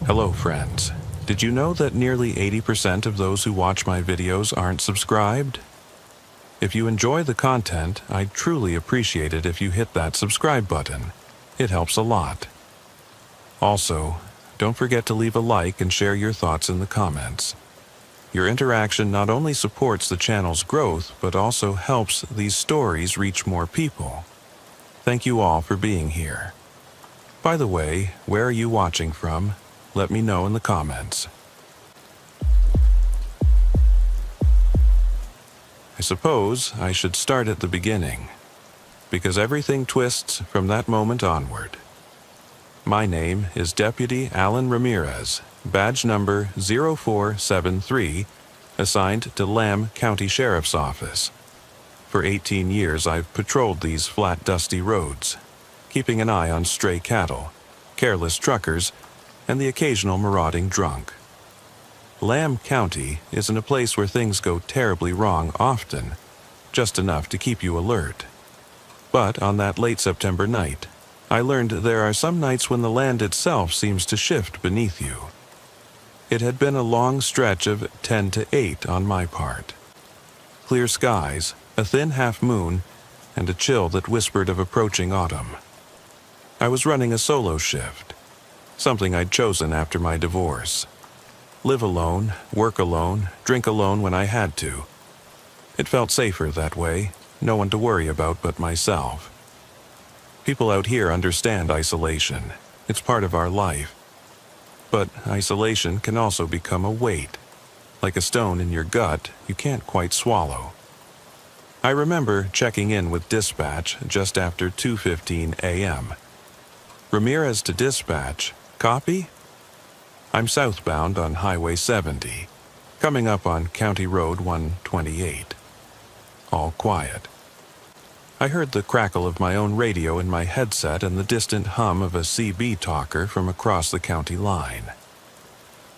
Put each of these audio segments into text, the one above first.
Hello friends. Did you know that nearly 80% of those who watch my videos aren't subscribed? If you enjoy the content, I'd truly appreciate it if you hit that subscribe button. It helps a lot. Also, don't forget to leave a like and share your thoughts in the comments. Your interaction not only supports the channel's growth, but also helps these stories reach more people. Thank you all for being here. By the way, where are you watching from? Let me know in the comments. I suppose I should start at the beginning, because everything twists from that moment onward. My name is Deputy Alan Ramirez, badge number 0473, assigned to Lamb County Sheriff's Office. For 18 years I've patrolled these flat, dusty roads, keeping an eye on stray cattle, careless truckers, and the occasional marauding drunk. Lamb County isn't a place where things go terribly wrong often, just enough to keep you alert. But on that late September night, I learned there are some nights when the land itself seems to shift beneath you. It had been a long stretch of 10 to 8 on my part. Clear skies, a thin half-moon, and a chill that whispered of approaching autumn. I was running a solo shift, something I'd chosen after my divorce. Live alone, work alone, drink alone when I had to. It felt safer that way, no one to worry about but myself. People out here understand isolation. It's part of our life. But isolation can also become a weight, like a stone in your gut you can't quite swallow. I remember checking in with dispatch just after 2:15 a.m. Ramirez to dispatch. Copy? I'm southbound on Highway 70, coming up on County Road 128. All quiet. I heard the crackle of my own radio in my headset and the distant hum of a CB talker from across the county line.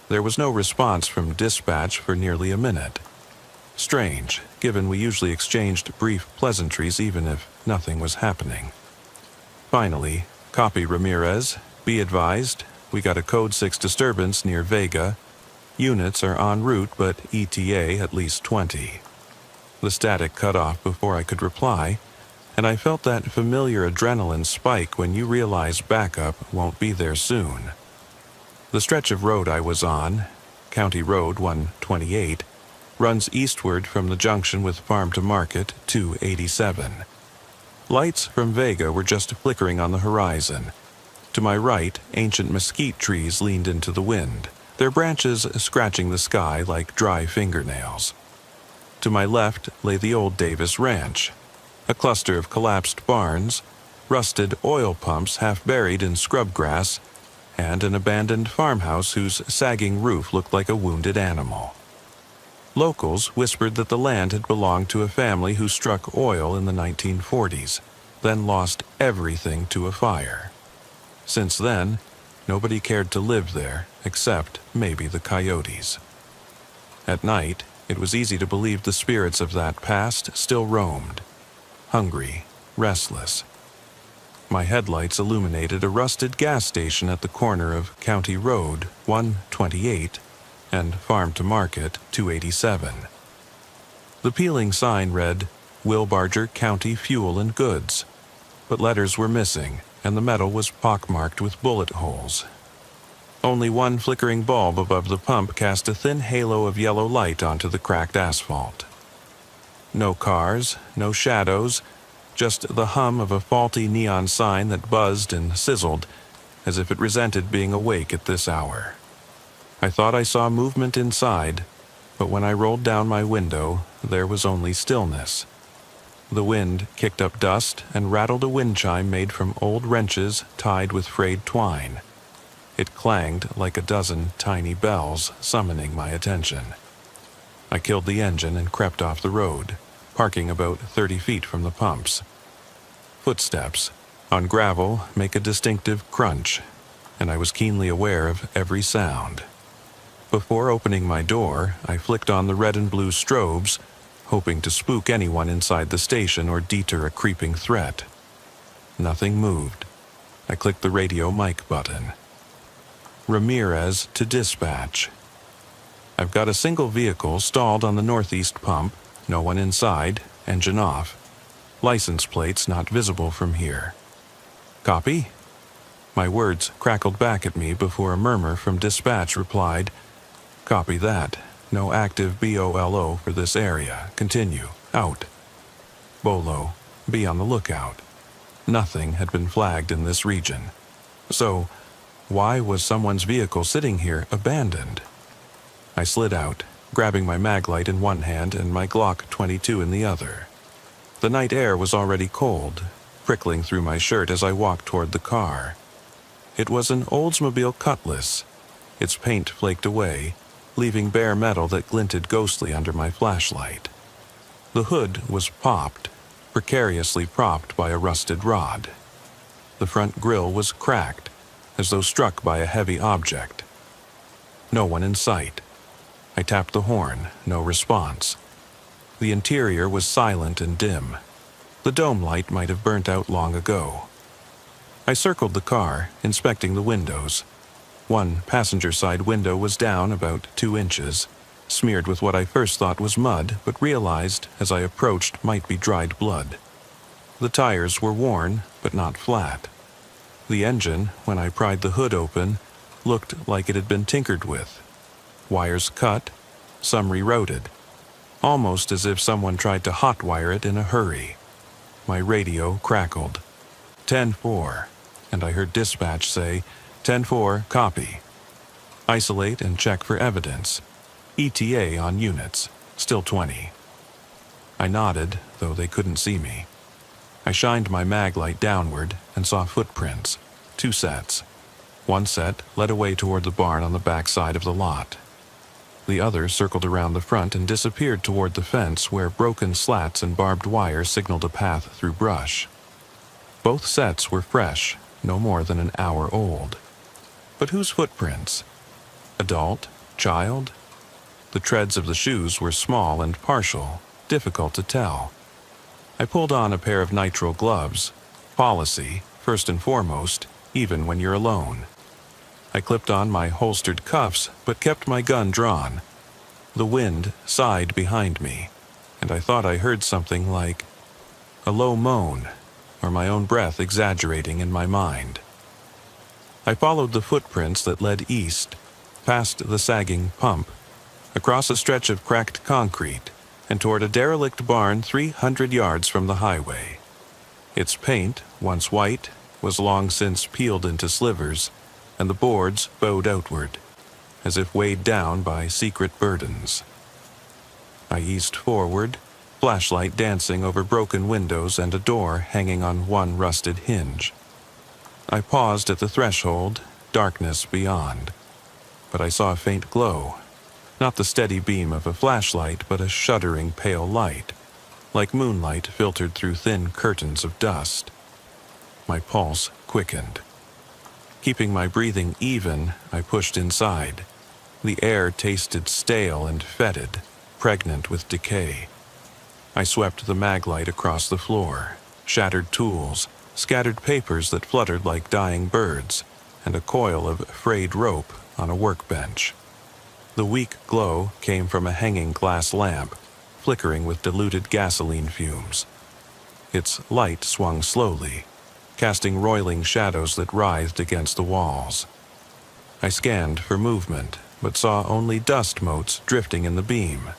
There was no response from dispatch for nearly a minute. Strange, given we usually exchanged brief pleasantries even if nothing was happening. Finally, copy Ramirez, be advised, we got a Code 6 disturbance near Vega. Units are en route, but ETA at least 20. The static cut off before I could reply, and I felt that familiar adrenaline spike when you realize backup won't be there soon. The stretch of road I was on, County Road 128, runs eastward from the junction with Farm to Market 287. Lights from Vega were just flickering on the horizon. To my right, ancient mesquite trees leaned into the wind, their branches scratching the sky like dry fingernails. To my left lay the old Davis Ranch, a cluster of collapsed barns, rusted oil pumps half buried in scrub grass, and an abandoned farmhouse whose sagging roof looked like a wounded animal. Locals whispered that the land had belonged to a family who struck oil in the 1940s, then lost everything to a fire. Since then, nobody cared to live there, except maybe the coyotes. At night, it was easy to believe the spirits of that past still roamed, hungry, restless. My headlights illuminated a rusted gas station at the corner of County Road 128 and Farm to Market 287. The peeling sign read, Wilbarger County Fuel and Goods, but letters were missing, and the metal was pockmarked with bullet holes. Only one flickering bulb above the pump cast a thin halo of yellow light onto the cracked asphalt. No cars, no shadows, just the hum of a faulty neon sign that buzzed and sizzled, as if it resented being awake at this hour. I thought I saw movement inside, but when I rolled down my window, there was only stillness. The wind kicked up dust and rattled a wind chime made from old wrenches tied with frayed twine. It clanged like a dozen tiny bells, summoning my attention. I killed the engine and crept off the road, parking about 30 feet from the pumps. Footsteps on gravel make a distinctive crunch, and I was keenly aware of every sound. Before opening my door, I flicked on the red and blue strobes, hoping to spook anyone inside the station or deter a creeping threat. Nothing moved. I clicked the radio mic button. Ramirez to dispatch. I've got a single vehicle stalled on the northeast pump, no one inside, engine off. License plates not visible from here. Copy? My words crackled back at me before a murmur from dispatch replied, Copy that. No active BOLO for this area. Continue. Out. Bolo. Be on the lookout. Nothing had been flagged in this region. So, why was someone's vehicle sitting here abandoned? I slid out, grabbing my maglite in one hand and my Glock 22 in the other. The night air was already cold, prickling through my shirt as I walked toward the car. It was an Oldsmobile Cutlass. Its paint flaked away, leaving bare metal that glinted ghostly under my flashlight. The hood was popped, precariously propped by a rusted rod. The front grille was cracked, as though struck by a heavy object. No one in sight. I tapped the horn, no response. The interior was silent and dim. The dome light might have burnt out long ago. I circled the car, inspecting the windows. One passenger side window was down about 2 inches, smeared with what I first thought was mud, but realized as I approached might be dried blood. The tires were worn, but not flat. The engine, when I pried the hood open, looked like it had been tinkered with. Wires cut, some rerouted, almost as if someone tried to hotwire it in a hurry. My radio crackled. 10-4, and I heard dispatch say, 10-4, copy. Isolate and check for evidence. ETA on units, still 20. I nodded, though they couldn't see me. I shined my maglite downward and saw footprints, 2 sets. One set led away toward the barn on the back side of the lot. The other circled around the front and disappeared toward the fence where broken slats and barbed wire signaled a path through brush. Both sets were fresh, no more than an hour old. But whose footprints? Adult? Child? The treads of the shoes were small and partial, difficult to tell. I pulled on a pair of nitrile gloves. Policy, first and foremost, even when you're alone. I clipped on my holstered cuffs, but kept my gun drawn. The wind sighed behind me, and I thought I heard something like a low moan, or my own breath exaggerating in my mind. I followed the footprints that led east, past the sagging pump, across a stretch of cracked concrete, and toward a derelict barn 300 yards from the highway. Its paint, once white, was long since peeled into slivers, and the boards bowed outward, as if weighed down by secret burdens. I eased forward, flashlight dancing over broken windows and a door hanging on one rusted hinge. I paused at the threshold, darkness beyond, but I saw a faint glow, not the steady beam of a flashlight, but a shuddering pale light, like moonlight filtered through thin curtains of dust. My pulse quickened. Keeping my breathing even, I pushed inside. The air tasted stale and fetid, pregnant with decay. I swept the maglite across the floor, shattered tools, scattered papers that fluttered like dying birds, and a coil of frayed rope on a workbench. The weak glow came from a hanging glass lamp, flickering with diluted gasoline fumes. Its light swung slowly, casting roiling shadows that writhed against the walls. I scanned for movement, but saw only dust motes drifting in the beam.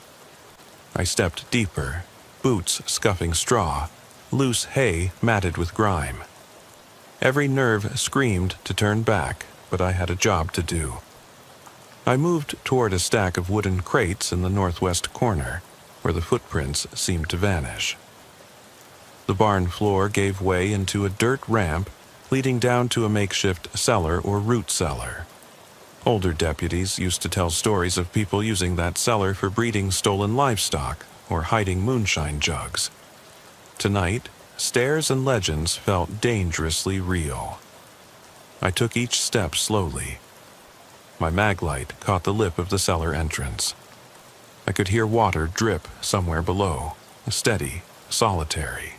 I stepped deeper, boots scuffing straw, loose hay matted with grime. Every nerve screamed to turn back, but I had a job to do. I moved toward a stack of wooden crates in the northwest corner, where the footprints seemed to vanish. The barn floor gave way into a dirt ramp leading down to a makeshift cellar or root cellar. Older deputies used to tell stories of people using that cellar for breeding stolen livestock or hiding moonshine jugs. Tonight, stairs and legends felt dangerously real. I took each step slowly. My maglite caught the lip of the cellar entrance. I could hear water drip somewhere below, steady, solitary.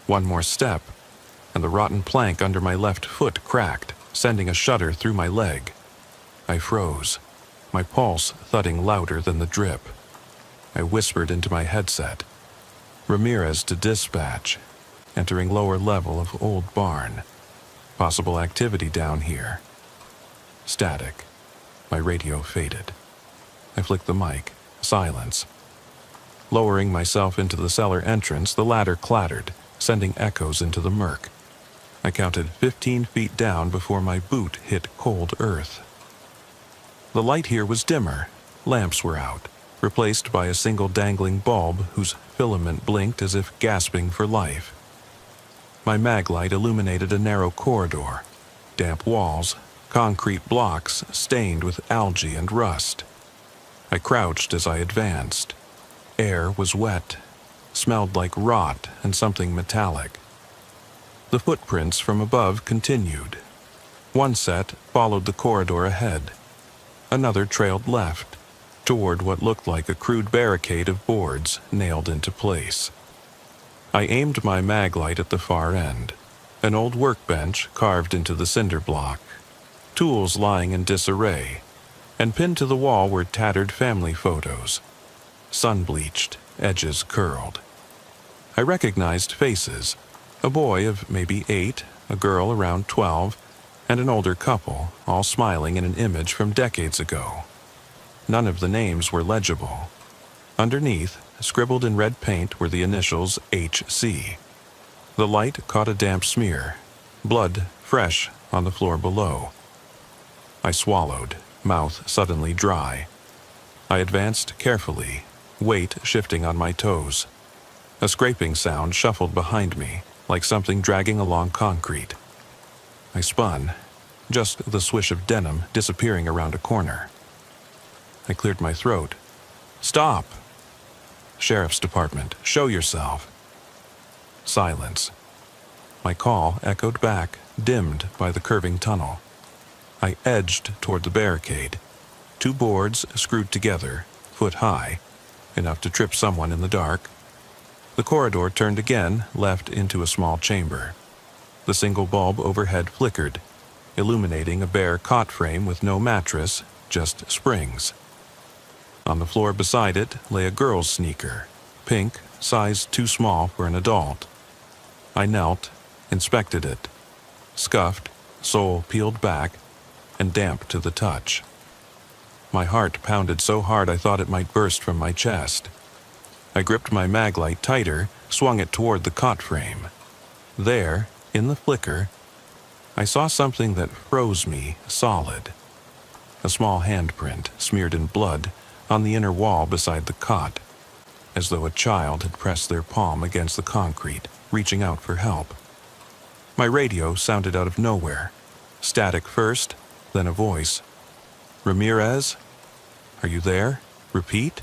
One more step, and the rotten plank under my left foot cracked, sending a shudder through my leg. I froze, my pulse thudding louder than the drip. I whispered into my headset. Ramirez to dispatch. Entering lower level of old barn. Possible activity down here. Static. My radio faded. I flicked the mic. Silence. Lowering myself into the cellar entrance, the ladder clattered, sending echoes into the murk. I counted 15 feet down before my boot hit cold earth. The light here was dimmer. Lamps were out, replaced by a single dangling bulb whose filament blinked as if gasping for life. My mag light illuminated a narrow corridor, damp walls, concrete blocks stained with algae and rust. I crouched as I advanced. Air was wet, smelled like rot and something metallic. The footprints from above continued. One set followed the corridor ahead. Another trailed left, toward what looked like a crude barricade of boards nailed into place. I aimed my mag light at the far end, an old workbench carved into the cinder block, tools lying in disarray, and pinned to the wall were tattered family photos, sun-bleached, edges curled. I recognized faces, a boy of maybe 8, a girl around 12, and an older couple, all smiling in an image from decades ago. None of the names were legible. Underneath, scribbled in red paint, were the initials HC. The light caught a damp smear, blood fresh on the floor below. I swallowed, mouth suddenly dry. I advanced carefully, weight shifting on my toes. A scraping sound shuffled behind me, like something dragging along concrete. I spun, just the swish of denim disappearing around a corner. I cleared my throat. "Stop!" "Sheriff's Department, show yourself." Silence. My call echoed back, dimmed by the curving tunnel. I edged toward the barricade. 2 boards screwed together, foot high, enough to trip someone in the dark. The corridor turned again, left into a small chamber. The single bulb overhead flickered, illuminating a bare cot frame with no mattress, just springs. On the floor beside it lay a girl's sneaker, pink, size too small for an adult. I knelt, inspected it. Scuffed, sole peeled back, and damp to the touch. My heart pounded so hard I thought it might burst from my chest. I gripped my mag light tighter, swung it toward the cot frame. There, in the flicker, I saw something that froze me solid. A small handprint, smeared in blood, on the inner wall beside the cot, as though a child had pressed their palm against the concrete, reaching out for help. My radio sounded out of nowhere. Static first, then a voice. "Ramirez? Are you there? Repeat?"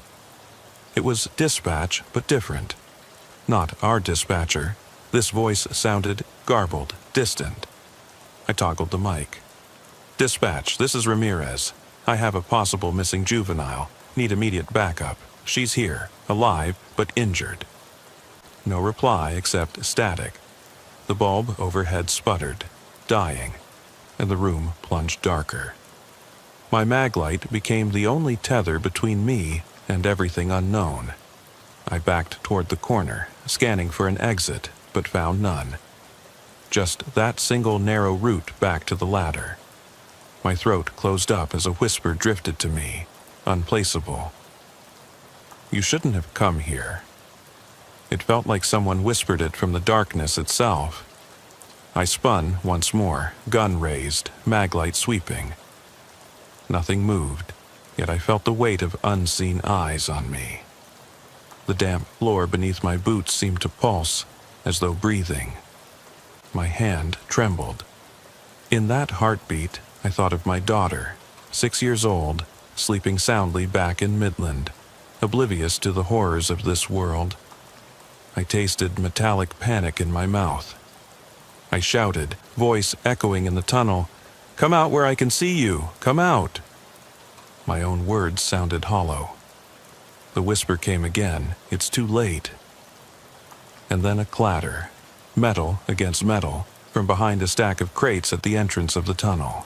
It was dispatch, but different. Not our dispatcher. This voice sounded garbled, distant. I toggled the mic. "Dispatch, this is Ramirez. I have a possible missing juvenile. Need immediate backup. She's here, alive, but injured." No reply except static. The bulb overhead sputtered, dying, and the room plunged darker. My mag light became the only tether between me and everything unknown. I backed toward the corner, scanning for an exit, but found none. Just that single narrow route back to the ladder. My throat closed up as a whisper drifted to me, unplaceable. "You shouldn't have come here." It felt like someone whispered it from the darkness itself. I spun once more, gun raised, mag light sweeping. Nothing moved, yet I felt the weight of unseen eyes on me. The damp floor beneath my boots seemed to pulse, as though breathing. My hand trembled. In that heartbeat, I thought of my daughter, 6 years old, sleeping soundly back in Midland, oblivious to the horrors of this world. I tasted metallic panic in my mouth. I shouted, voice echoing in the tunnel, "Come out where I can see you! Come out!" My own words sounded hollow. The whisper came again, "It's too late." And then a clatter, metal against metal, from behind a stack of crates at the entrance of the tunnel.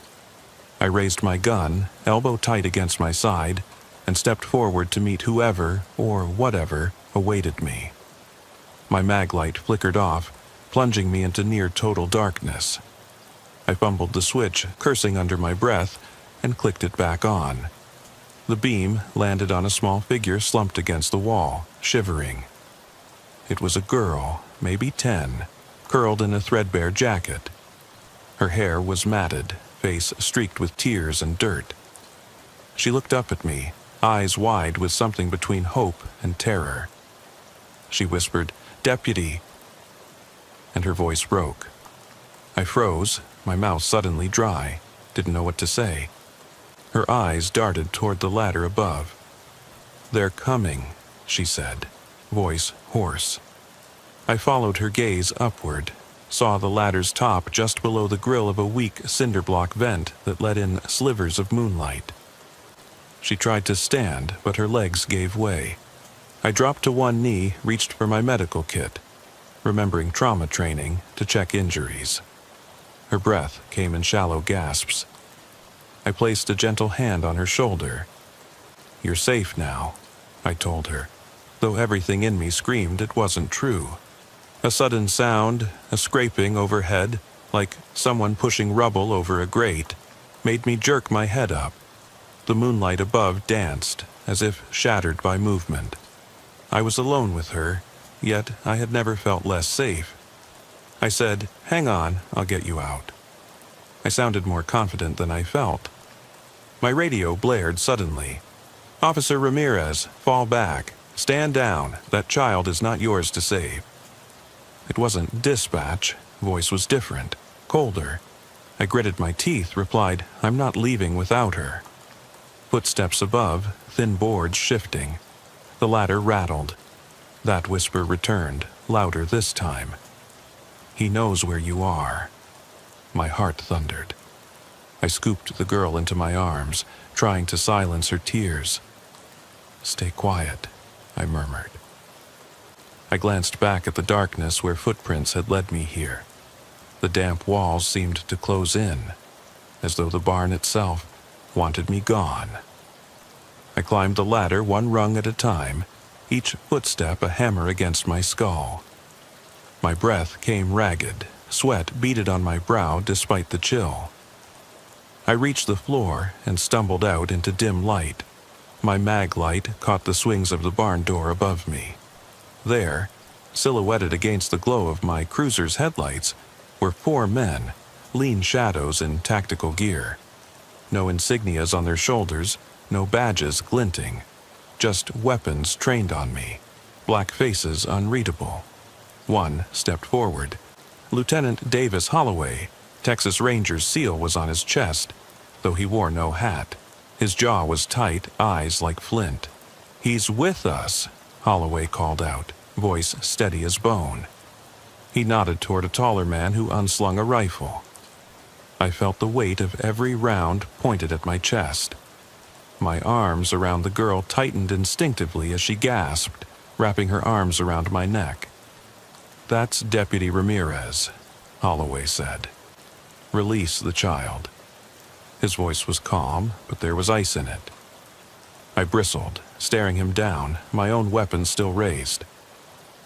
I raised my gun, elbow tight against my side, and stepped forward to meet whoever, or whatever, awaited me. My mag light flickered off, plunging me into near-total darkness. I fumbled the switch, cursing under my breath, and clicked it back on. The beam landed on a small figure slumped against the wall, shivering. It was a girl, maybe 10, curled in a threadbare jacket. Her hair was matted, face streaked with tears and dirt. She looked up at me, eyes wide with something between hope and terror. She whispered, "Deputy," and her voice broke. I froze, my mouth suddenly dry, didn't know what to say. Her eyes darted toward the ladder above. "They're coming," she said, voice hoarse. I followed her gaze upward, saw the ladder's top just below the grill of a weak cinder-block vent that let in slivers of moonlight. She tried to stand, but her legs gave way. I dropped to one knee, reached for my medical kit, remembering trauma training to check injuries. Her breath came in shallow gasps. I placed a gentle hand on her shoulder. "You're safe now," I told her, though everything in me screamed it wasn't true. A sudden sound, a scraping overhead, like someone pushing rubble over a grate, made me jerk my head up. The moonlight above danced, as if shattered by movement. I was alone with her, yet I had never felt less safe. I said, "Hang on, I'll get you out." I sounded more confident than I felt. My radio blared suddenly. "Officer Ramirez, fall back. Stand down. That child is not yours to save." It wasn't dispatch. Voice was different, colder. I gritted my teeth, replied, "I'm not leaving without her." Footsteps above, thin boards shifting. The ladder rattled. That whisper returned, louder this time. "He knows where you are." My heart thundered. I scooped the girl into my arms, trying to silence her tears. "Stay quiet," I murmured. I glanced back at the darkness where footprints had led me here. The damp walls seemed to close in, as though the barn itself wanted me gone. I climbed the ladder one rung at a time, each footstep a hammer against my skull. My breath came ragged, sweat beaded on my brow despite the chill. I reached the floor and stumbled out into dim light. My mag light caught the swings of the barn door above me. There, silhouetted against the glow of my cruiser's headlights, were 4 men, lean shadows in tactical gear. No insignias on their shoulders, no badges glinting, just weapons trained on me, black faces unreadable. One stepped forward. Lieutenant Davis Holloway, Texas Ranger's seal was on his chest, though he wore no hat. His jaw was tight, eyes like flint. "He's with us," Holloway called out, voice steady as bone. He nodded toward a taller man who unslung a rifle. I felt the weight of every round pointed at my chest. My arms around the girl tightened instinctively as she gasped, wrapping her arms around my neck. "That's Deputy Ramirez," Holloway said. "Release the child." His voice was calm, but there was ice in it. I bristled, staring him down, my own weapon still raised.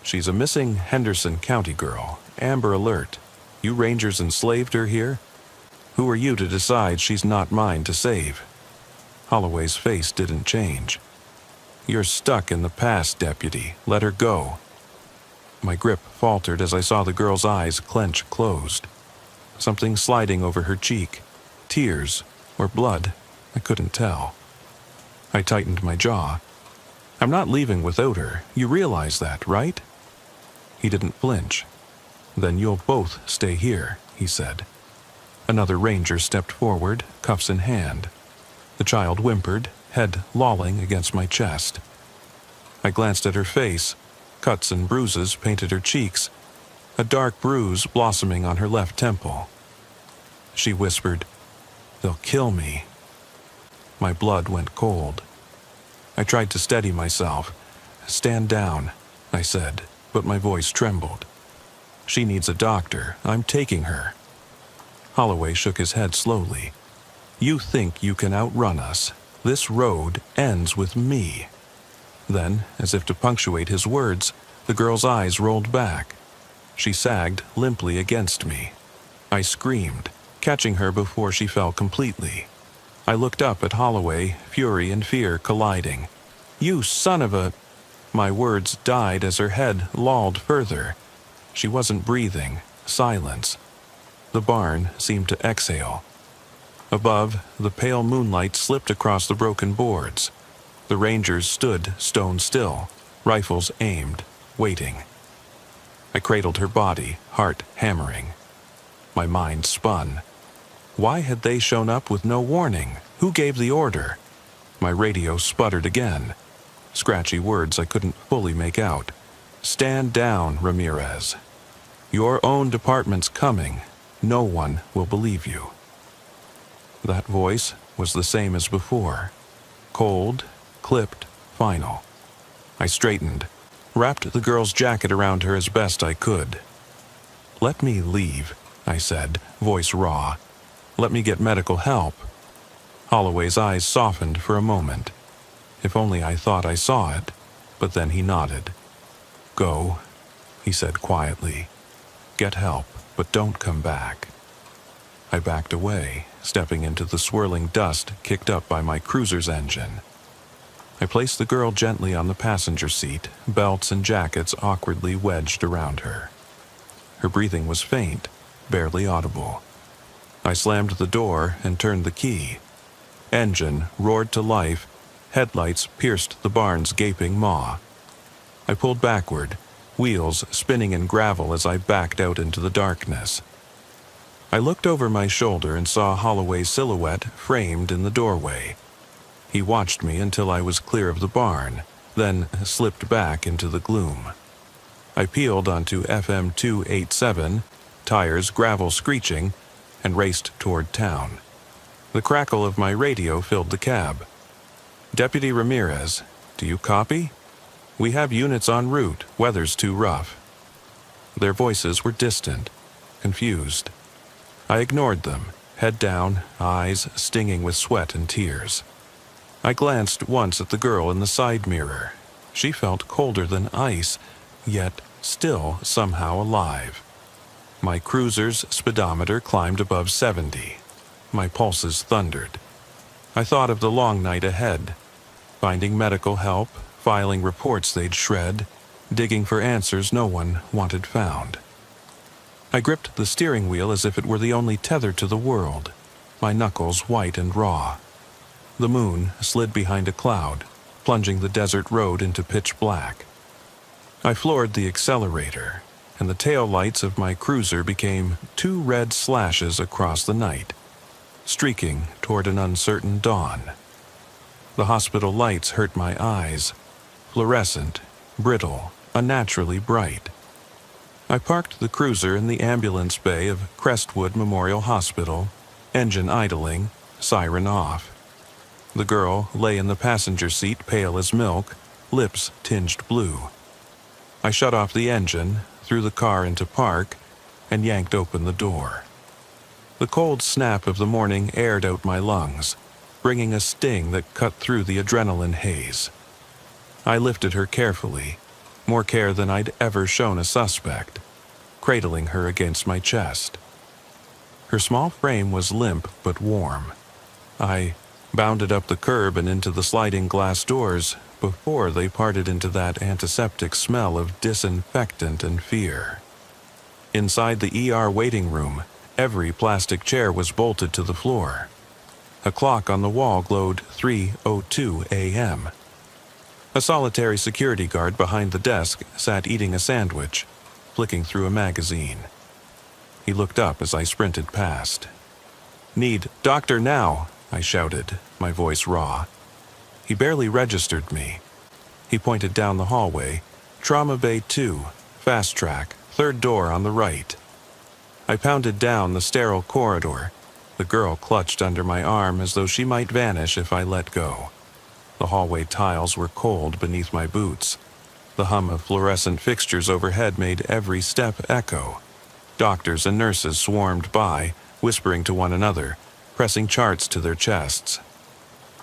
"She's a missing Henderson County girl. Amber Alert. You Rangers enslaved her here? Who are you to decide she's not mine to save?" Holloway's face didn't change. "You're stuck in the past, Deputy. Let her go." My grip faltered as I saw the girl's eyes clench closed. Something sliding over her cheek. Tears, or blood, I couldn't tell. I tightened my jaw. "I'm not leaving without her. You realize that, right?" He didn't flinch. "Then you'll both stay here," he said. Another ranger stepped forward, cuffs in hand. The child whimpered, head lolling against my chest. I glanced at her face. Cuts and bruises painted her cheeks, a dark bruise blossoming on her left temple. She whispered, "They'll kill me." My blood went cold. I tried to steady myself. "Stand down," I said, but my voice trembled. "She needs a doctor. I'm taking her." Holloway shook his head slowly. You think you can outrun us. This road ends with me." Then, as if to punctuate his words, the girl's eyes rolled back. She sagged limply against me. I screamed, catching her before she fell completely. I looked up at Holloway, fury and fear colliding. "You son of a—" My words died as her head lolled further. She wasn't breathing. Silence. The barn seemed to exhale. Above, the pale moonlight slipped across the broken boards. The rangers stood stone still, rifles aimed, waiting. I cradled her body, heart hammering. My mind spun. Why had they shown up with no warning? Who gave the order? My radio sputtered again. Scratchy words I couldn't fully make out. "Stand down, Ramirez. Your own department's coming. No one will believe you." That voice was the same as before. Cold, clipped, final. I straightened, wrapped the girl's jacket around her as best I could. "Let me leave," I said, voice raw. "Let me get medical help." Holloway's eyes softened for a moment. If only I thought I saw it, but then he nodded. "Go," he said quietly. "Get help, but don't come back." I backed away, stepping into the swirling dust kicked up by my cruiser's engine. I placed the girl gently on the passenger seat, belts and jackets awkwardly wedged around her. Her breathing was faint, barely audible. I slammed the door and turned the key. Engine roared to life, headlights pierced the barn's gaping maw. I pulled backward, wheels spinning in gravel as I backed out into the darkness. I looked over my shoulder and saw Holloway's silhouette framed in the doorway. He watched me until I was clear of the barn, then slipped back into the gloom. I peeled onto FM 287, tires gravel screeching, and raced toward town. The crackle of my radio filled the cab. "Deputy Ramirez, do you copy? We have units en route, weather's too rough." Their voices were distant, confused. I ignored them, head down, eyes stinging with sweat and tears. I glanced once at the girl in the side mirror. She felt colder than ice, yet still somehow alive. My cruiser's speedometer climbed above 70. My pulses thundered. I thought of the long night ahead, finding medical help, filing reports they'd shred, digging for answers no one wanted found. I gripped the steering wheel as if it were the only tether to the world, my knuckles white and raw. The moon slid behind a cloud, plunging the desert road into pitch black. I floored the accelerator, and the tail lights of my cruiser became two red slashes across the night, streaking toward an uncertain dawn. The hospital lights hurt my eyes, fluorescent, brittle, unnaturally bright. I parked the cruiser in the ambulance bay of Crestwood Memorial Hospital, engine idling, siren off. The girl lay in the passenger seat pale as milk, lips tinged blue. I shut off the engine, threw the car into park, and yanked open the door. The cold snap of the morning aired out my lungs, bringing a sting that cut through the adrenaline haze. I lifted her carefully, more care than I'd ever shown a suspect, cradling her against my chest. Her small frame was limp but warm. I bounded up the curb and into the sliding glass doors before they parted into that antiseptic smell of disinfectant and fear. Inside the ER waiting room, every plastic chair was bolted to the floor. A clock on the wall glowed 3:02 a.m. A solitary security guard behind the desk sat eating a sandwich, flicking through a magazine. He looked up as I sprinted past. "Need doctor now," I shouted, my voice raw. He barely registered me. He pointed down the hallway. "Trauma Bay 2, fast track, third door on the right." I pounded down the sterile corridor. The girl clutched under my arm as though she might vanish if I let go. The hallway tiles were cold beneath my boots. The hum of fluorescent fixtures overhead made every step echo. Doctors and nurses swarmed by, whispering to one another, pressing charts to their chests.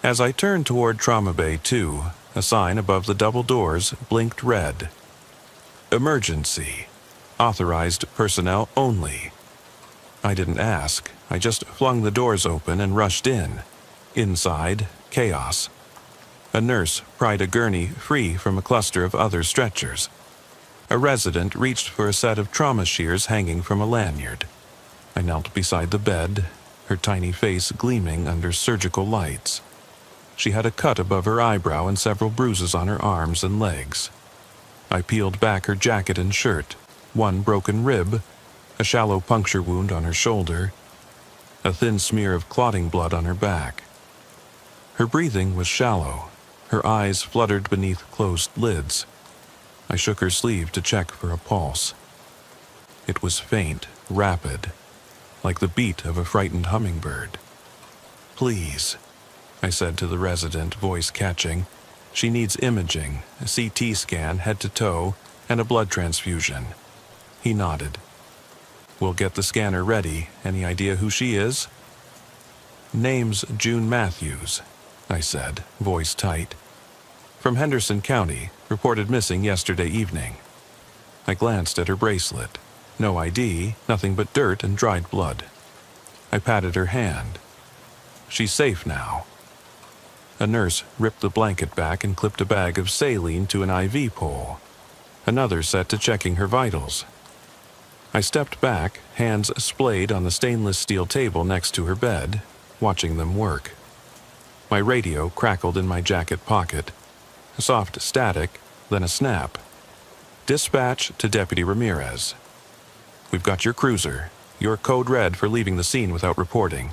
As I turned toward Trauma Bay 2, a sign above the double doors blinked red. Emergency. Authorized personnel only. I didn't ask. I just flung the doors open and rushed in. Inside, chaos. A nurse pried a gurney free from a cluster of other stretchers. A resident reached for a set of trauma shears hanging from a lanyard. I knelt beside the bed, her tiny face gleaming under surgical lights. She had a cut above her eyebrow and several bruises on her arms and legs. I peeled back her jacket and shirt, one broken rib, a shallow puncture wound on her shoulder, a thin smear of clotting blood on her back. Her breathing was shallow. Her eyes fluttered beneath closed lids. I shook her sleeve to check for a pulse. It was faint, rapid, like the beat of a frightened hummingbird. "Please," I said to the resident, voice catching. "She needs imaging, a CT scan head to toe, and a blood transfusion." He nodded. "We'll get the scanner ready. Any idea who she is?" "Name's June Matthews," I said, voice tight. "From Henderson County, reported missing yesterday evening." I glanced at her bracelet. No ID, nothing but dirt and dried blood. I patted her hand. "She's safe now." A nurse ripped the blanket back and clipped a bag of saline to an IV pole. Another set to checking her vitals. I stepped back, hands splayed on the stainless steel table next to her bed, watching them work. My radio crackled in my jacket pocket. A soft static, then a snap. "Dispatch to Deputy Ramirez. We've got your cruiser. You're code red for leaving the scene without reporting.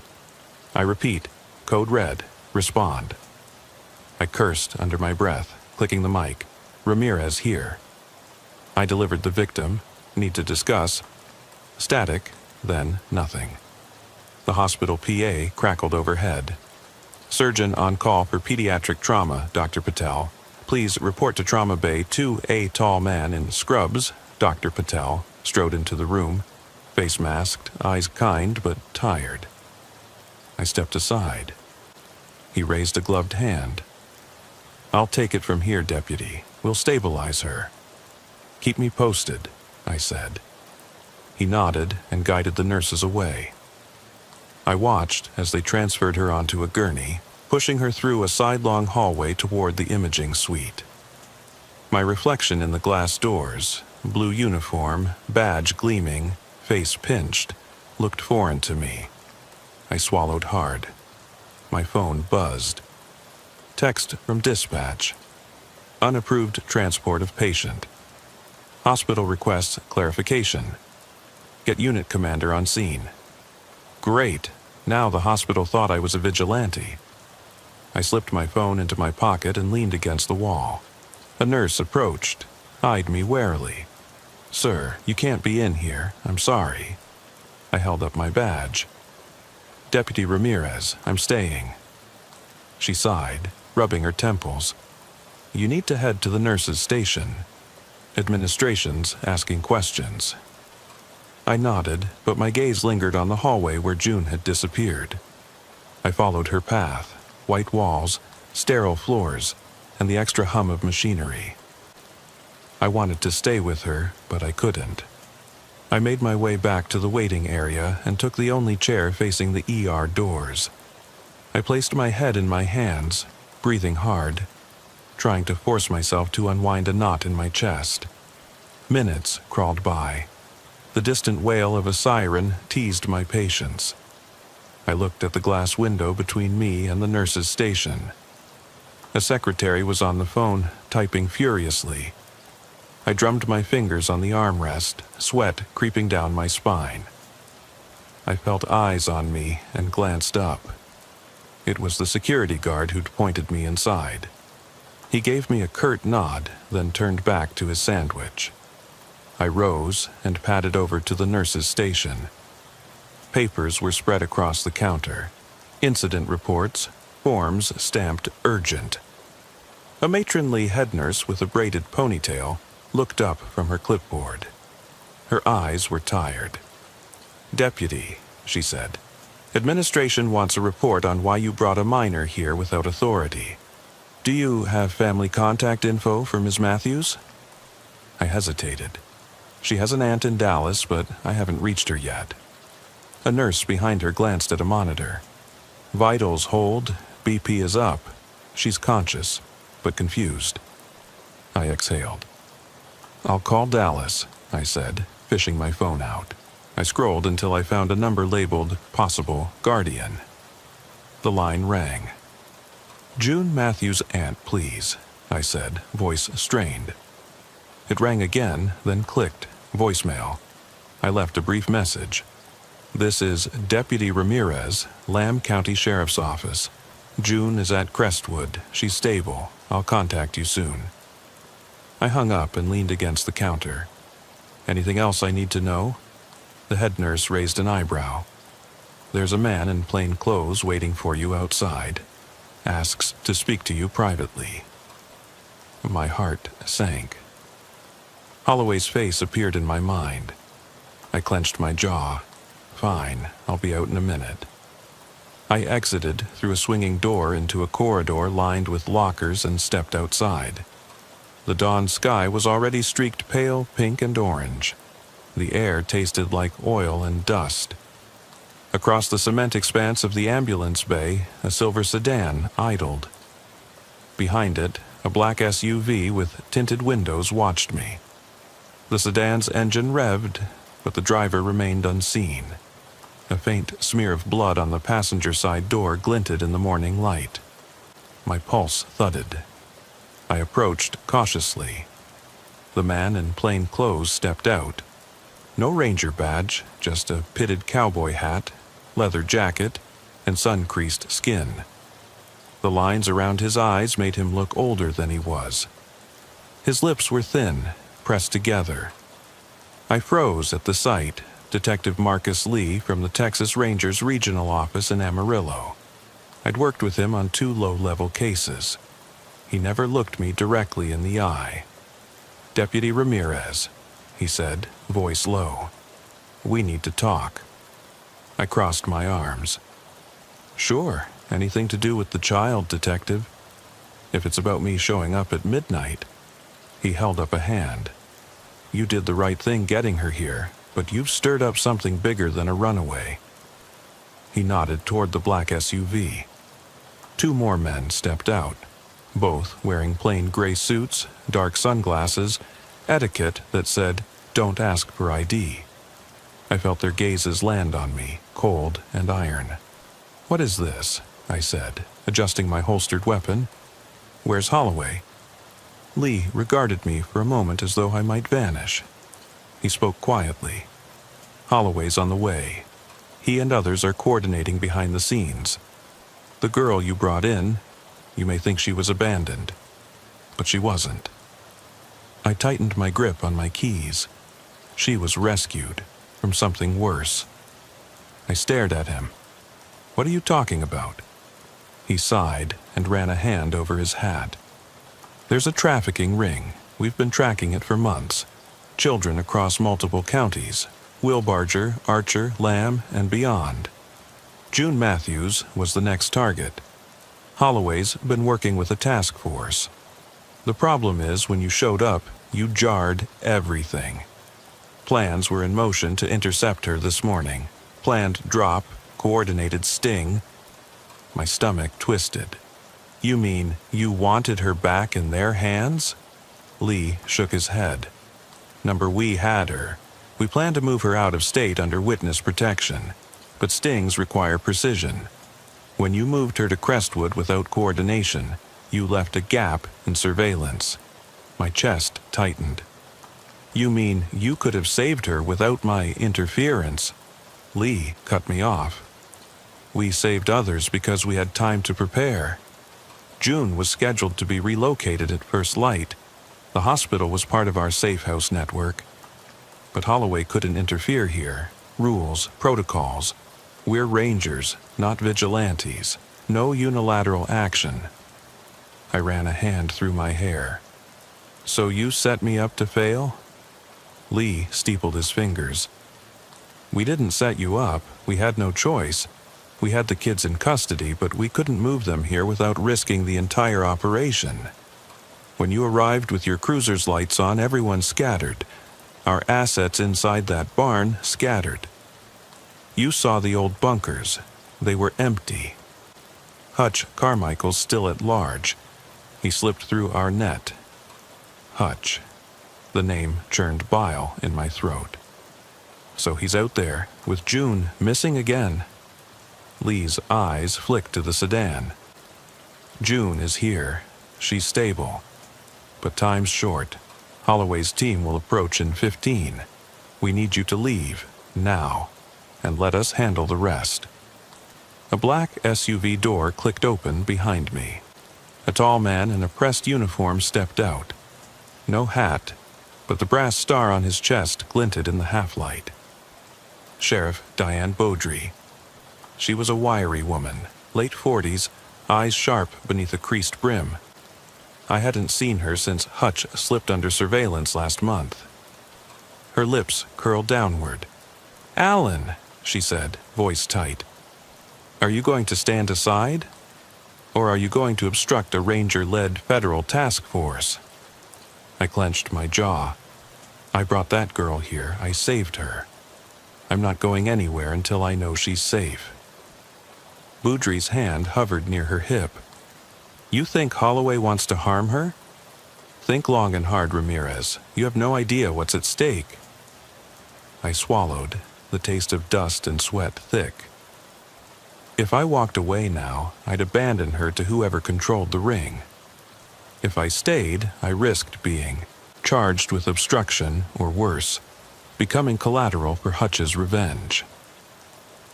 I repeat, code red. Respond." I cursed under my breath, clicking the mic. "Ramirez here." I delivered the victim. "Need to discuss." Static, then nothing. The hospital PA crackled overhead. "Surgeon on call for pediatric trauma, Dr. Patel. Please report to Trauma Bay 2A tall man in scrubs." Dr. Patel strode into the room, face masked, eyes kind but tired. I stepped aside. He raised a gloved hand. "I'll take it from here, Deputy. We'll stabilize her." "Keep me posted," I said. He nodded and guided the nurses away. I watched as they transferred her onto a gurney, pushing her through a sidelong hallway toward the imaging suite. My reflection in the glass doors, blue uniform, badge gleaming, face pinched, looked foreign to me. I swallowed hard. My phone buzzed. Text from dispatch. "Unapproved transport of patient. Hospital requests clarification. Get unit commander on scene." Great. Now the hospital thought I was a vigilante. I slipped my phone into my pocket and leaned against the wall. A nurse approached, eyed me warily. "Sir, you can't be in here. I'm sorry." I held up my badge. "Deputy Ramirez, I'm staying." She sighed, rubbing her temples. "You need to head to the nurses' station. Administration's asking questions." I nodded, but my gaze lingered on the hallway where June had disappeared. I followed her path, white walls, sterile floors, and the extra hum of machinery. I wanted to stay with her, but I couldn't. I made my way back to the waiting area and took the only chair facing the ER doors. I placed my head in my hands, breathing hard, trying to force myself to unwind a knot in my chest. Minutes crawled by. The distant wail of a siren teased my patience. I looked at the glass window between me and the nurse's station. A secretary was on the phone, typing furiously. I drummed my fingers on the armrest, sweat creeping down my spine. I felt eyes on me and glanced up. It was the security guard who'd pointed me inside. He gave me a curt nod, then turned back to his sandwich. I rose and padded over to the nurse's station. Papers were spread across the counter. Incident reports, forms stamped urgent. A matronly head nurse with a braided ponytail looked up from her clipboard. Her eyes were tired. "Deputy," she said, Administration wants a report on why you brought a minor here without authority. Do you have family contact info for Ms. Matthews? I hesitated. She has an aunt in Dallas, but I haven't reached her yet. A nurse behind her glanced at a monitor. Vitals hold, BP is up. She's conscious, but confused. I exhaled. I'll call Dallas, I said, fishing my phone out. I scrolled until I found a number labeled Possible Guardian. The line rang. June Matthews' aunt, please, I said, voice strained. It rang again, then clicked. Voicemail. I left a brief message. This is Deputy Ramirez, Lamb County Sheriff's Office. June is at Crestwood. She's stable. I'll contact you soon. I hung up and leaned against the counter. Anything else I need to know? The head nurse raised an eyebrow. There's a man in plain clothes waiting for you outside. Asks to speak to you privately. My heart sank. Holloway's face appeared in my mind. I clenched my jaw. Fine, I'll be out in a minute. I exited through a swinging door into a corridor lined with lockers and stepped outside. The dawn sky was already streaked pale pink and orange. The air tasted like oil and dust. Across the cement expanse of the ambulance bay, a silver sedan idled. Behind it, a black SUV with tinted windows watched me. The sedan's engine revved, but the driver remained unseen. A faint smear of blood on the passenger side door glinted in the morning light. My pulse thudded. I approached cautiously. The man in plain clothes stepped out. No ranger badge, just a pitted cowboy hat, leather jacket, and sun-creased skin. The lines around his eyes made him look older than he was. His lips were thin, pressed together. I froze at the sight. Detective Marcus Lee from the Texas Rangers Regional Office in Amarillo. I'd worked with him on 2 low-level cases. He never looked me directly in the eye. Deputy Ramirez, he said, voice low. We need to talk. I crossed my arms. Sure, anything to do with the child, Detective. If it's about me showing up at midnight. He held up a hand. You did the right thing getting her here, but you've stirred up something bigger than a runaway. He nodded toward the black SUV. 2 more men stepped out, both wearing plain gray suits, dark sunglasses, etiquette that said, "Don't ask for ID." I felt their gazes land on me, cold and iron. What is this? I said, adjusting my holstered weapon. Where's Holloway? Lee regarded me for a moment as though I might vanish. He spoke quietly. Holloway's on the way. He and others are coordinating behind the scenes. The girl you brought in, you may think she was abandoned, but she wasn't. I tightened my grip on my keys. She was rescued from something worse. I stared at him. What are you talking about? He sighed and ran a hand over his hat. There's a trafficking ring. We've been tracking it for months. Children across multiple counties. Wilbarger, Archer, Lamb, and beyond. June Matthews was the next target. Holloway's been working with a task force. The problem is, when you showed up, you jarred everything. Plans were in motion to intercept her this morning. Planned drop, coordinated sting. My stomach twisted. You mean you wanted her back in their hands? Lee shook his head. Number, we had her. We planned to move her out of state under witness protection, but stings require precision. When you moved her to Crestwood without coordination, you left a gap in surveillance. My chest tightened. You mean you could have saved her without my interference? Lee cut me off. We saved others because we had time to prepare. June was scheduled to be relocated at first light. The hospital was part of our safe house network. But Holloway couldn't interfere here. Rules, protocols. We're rangers, not vigilantes. No unilateral action. I ran a hand through my hair. So you set me up to fail? Lee steepled his fingers. We didn't set you up. We had no choice. We had the kids in custody, but we couldn't move them here without risking the entire operation. When you arrived with your cruiser's lights on, everyone scattered. Our assets inside that barn scattered. You saw the old bunkers. They were empty. Hutch Carmichael's still at large. He slipped through our net. Hutch. The name churned bile in my throat. So he's out there, with June missing again. Lee's eyes flicked to the sedan. June is here. She's stable. But time's short. Holloway's team will approach in 15. We need you to leave, now, and let us handle the rest. A black SUV door clicked open behind me. A tall man in a pressed uniform stepped out. No hat, but the brass star on his chest glinted in the half-light. Sheriff Diane Beaudry. She was a wiry woman, late 40s, eyes sharp beneath a creased brim. I hadn't seen her since Hutch slipped under surveillance last month. Her lips curled downward. "Alan," she said, voice tight. "Are you going to stand aside? Or are you going to obstruct a ranger-led federal task force?" I clenched my jaw. I brought that girl here. I saved her. I'm not going anywhere until I know she's safe. Boudry's hand hovered near her hip. "You think Holloway wants to harm her? Think long and hard, Ramirez. You have no idea what's at stake." I swallowed, the taste of dust and sweat thick. If I walked away now, I'd abandon her to whoever controlled the ring. If I stayed, I risked being charged with obstruction, or worse, becoming collateral for Hutch's revenge.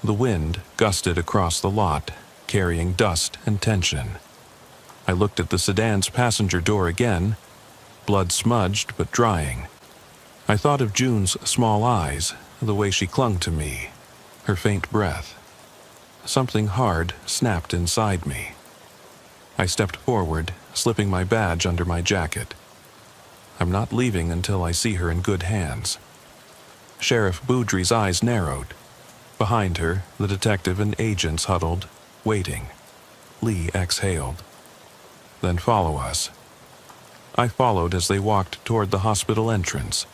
The wind gusted across the lot, carrying dust and tension. I looked at the sedan's passenger door again, blood smudged but drying. I thought of June's small eyes, the way she clung to me, her faint breath. Something hard snapped inside me. I stepped forward, slipping my badge under my jacket. I'm not leaving until I see her in good hands. Sheriff Boudry's eyes narrowed. Behind her, the detective and agents huddled, waiting. Lee exhaled. "Then follow us." I followed as they walked toward the hospital entrance.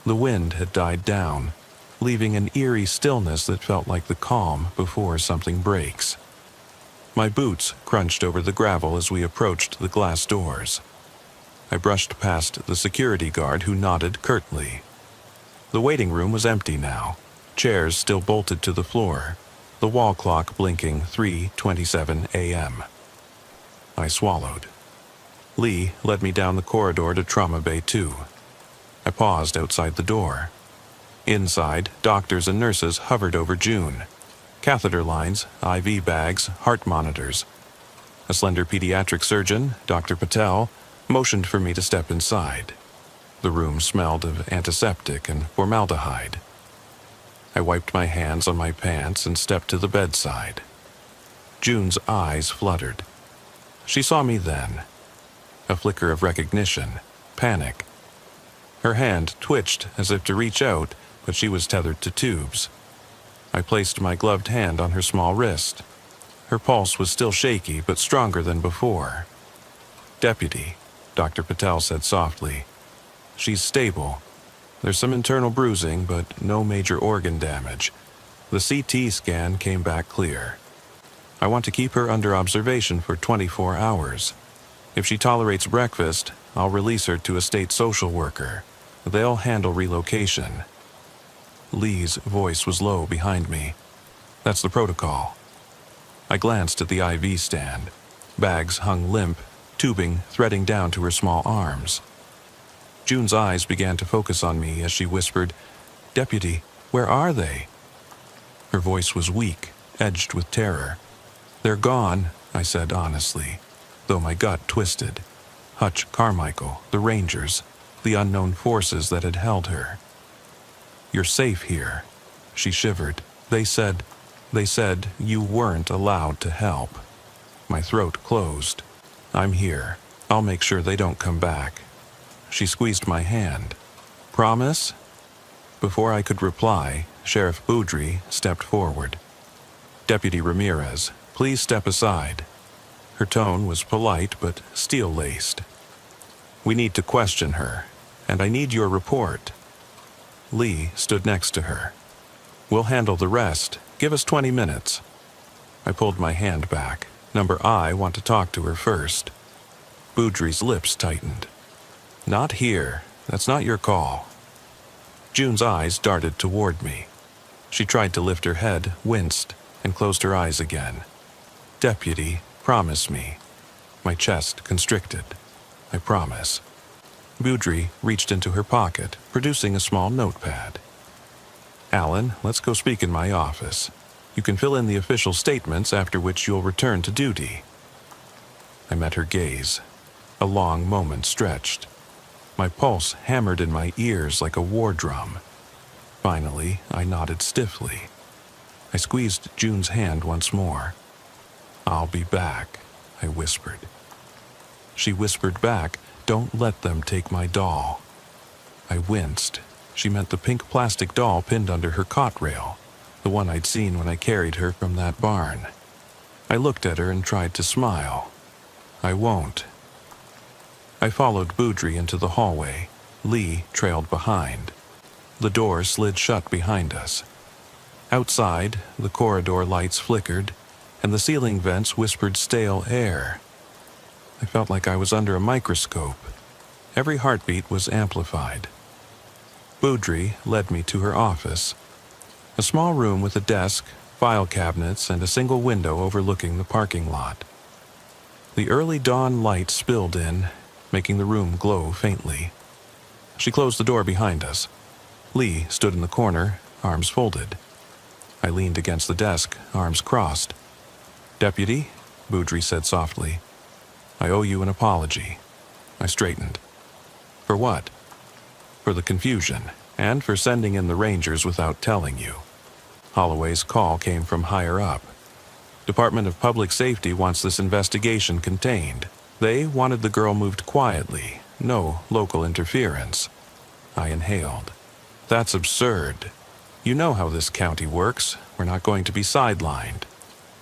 The wind had died down, leaving an eerie stillness that felt like the calm before something breaks. My boots crunched over the gravel as we approached the glass doors. I brushed past the security guard who nodded curtly. The waiting room was empty now, chairs still bolted to the floor, the wall clock blinking 3:27 a.m. I swallowed. Lee led me down the corridor to Trauma Bay 2. I paused outside the door. Inside, doctors and nurses hovered over June. Catheter lines, IV bags, heart monitors. A slender pediatric surgeon, Dr. Patel, motioned for me to step inside. The room smelled of antiseptic and formaldehyde. I wiped my hands on my pants and stepped to the bedside. June's eyes fluttered. She saw me then. A flicker of recognition, panic. Her hand twitched as if to reach out, but she was tethered to tubes. I placed my gloved hand on her small wrist. Her pulse was still shaky, but stronger than before. "Deputy," Dr. Patel said softly. "She's stable. There's some internal bruising, but no major organ damage. The CT scan came back clear. I want to keep her under observation for 24 hours. If she tolerates breakfast, I'll release her to a state social worker. They'll handle relocation." Lee's voice was low behind me. "That's the protocol." I glanced at the IV stand. Bags hung limp, tubing threading down to her small arms. June's eyes began to focus on me as she whispered, "Deputy, where are they?" Her voice was weak, edged with terror. "They're gone," I said honestly, though my gut twisted. Hutch Carmichael, the Rangers, the unknown forces that had held her. "You're safe here," she shivered. They said you weren't allowed to help." My throat closed. "I'm here. I'll make sure they don't come back." She squeezed my hand. "Promise?" Before I could reply, Sheriff Boudry stepped forward. Deputy Ramirez, please step aside. Her tone was polite but steel-laced. We need to question her, and I need your report. Lee stood next to her. We'll handle the rest. Give us 20 minutes. I pulled my hand back. Number I want to talk to her first. Boudry's lips tightened. Not here. That's not your call. June's eyes darted toward me. She tried to lift her head, winced, and closed her eyes again. Deputy, promise me. My chest constricted. I promise. Boudry reached into her pocket, producing a small notepad. Alan, let's go speak in my office. You can fill in the official statements, after which you'll return to duty. I met her gaze. A long moment stretched. My pulse hammered in my ears like a war drum. Finally, I nodded stiffly. I squeezed June's hand once more. I'll be back, I whispered. She whispered back, don't let them take my doll. I winced. She meant the pink plastic doll pinned under her cot rail, the one I'd seen when I carried her from that barn. I looked at her and tried to smile. I won't. I followed Boudry into the hallway. Lee trailed behind. The door slid shut behind us. Outside, the corridor lights flickered, and the ceiling vents whispered stale air. I felt like I was under a microscope. Every heartbeat was amplified. Boudry led me to her office. A small room with a desk, file cabinets, and a single window overlooking the parking lot. The early dawn light spilled in, making the room glow faintly. She closed the door behind us. Lee stood in the corner, arms folded. I leaned against the desk, arms crossed. Deputy, Boudry said softly, I owe you an apology. I straightened. For what? For the confusion, and for sending in the Rangers without telling you. Holloway's call came from higher up. Department of Public Safety wants this investigation contained. They wanted the girl moved quietly, no local interference. I inhaled. That's absurd. You know how this county works. We're not going to be sidelined.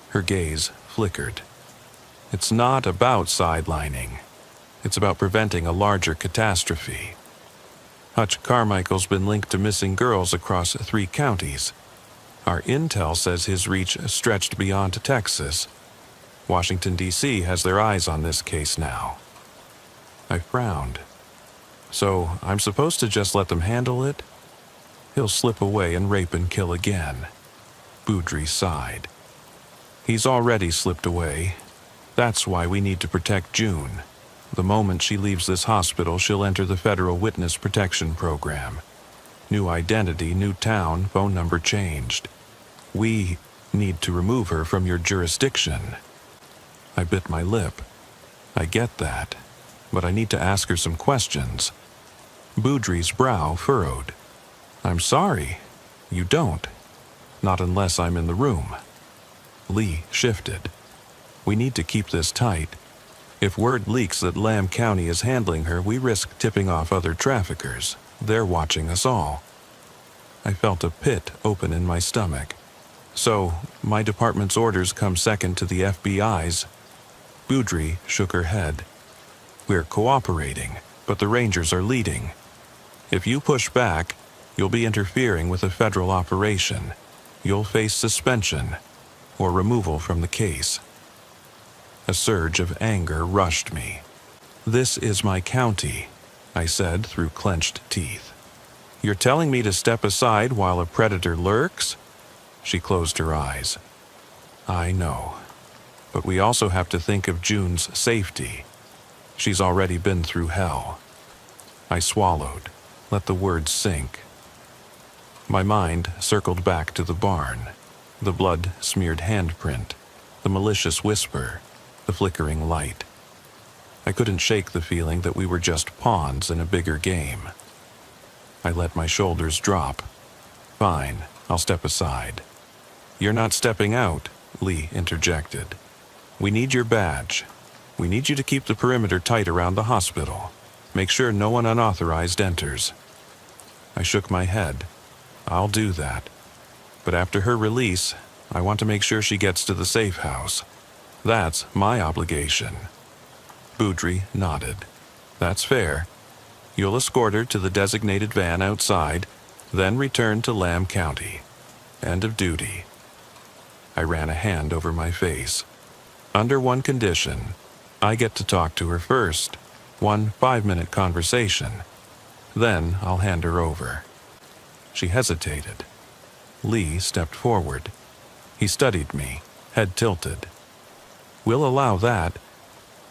Her gaze flickered. It's not about sidelining. It's about preventing a larger catastrophe. Hutch Carmichael's been linked to missing girls across 3 counties. Our intel says his reach stretched beyond Texas. Washington, D.C. has their eyes on this case now. I frowned. So I'm supposed to just let them handle it? He'll slip away and rape and kill again. Boudry sighed. He's already slipped away. That's why we need to protect June. The moment she leaves this hospital, she'll enter the Federal Witness Protection Program. New identity, new town, phone number changed. We need to remove her from your jurisdiction. I bit my lip. I get that, but I need to ask her some questions. Boudry's brow furrowed. I'm sorry. You don't. Not unless I'm in the room. Lee shifted. We need to keep this tight. If word leaks that Lamb County is handling her, we risk tipping off other traffickers. They're watching us all. I felt a pit open in my stomach. So, my department's orders come second to the FBI's. Boudry shook her head. We're cooperating, but the Rangers are leading. If you push back, you'll be interfering with a federal operation. You'll face suspension or removal from the case. A surge of anger rushed me. This is my county, I said through clenched teeth. You're telling me to step aside while a predator lurks? She closed her eyes. I know. But we also have to think of June's safety. She's already been through hell. I swallowed, let the words sink. My mind circled back to the barn, the blood-smeared handprint, the malicious whisper, the flickering light. I couldn't shake the feeling that we were just pawns in a bigger game. I let my shoulders drop. Fine, I'll step aside. You're not stepping out, Lee interjected. We need your badge. We need you to keep the perimeter tight around the hospital. Make sure no one unauthorized enters. I shook my head. I'll do that. But after her release, I want to make sure she gets to the safe house. That's my obligation." Boudry nodded. "That's fair. You'll escort her to the designated van outside, then return to Lamb County. End of duty." I ran a hand over my face. "Under one condition. I get to talk to her first. 1 5-minute conversation. Then I'll hand her over." She hesitated. Lee stepped forward. He studied me, head tilted. "We'll allow that,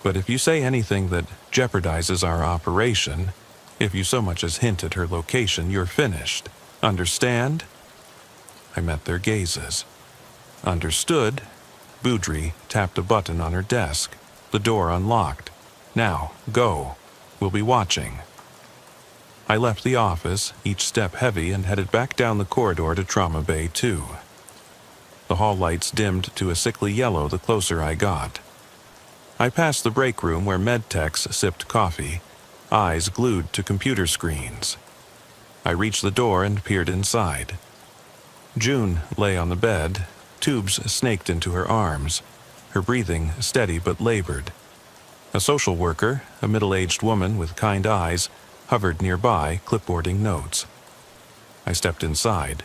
but if you say anything that jeopardizes our operation, if you so much as hint at her location, you're finished. Understand?" I met their gazes. "Understood." Boudry tapped a button on her desk. The door unlocked. "Now, go. We'll be watching." I left the office, each step heavy, and headed back down the corridor to Trauma Bay 2. The hall lights dimmed to a sickly yellow the closer I got. I passed the break room where med techs sipped coffee, eyes glued to computer screens. I reached the door and peered inside. June lay on the bed, tubes snaked into her arms, her breathing steady but labored. A social worker, a middle-aged woman with kind eyes, hovered nearby, clipboarding notes. I stepped inside.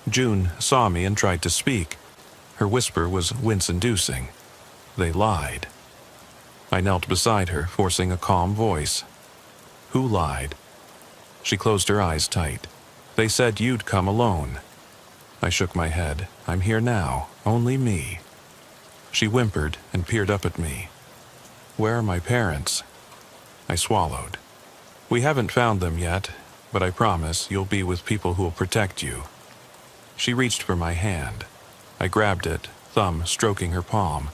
June saw me and tried to speak. Her whisper was wince-inducing. They lied. I knelt beside her, forcing a calm voice. "Who lied?" She closed her eyes tight. "They said you'd come alone." I shook my head. "I'm here now. Only me." She whimpered and peered up at me. "Where are my parents?" I swallowed. "We haven't found them yet, but I promise you'll be with people who'll protect you." She reached for my hand. I grabbed it, thumb stroking her palm.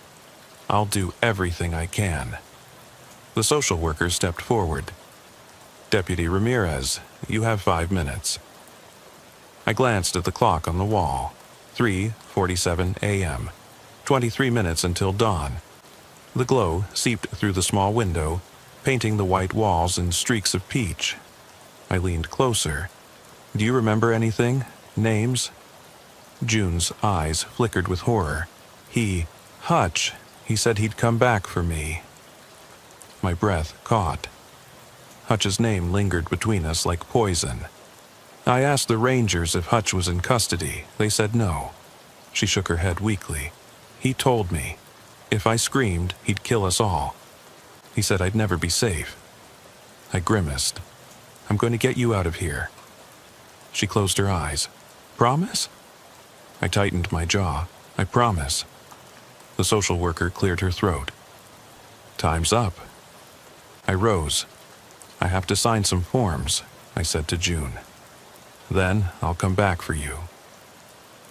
"I'll do everything I can." The social worker stepped forward. "Deputy Ramirez, you have 5 minutes." I glanced at the clock on the wall. 3:47 a.m. 23 minutes until dawn. The glow seeped through the small window, painting the white walls in streaks of peach. I leaned closer. "Do you remember anything? Names?" June's eyes flickered with horror. Hutch, he said he'd come back for me." My breath caught. Hutch's name lingered between us like poison. I asked the rangers if Hutch was in custody. They said no. She shook her head weakly. "He told me. If I screamed, he'd kill us all. He said I'd never be safe." I grimaced. "I'm going to get you out of here." She closed her eyes. "Promise?" I tightened my jaw. "I promise." The social worker cleared her throat. "Time's up." I rose. "I have to sign some forms," I said to June. "Then I'll come back for you."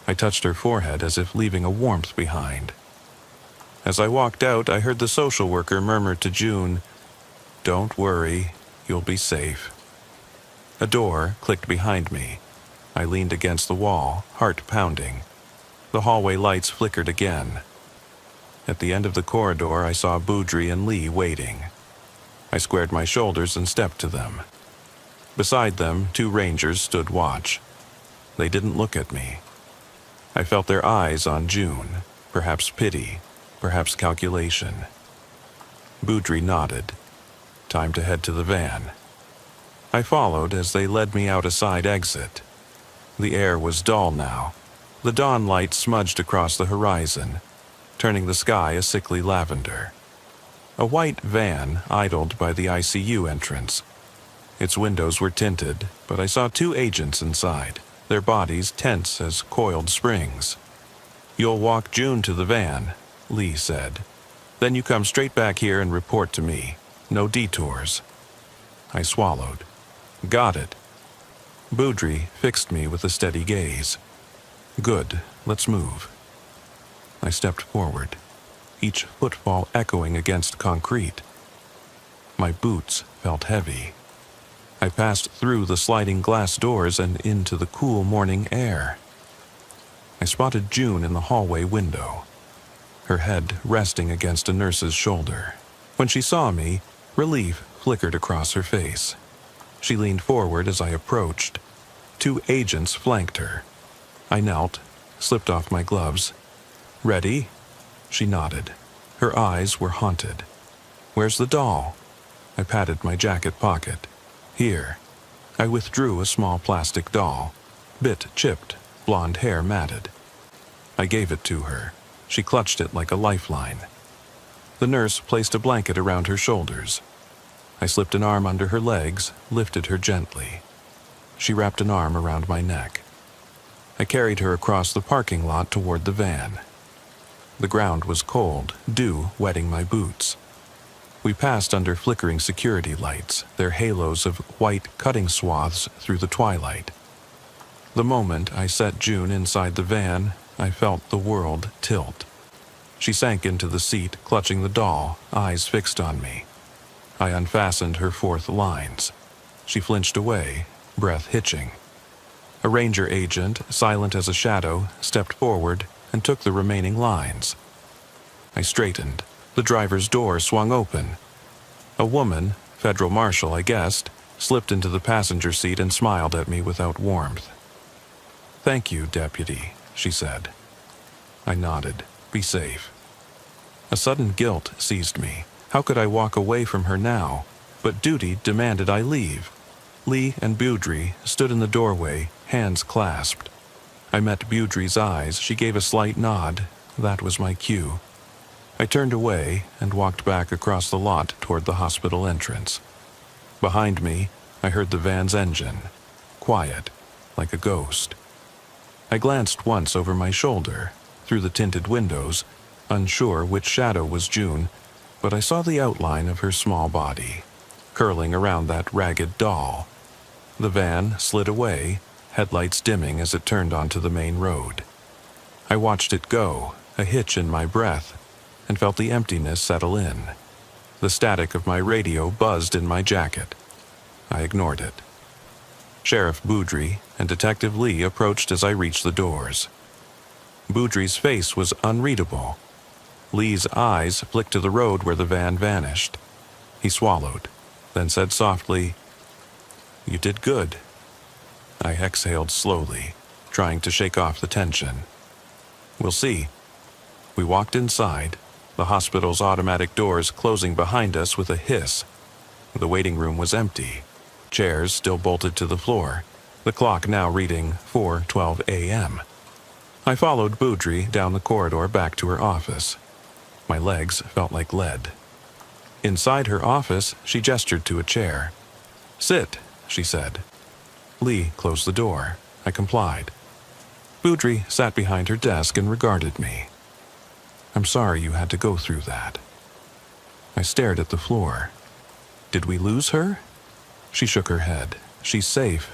I touched her forehead as if leaving a warmth behind. As I walked out, I heard the social worker murmur to June, "Don't worry, you'll be safe." A door clicked behind me. I leaned against the wall, heart pounding. The hallway lights flickered again. At the end of the corridor, I saw Boudry and Lee waiting. I squared my shoulders and stepped to them. Beside them, 2 rangers stood watch. They didn't look at me. I felt their eyes on June, perhaps pity, perhaps calculation. Boudry nodded. Time to head to the van. I followed as they led me out a side exit. The air was dull now. The dawn light smudged across the horizon, turning the sky a sickly lavender. A white van idled by the ICU entrance. Its windows were tinted, but I saw 2 agents inside, their bodies tense as coiled springs. "You'll walk June to the van," Lee said. "Then you come straight back here and report to me. No detours." I swallowed. "Got it." Boudry fixed me with a steady gaze. "Good, let's move." I stepped forward, each footfall echoing against concrete. My boots felt heavy. I passed through the sliding glass doors and into the cool morning air. I spotted June in the hallway window, her head resting against a nurse's shoulder. When she saw me, relief flickered across her face. She leaned forward as I approached. 2 agents flanked her. I knelt, slipped off my gloves, Ready?" She nodded. Her eyes were haunted. "Where's the doll?" I patted my jacket pocket. "Here." I withdrew a small plastic doll, bit chipped, blonde hair matted. I gave it to her. She clutched it like a lifeline. The nurse placed a blanket around her shoulders. I slipped an arm under her legs, lifted her gently. She wrapped an arm around my neck. I carried her across the parking lot toward the van. The ground was cold, dew wetting my boots. We passed under flickering security lights, their halos of white cutting swaths through the twilight. The moment I set June inside the van, I felt the world tilt. She sank into the seat, clutching the doll, eyes fixed on me. I unfastened her fourth lines. She flinched away, breath hitching. A ranger agent, silent as a shadow, stepped forward and took the remaining lines. I straightened. The driver's door swung open. A woman, federal marshal I guessed, slipped into the passenger seat and smiled at me without warmth. "Thank you, deputy," she said. I nodded. "Be safe." A sudden guilt seized me. How could I walk away from her now? But duty demanded I leave. Lee and Boudry stood in the doorway, hands clasped. I met Boudry's eyes. She gave a slight nod. That was my cue. I turned away and walked back across the lot toward the hospital entrance. Behind me, I heard the van's engine. Quiet, like a ghost. I glanced once over my shoulder, through the tinted windows, unsure which shadow was June, but I saw the outline of her small body, curling around that ragged doll. The van slid away, headlights dimming as it turned onto the main road. I watched it go, a hitch in my breath, and felt the emptiness settle in. The static of my radio buzzed in my jacket. I ignored it. Sheriff Boudry and Detective Lee approached as I reached the doors. Boudry's face was unreadable. Lee's eyes flicked to the road where the van vanished. He swallowed, then said softly, "You did good." I exhaled slowly, trying to shake off the tension. "We'll see." We walked inside, the hospital's automatic doors closing behind us with a hiss. The waiting room was empty, chairs still bolted to the floor, the clock now reading 4:12 a.m. I followed Boudry down the corridor back to her office. My legs felt like lead. Inside her office, she gestured to a chair. "Sit," she said. Lee closed the door. I complied. Boudry sat behind her desk and regarded me. "I'm sorry you had to go through that." I stared at the floor. "Did we lose her?" She shook her head. "She's safe.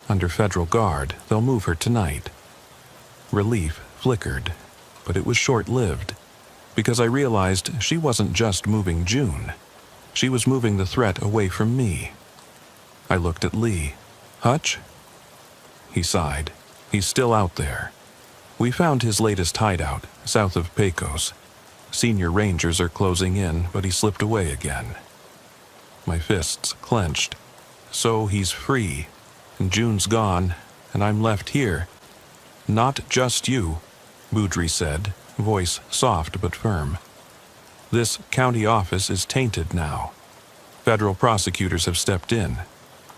Under federal guard, they'll move her tonight." Relief flickered, but it was short-lived, because I realized she wasn't just moving June. She was moving the threat away from me. I looked at Lee. "Hutch?" He sighed. "He's still out there. We found his latest hideout, south of Pecos. Senior rangers are closing in, but he slipped away again." My fists clenched. "So he's free, and June's gone, and I'm left here." "Not just you," Boudry said, voice soft but firm. "This county office is tainted now. Federal prosecutors have stepped in.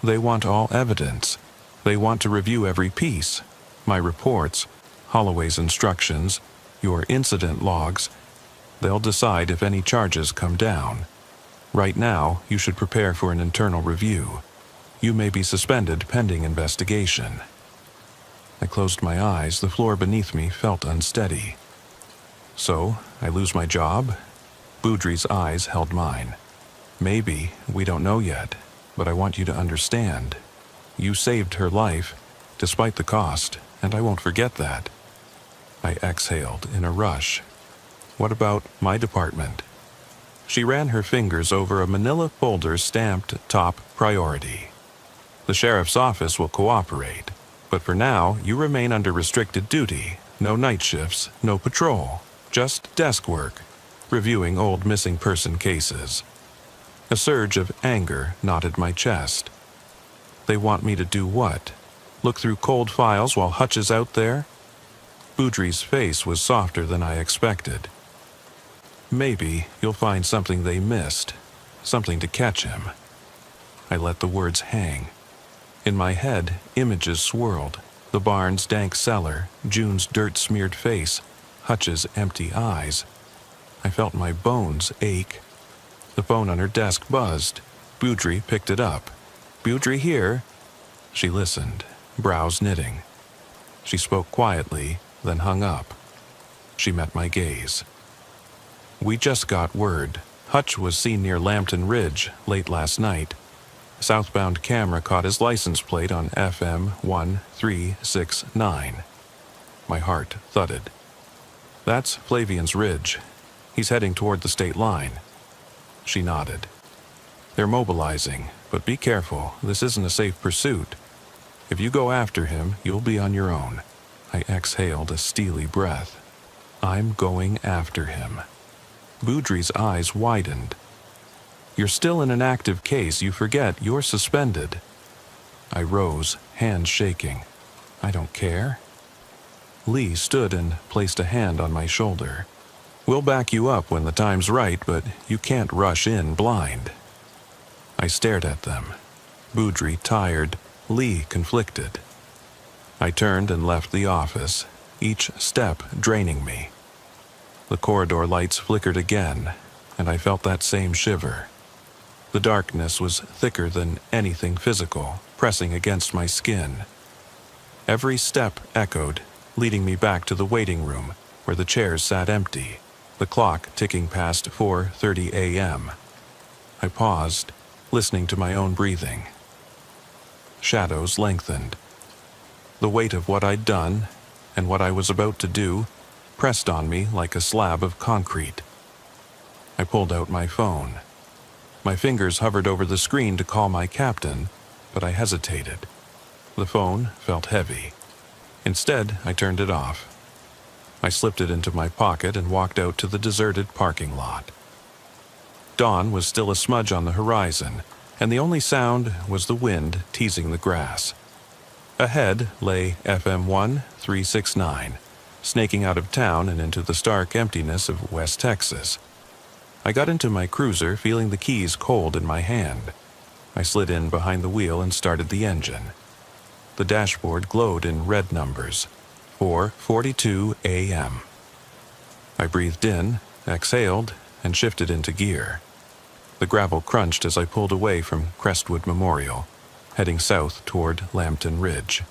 They want all evidence. They want to review every piece. My reports, Holloway's instructions, your incident logs. They'll decide if any charges come down. Right now, you should prepare for an internal review. You may be suspended pending investigation." I closed my eyes. The floor beneath me felt unsteady. "So, I lose my job?" Boudry's eyes held mine. "Maybe, we don't know yet, but I want you to understand. You saved her life, despite the cost, and I won't forget that." I exhaled in a rush. "What about my department?" She ran her fingers over a manila folder stamped top priority. "The sheriff's office will cooperate, but for now you remain under restricted duty. No night shifts, no patrol, just desk work, reviewing old missing person cases." A surge of anger knotted my chest. "They want me to do what? Look through cold files while Hutch is out there?" Boudry's face was softer than I expected. Maybe you'll find something they missed, something to catch him. I let the words hang. In my head, images swirled. The barn's dank cellar, June's dirt-smeared face, Hutch's empty eyes. I felt my bones ache. The phone on her desk buzzed. Boudry picked it up. "Boudry here." She listened, brows knitting. She spoke quietly, then hung up. She met my gaze. "We just got word. Hutch was seen near Lambton Ridge late last night. Southbound camera caught his license plate on FM 1369. My heart thudded. "That's Flavian's Ridge. He's heading toward the state line." She nodded. "They're mobilizing, but be careful. This isn't a safe pursuit. If you go after him, you'll be on your own." I exhaled a steely breath. "I'm going after him." Boudry's eyes widened. "You're still in an active case. You forget you're suspended." I rose, hands shaking. "I don't care." Lee stood and placed a hand on my shoulder. "We'll back you up when the time's right, but you can't rush in blind." I stared at them. Boudry tired, Lee conflicted. I turned and left the office, each step draining me. The corridor lights flickered again, and I felt that same shiver. The darkness was thicker than anything physical, pressing against my skin. Every step echoed, leading me back to the waiting room, where the chairs sat empty, the clock ticking past 4:30 a.m. I paused, listening to my own breathing. Shadows lengthened. The weight of what I'd done, and what I was about to do, pressed on me like a slab of concrete. I pulled out my phone. My fingers hovered over the screen to call my captain, but I hesitated. The phone felt heavy. Instead, I turned it off. I slipped it into my pocket and walked out to the deserted parking lot. Dawn was still a smudge on the horizon, and the only sound was the wind teasing the grass. Ahead lay FM 1369, snaking out of town and into the stark emptiness of West Texas. I got into my cruiser, feeling the keys cold in my hand. I slid in behind the wheel and started the engine. The dashboard glowed in red numbers. 4:42 a.m. I breathed in, exhaled, and shifted into gear. The gravel crunched as I pulled away from Crestwood Memorial, heading south toward Lambton Ridge.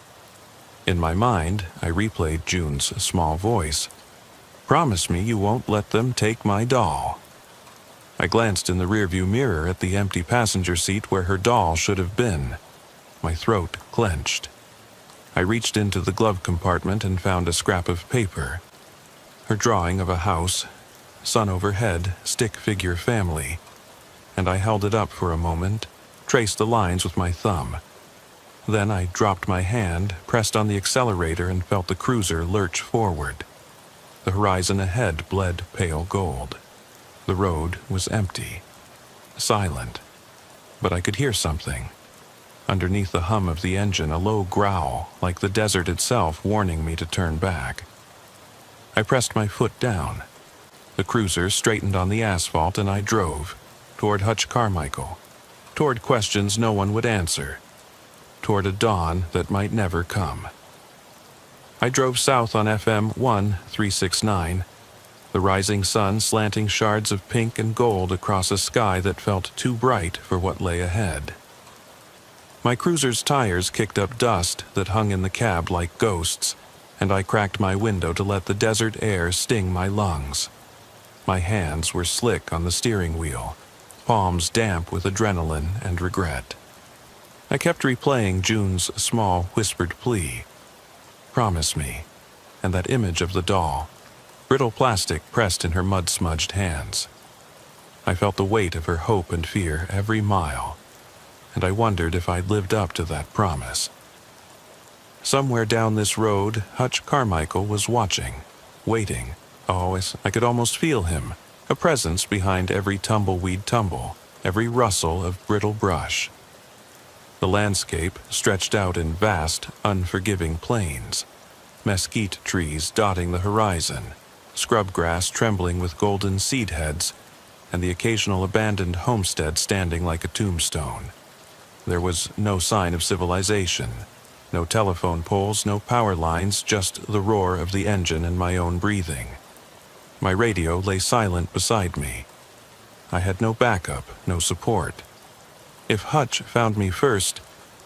In my mind, I replayed June's small voice. "Promise me you won't let them take my doll." I glanced in the rearview mirror at the empty passenger seat where her doll should have been. My throat clenched. I reached into the glove compartment and found a scrap of paper. Her drawing of a house, sun overhead, stick figure family, and I held it up for a moment, traced the lines with my thumb. Then I dropped my hand, pressed on the accelerator, and felt the cruiser lurch forward. The horizon ahead bled pale gold. The road was empty, silent, but I could hear something. Underneath the hum of the engine, a low growl, like the desert itself warning me to turn back. I pressed my foot down. The cruiser straightened on the asphalt and I drove, toward Hutch Carmichael, toward questions no one would answer, toward a dawn that might never come. I drove south on FM 1369, the rising sun slanting shards of pink and gold across a sky that felt too bright for what lay ahead. My cruiser's tires kicked up dust that hung in the cab like ghosts, and I cracked my window to let the desert air sting my lungs. My hands were slick on the steering wheel, palms damp with adrenaline and regret. I kept replaying June's small, whispered plea. "Promise me," and that image of the doll, brittle plastic pressed in her mud-smudged hands. I felt the weight of her hope and fear every mile, and I wondered if I'd lived up to that promise. Somewhere down this road, Hutch Carmichael was watching, waiting. Oh, I could almost feel him, a presence behind every tumbleweed tumble, every rustle of brittle brush. The landscape stretched out in vast, unforgiving plains. mesquite trees dotting the horizon, scrub grass trembling with golden seed heads, and the occasional abandoned homestead standing like a tombstone. There was no sign of civilization, no telephone poles, no power lines, just the roar of the engine and my own breathing. My radio lay silent beside me. I had no backup, no support. If Hutch found me first,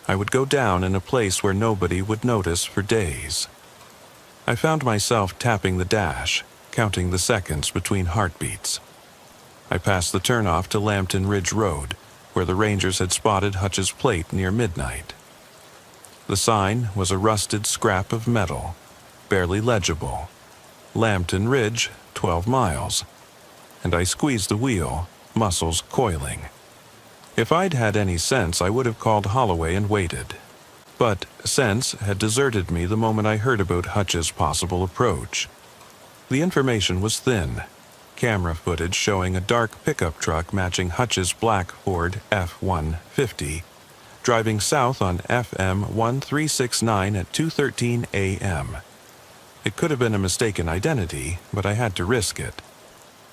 I would go down in a place where nobody would notice for days. I found myself tapping the dash, counting the seconds between heartbeats. I passed the turnoff to Lambton Ridge Road, where the rangers had spotted Hutch's plate near midnight. The sign was a rusted scrap of metal, barely legible. Lambton Ridge, 12 miles. And I squeezed the wheel, muscles coiling. If I'd had any sense, I would have called Holloway and waited. But sense had deserted me the moment I heard about Hutch's possible approach. The information was thin. Camera footage showing a dark pickup truck matching Hutch's black Ford F-150, driving south on FM 1369 at 2:13 a.m. It could have been a mistaken identity, but I had to risk it.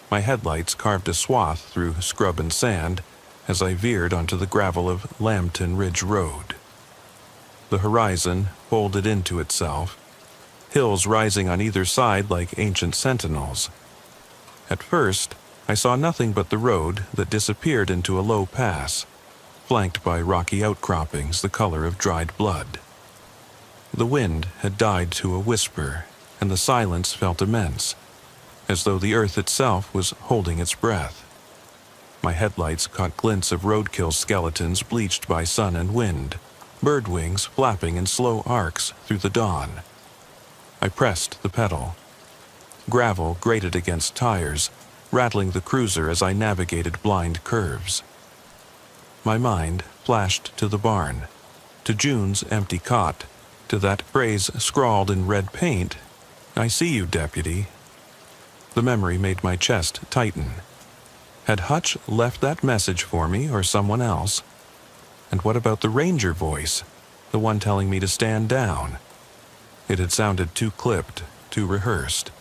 My headlights carved a swath through scrub and sand as I veered onto the gravel of Lambton Ridge Road. The horizon folded into itself, hills rising on either side like ancient sentinels. At first, I saw nothing but the road that disappeared into a low pass, flanked by rocky outcroppings the color of dried blood. The wind had died to a whisper, and the silence felt immense, as though the earth itself was holding its breath. My headlights caught glints of roadkill skeletons bleached by sun and wind, bird wings flapping in slow arcs through the dawn. I pressed the pedal. Gravel grated against tires, rattling the cruiser as I navigated blind curves. My mind flashed to the barn, to June's empty cot, to that phrase scrawled in red paint, "I see you, deputy." The memory made my chest tighten. Had Hutch left that message for me or someone else? And what about the ranger voice, the one telling me to stand down? It had sounded too clipped, too rehearsed,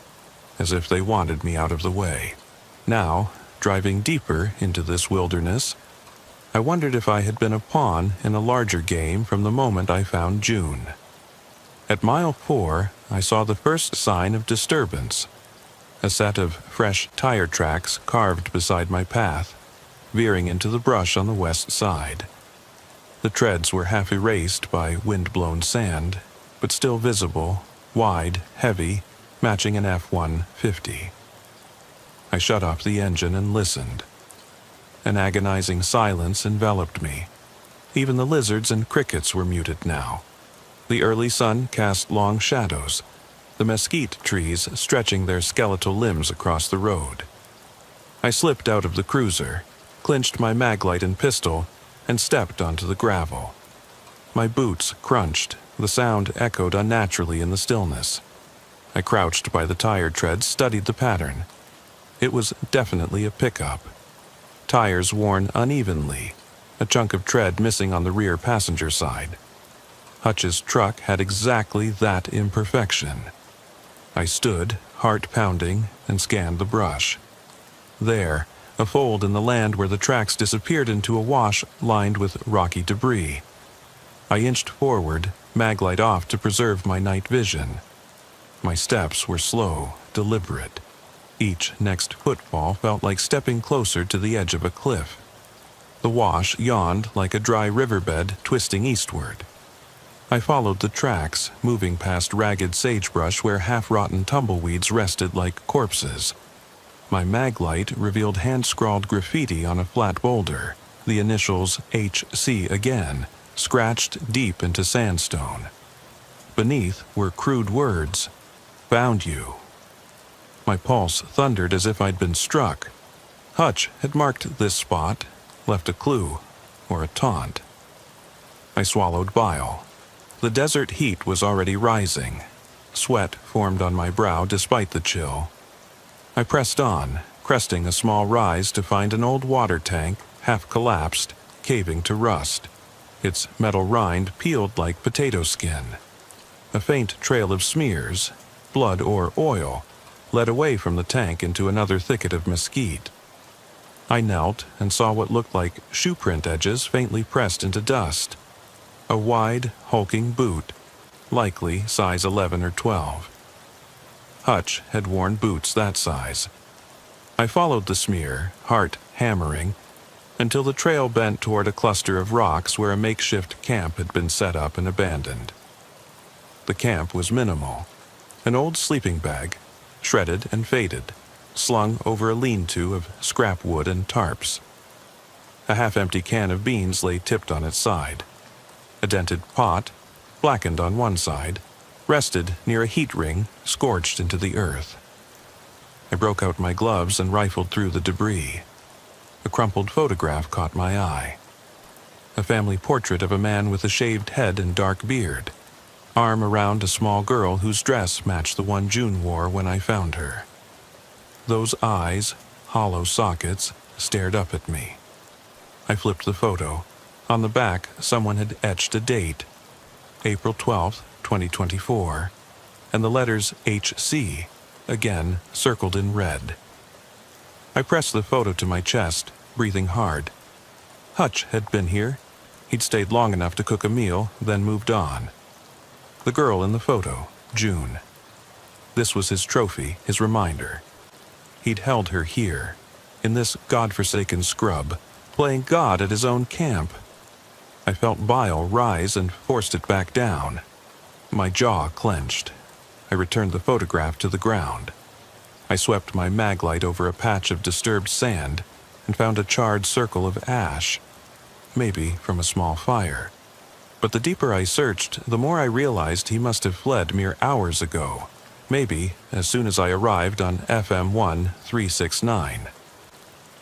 as if they wanted me out of the way. Now, driving deeper into this wilderness, I wondered if I had been a pawn in a larger game from the moment I found June. At mile 4, I saw the first sign of disturbance. A set of fresh tire tracks carved beside my path, veering into the brush on the west side. The treads were half erased by wind-blown sand, but still visible, wide, heavy, matching an F-150. I shut off the engine and listened. An agonizing silence enveloped me. Even the lizards and crickets were muted now. The early sun cast long shadows, the mesquite trees stretching their skeletal limbs across the road. I slipped out of the cruiser, clinched my maglite and pistol, and stepped onto the gravel. My boots crunched, the sound echoed unnaturally in the stillness. I crouched by the tire treads, studied the pattern. It was definitely a pickup. Tires worn unevenly, a chunk of tread missing on the rear passenger side. Hutch's truck had exactly that imperfection. I stood, heart pounding, and scanned the brush. There, a fold in the land where the tracks disappeared into a wash lined with rocky debris. I inched forward, maglite off to preserve my night vision. My steps were slow, deliberate. Each next footfall felt like stepping closer to the edge of a cliff. The wash yawned like a dry riverbed twisting eastward. I followed the tracks, moving past ragged sagebrush where half-rotten tumbleweeds rested like corpses. My maglite revealed hand-scrawled graffiti on a flat boulder, the initials HC again, scratched deep into sandstone. Beneath were crude words, "Found you." My pulse thundered as if I'd been struck. Hutch had marked this spot, left a clue, or a taunt. I swallowed bile. The desert heat was already rising. Sweat formed on my brow despite the chill. I pressed on, cresting a small rise to find an old water tank, half collapsed, caving to rust. Its metal rind peeled like potato skin. A faint trail of smears, blood or oil, led away from the tank into another thicket of mesquite. I knelt and saw what looked like shoe print edges faintly pressed into dust. A wide, hulking boot, likely size 11 or 12. Hutch had worn boots that size. I followed the smear, heart hammering, until the trail bent toward a cluster of rocks where a makeshift camp had been set up and abandoned. The camp was minimal. An old sleeping bag, shredded and faded, slung over a lean-to of scrap wood and tarps. A half-empty can of beans lay tipped on its side. A dented pot, blackened on one side, rested near a heat ring scorched into the earth. I broke out my gloves and rifled through the debris. A crumpled photograph caught my eye. A family portrait of a man with a shaved head and dark beard, arm around a small girl whose dress matched the one June wore when I found her. Those eyes, hollow sockets, stared up at me. I flipped the photo. On the back, someone had etched a date, April 12th, 2024, and the letters HC, again circled in red. I pressed the photo to my chest, breathing hard. Hutch had been here. He'd stayed long enough to cook a meal, then moved on. The girl in the photo, June. This was his trophy, his reminder. He'd held her here, in this godforsaken scrub, playing God at his own camp. I felt bile rise and forced it back down. My jaw clenched. I returned the photograph to the ground. I swept my maglite over a patch of disturbed sand and found a charred circle of ash, maybe from a small fire. But the deeper I searched, the more I realized he must have fled mere hours ago. Maybe as soon as I arrived on FM 1369.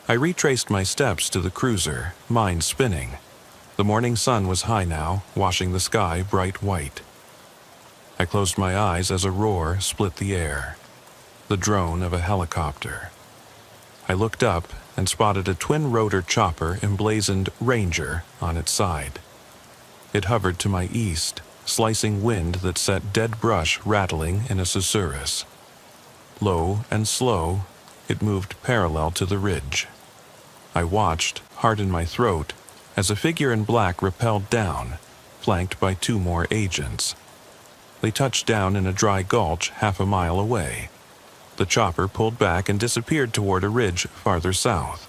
I retraced my steps to the cruiser, mind spinning. The morning sun was high now, washing the sky bright white. I closed my eyes as a roar split the air. The drone of a helicopter. I looked up and spotted a twin-rotor chopper emblazoned Ranger on its side. It hovered to my east, slicing wind that set dead brush rattling in a susurrus. Low and slow, it moved parallel to the ridge. I watched, heart in my throat, as a figure in black rappelled down, flanked by two more agents. They touched down in a dry gulch half a mile away. The chopper pulled back and disappeared toward a ridge farther south.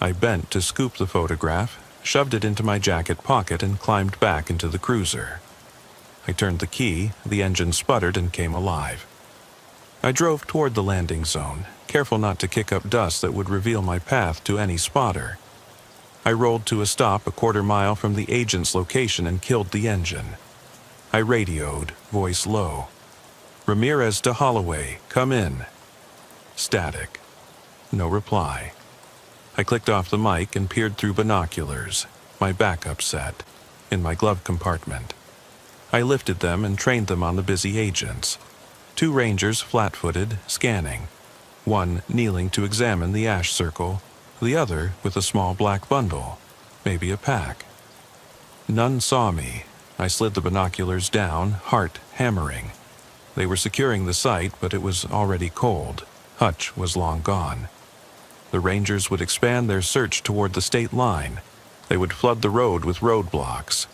I bent to scoop the photograph, shoved it into my jacket pocket, and climbed back into the cruiser. I turned the key, the engine sputtered and came alive. I drove toward the landing zone, careful not to kick up dust that would reveal my path to any spotter. I rolled to a stop a quarter mile from the agent's location and killed the engine. I radioed, voice low. "Ramirez to Holloway, come in." Static. No reply. I clicked off the mic and peered through binoculars, my backup set, in my glove compartment. I lifted them and trained them on the busy agents. 2 Rangers flat-footed, scanning. One kneeling to examine the ash circle, the other with a small black bundle, maybe a pack. None saw me. I slid the binoculars down, heart hammering. They were securing the site, but it was already cold. Hutch was long gone. The Rangers would expand their search toward the state line. They would flood the road with roadblocks.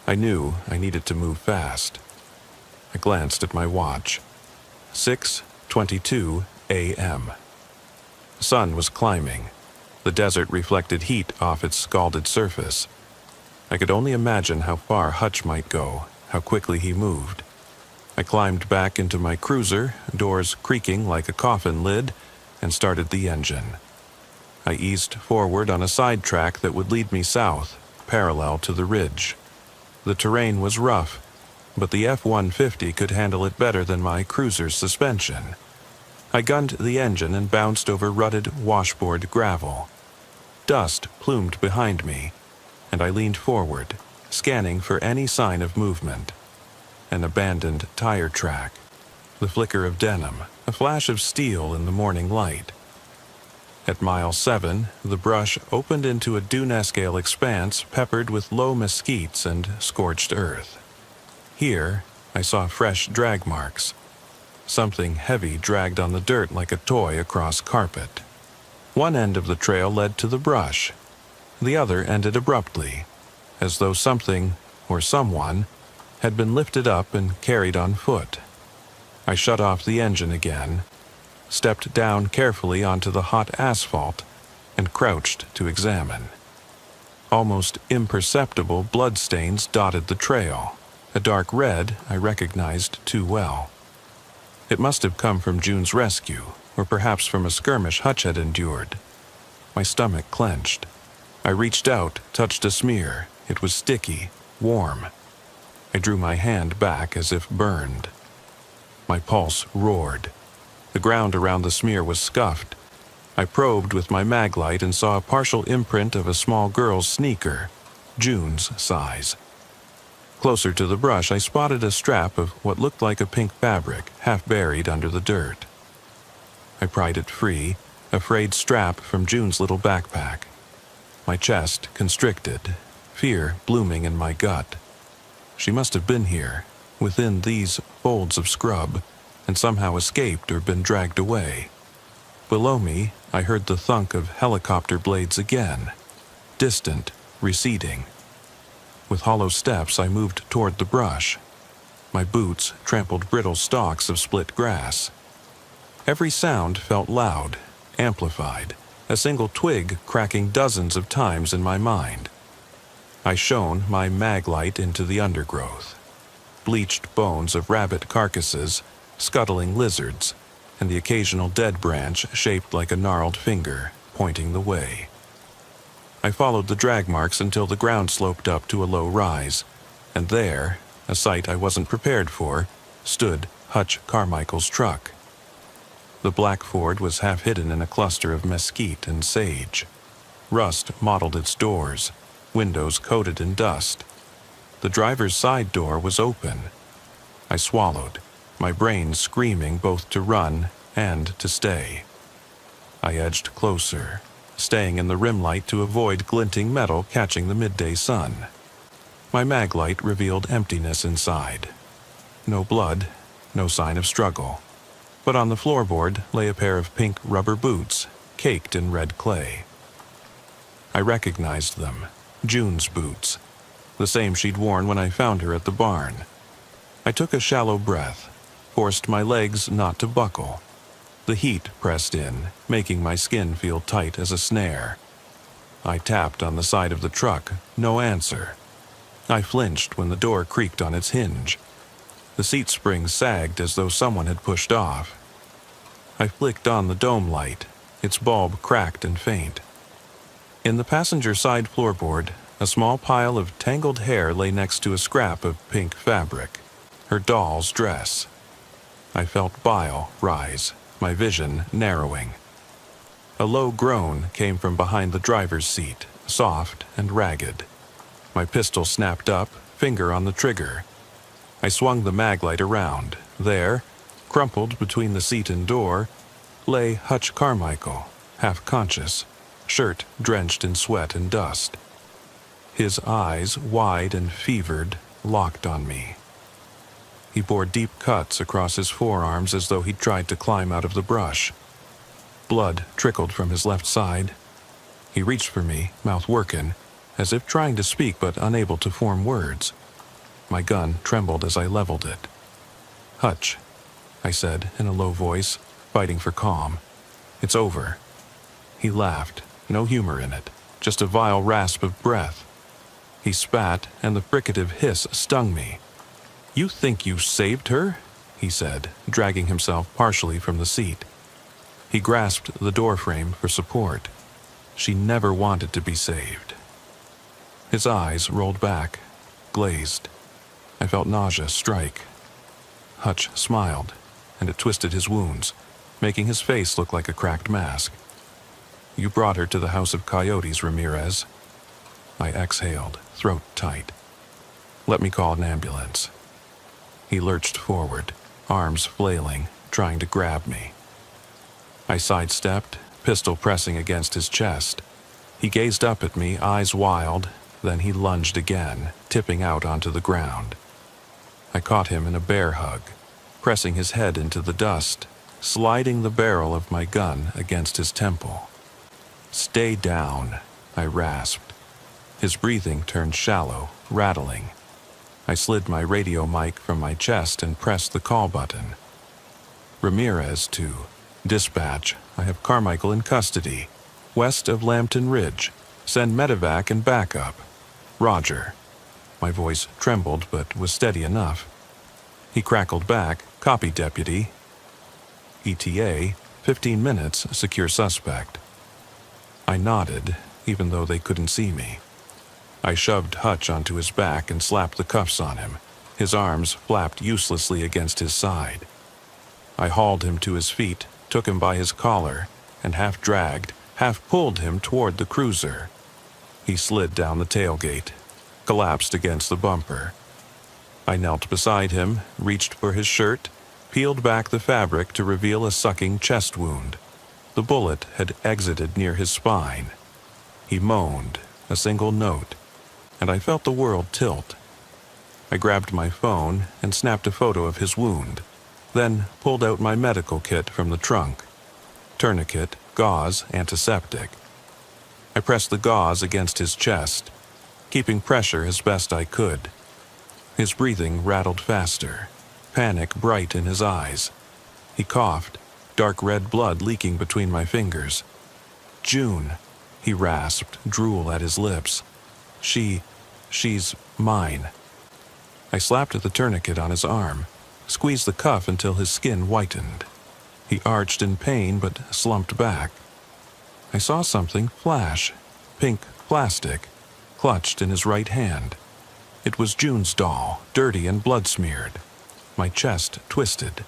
I knew I needed to move fast. I glanced at my watch. 6:22 a.m. The sun was climbing. The desert reflected heat off its scalded surface. I could only imagine how far Hutch might go, how quickly he moved. I climbed back into my cruiser, doors creaking like a coffin lid, and started the engine. I eased forward on a side track that would lead me south, parallel to the ridge. The terrain was rough, but the F-150 could handle it better than my cruiser's suspension. I gunned the engine and bounced over rutted washboard gravel. Dust plumed behind me, and I leaned forward, scanning for any sign of movement. An abandoned tire track, the flicker of denim, a flash of steel in the morning light. At mile 7, the brush opened into a dune-scale expanse peppered with low mesquites and scorched earth. Here, I saw fresh drag marks. Something heavy dragged on the dirt like a toy across carpet. One end of the trail led to the brush. The other ended abruptly, as though something, or someone, had been lifted up and carried on foot. I shut off the engine again, stepped down carefully onto the hot asphalt, and crouched to examine. Almost imperceptible bloodstains dotted the trail, a dark red I recognized too well. It must have come from June's rescue, or perhaps from a skirmish Hutch had endured. My stomach clenched. I reached out, touched a smear. It was sticky, warm. I drew my hand back as if burned. My pulse roared. The ground around the smear was scuffed. I probed with my mag light and saw a partial imprint of a small girl's sneaker, June's size. Closer to the brush, I spotted a strap of what looked like a pink fabric, half buried under the dirt. I pried it free, a frayed strap from June's little backpack. My chest constricted, fear blooming in my gut. She must have been here, within these folds of scrub, and somehow escaped or been dragged away. Below me, I heard the thunk of helicopter blades again, distant, receding. With hollow steps, I moved toward the brush. My boots trampled brittle stalks of split grass. Every sound felt loud, amplified, a single twig cracking dozens of times in my mind. I shone my mag light into the undergrowth. Bleached bones of rabbit carcasses, scuttling lizards, and the occasional dead branch shaped like a gnarled finger, pointing the way. I followed the drag marks until the ground sloped up to a low rise, and there, a sight I wasn't prepared for, stood Hutch Carmichael's truck. The black Ford was half hidden in a cluster of mesquite and sage. Rust mottled its doors, windows coated in dust. The driver's side door was open. I swallowed, my brain screaming both to run and to stay. I edged closer, staying in the rim light to avoid glinting metal catching the midday sun. My mag light revealed emptiness inside. No blood, no sign of struggle. But on the floorboard lay a pair of pink rubber boots, caked in red clay. I recognized them, June's boots, the same she'd worn when I found her at the barn. I took a shallow breath, forced my legs not to buckle. The heat pressed in, making my skin feel tight as a snare. I tapped on the side of the truck, no answer. I flinched when the door creaked on its hinge. The seat springs sagged as though someone had pushed off. I flicked on the dome light, its bulb cracked and faint. In the passenger side floorboard, a small pile of tangled hair lay next to a scrap of pink fabric, her doll's dress. I felt bile rise, my vision narrowing. A low groan came from behind the driver's seat, soft and ragged. My pistol snapped up, finger on the trigger. I swung the mag light around. There, crumpled between the seat and door, lay Hutch Carmichael, half conscious, shirt drenched in sweat and dust. His eyes, wide and fevered, locked on me. He bore deep cuts across his forearms as though he'd tried to climb out of the brush. Blood trickled from his left side. He reached for me, mouth working, as if trying to speak but unable to form words. My gun trembled as I leveled it. "Hutch," I said in a low voice, fighting for calm. "It's over." He laughed, no humor in it, just a vile rasp of breath. He spat, and the fricative hiss stung me. "You think you saved her?" he said, dragging himself partially from the seat. He grasped the doorframe for support. She never wanted to be saved. His eyes rolled back, glazed. I felt nausea strike. Hutch smiled, and it twisted his wounds, making his face look like a cracked mask. "You brought her to the House of Coyotes, Ramirez." I exhaled, throat tight. "Let me call an ambulance." He lurched forward, arms flailing, trying to grab me. I sidestepped, pistol pressing against his chest. He gazed up at me, eyes wild, then he lunged again, tipping out onto the ground. I caught him in a bear hug, pressing his head into the dust, sliding the barrel of my gun against his temple. "Stay down," I rasped. His breathing turned shallow, rattling. I slid my radio mic from my chest and pressed the call button. "Ramirez to dispatch. I have Carmichael in custody, west of Lambton Ridge. Send medevac and backup. Roger." My voice trembled but was steady enough. He crackled back, "Copy, deputy." ETA, 15 minutes, secure suspect. I nodded, even though they couldn't see me. I shoved Hutch onto his back and slapped the cuffs on him. His arms flapped uselessly against his side. I hauled him to his feet, took him by his collar, and half dragged, half pulled him toward the cruiser. He slid down the tailgate, collapsed against the bumper. I knelt beside him, reached for his shirt, peeled back the fabric to reveal a sucking chest wound. The bullet had exited near his spine. He moaned, a single note, and I felt the world tilt. I grabbed my phone and snapped a photo of his wound, then pulled out my medical kit from the trunk. Tourniquet, gauze, antiseptic. I pressed the gauze against his chest, keeping pressure as best I could. His breathing rattled faster, panic bright in his eyes. He coughed, dark red blood leaking between my fingers. "June," he rasped, drool at his lips. She's mine." I slapped the tourniquet on his arm, squeezed the cuff until his skin whitened. He arched in pain but slumped back. I saw something flash, pink plastic, clutched in his right hand. It was June's doll, dirty and blood-smeared. My chest twisted.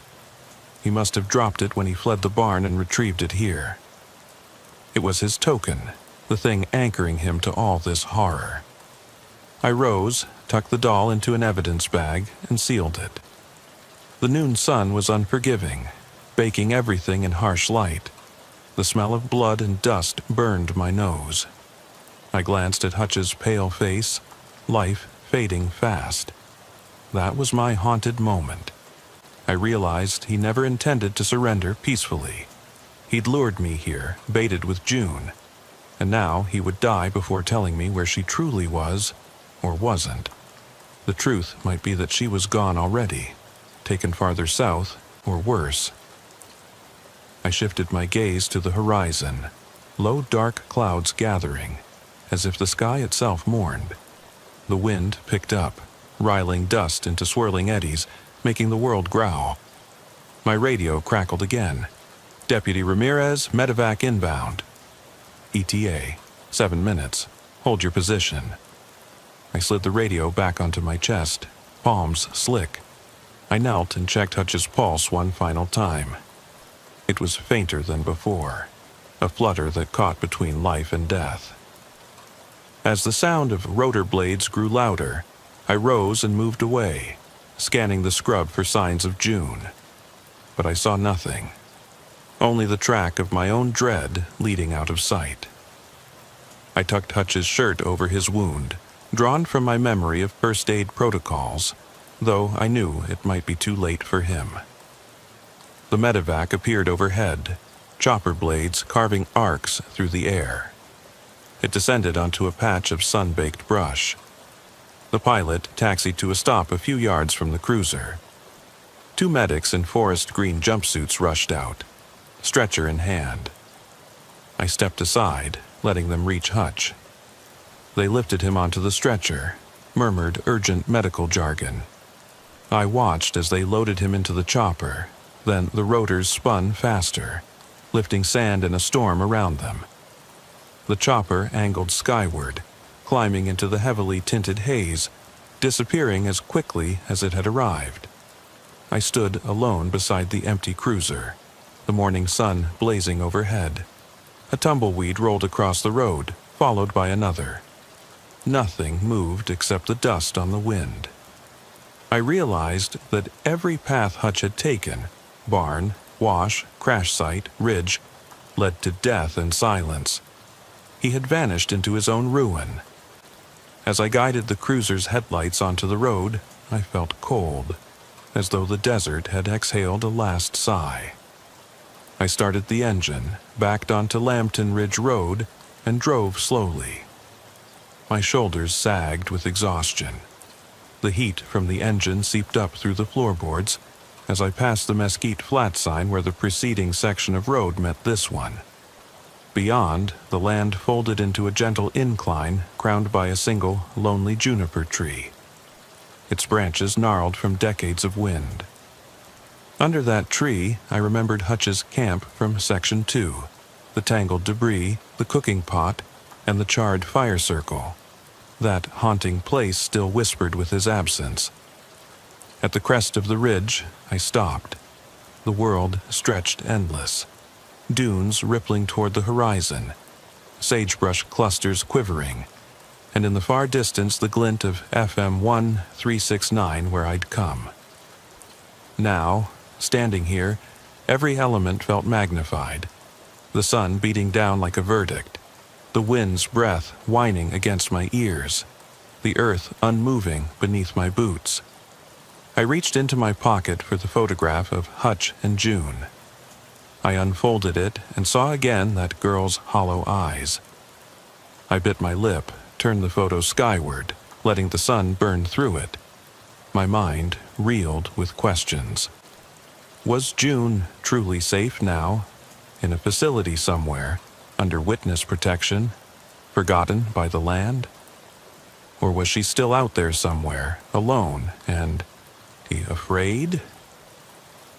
He must have dropped it when he fled the barn and retrieved it here. It was his token, the thing anchoring him to all this horror. I rose, tucked the doll into an evidence bag, and sealed it. The noon sun was unforgiving, baking everything in harsh light. The smell of blood and dust burned my nose. I glanced at Hutch's pale face, life fading fast. That was my haunted moment. I realized he never intended to surrender peacefully. He'd lured me here, baited with June, and now he would die before telling me where she truly was, or wasn't. The truth might be that she was gone already, taken farther south, or worse. I shifted my gaze to the horizon, low dark clouds gathering, as if the sky itself mourned. The wind picked up, riling dust into swirling eddies, making the world growl. My radio crackled again. "Deputy Ramirez, medevac inbound." ETA, 7 minutes. Hold your position. I slid the radio back onto my chest, palms slick. I knelt and checked Hutch's pulse one final time. It was fainter than before, a flutter that caught between life and death. As the sound of rotor blades grew louder, I rose and moved away, scanning the scrub for signs of June. But I saw nothing, only the track of my own dread leading out of sight. I tucked Hutch's shirt over his wound, drawn from my memory of first aid protocols, though I knew it might be too late for him. The medevac appeared overhead, chopper blades carving arcs through the air. It descended onto a patch of sun-baked brush. The pilot taxied to a stop a few yards from the cruiser. 2 medics in forest green jumpsuits rushed out, stretcher in hand. I stepped aside, letting them reach Hutch. They lifted him onto the stretcher, murmured urgent medical jargon. I watched as they loaded him into the chopper, then the rotors spun faster, lifting sand in a storm around them. The chopper angled skyward, climbing into the heavily tinted haze, disappearing as quickly as it had arrived. I stood alone beside the empty cruiser, the morning sun blazing overhead. A tumbleweed rolled across the road, followed by another. Nothing moved except the dust on the wind. I realized that every path Hutch had taken, barn, wash, crash site, ridge, led to death and silence. He had vanished into his own ruin. As I guided the cruiser's headlights onto the road, I felt cold, as though the desert had exhaled a last sigh. I started the engine, backed onto Lambton Ridge Road, and drove slowly. My shoulders sagged with exhaustion. The heat from the engine seeped up through the floorboards as I passed the Mesquite Flat sign where the preceding section of road met this one. Beyond, the land folded into a gentle incline crowned by a single, lonely juniper tree. Its branches gnarled from decades of wind. Under that tree, I remembered Hutch's camp from Section 2, the tangled debris, the cooking pot, and the charred fire circle. That haunting place still whispered with his absence. At the crest of the ridge, I stopped. The world stretched endless. Dunes rippling toward the horizon, sagebrush clusters quivering, and in the far distance the glint of FM 1369 where I'd come. Now, standing here, every element felt magnified. The sun beating down like a verdict, the wind's breath whining against my ears, the earth unmoving beneath my boots. I reached into my pocket for the photograph of Hutch and June. I unfolded it and saw again that girl's hollow eyes. I bit my lip, turned the photo skyward, letting the sun burn through it. My mind reeled with questions. Was June truly safe now, in a facility somewhere, under witness protection, forgotten by the land? Or was she still out there somewhere, alone, and afraid?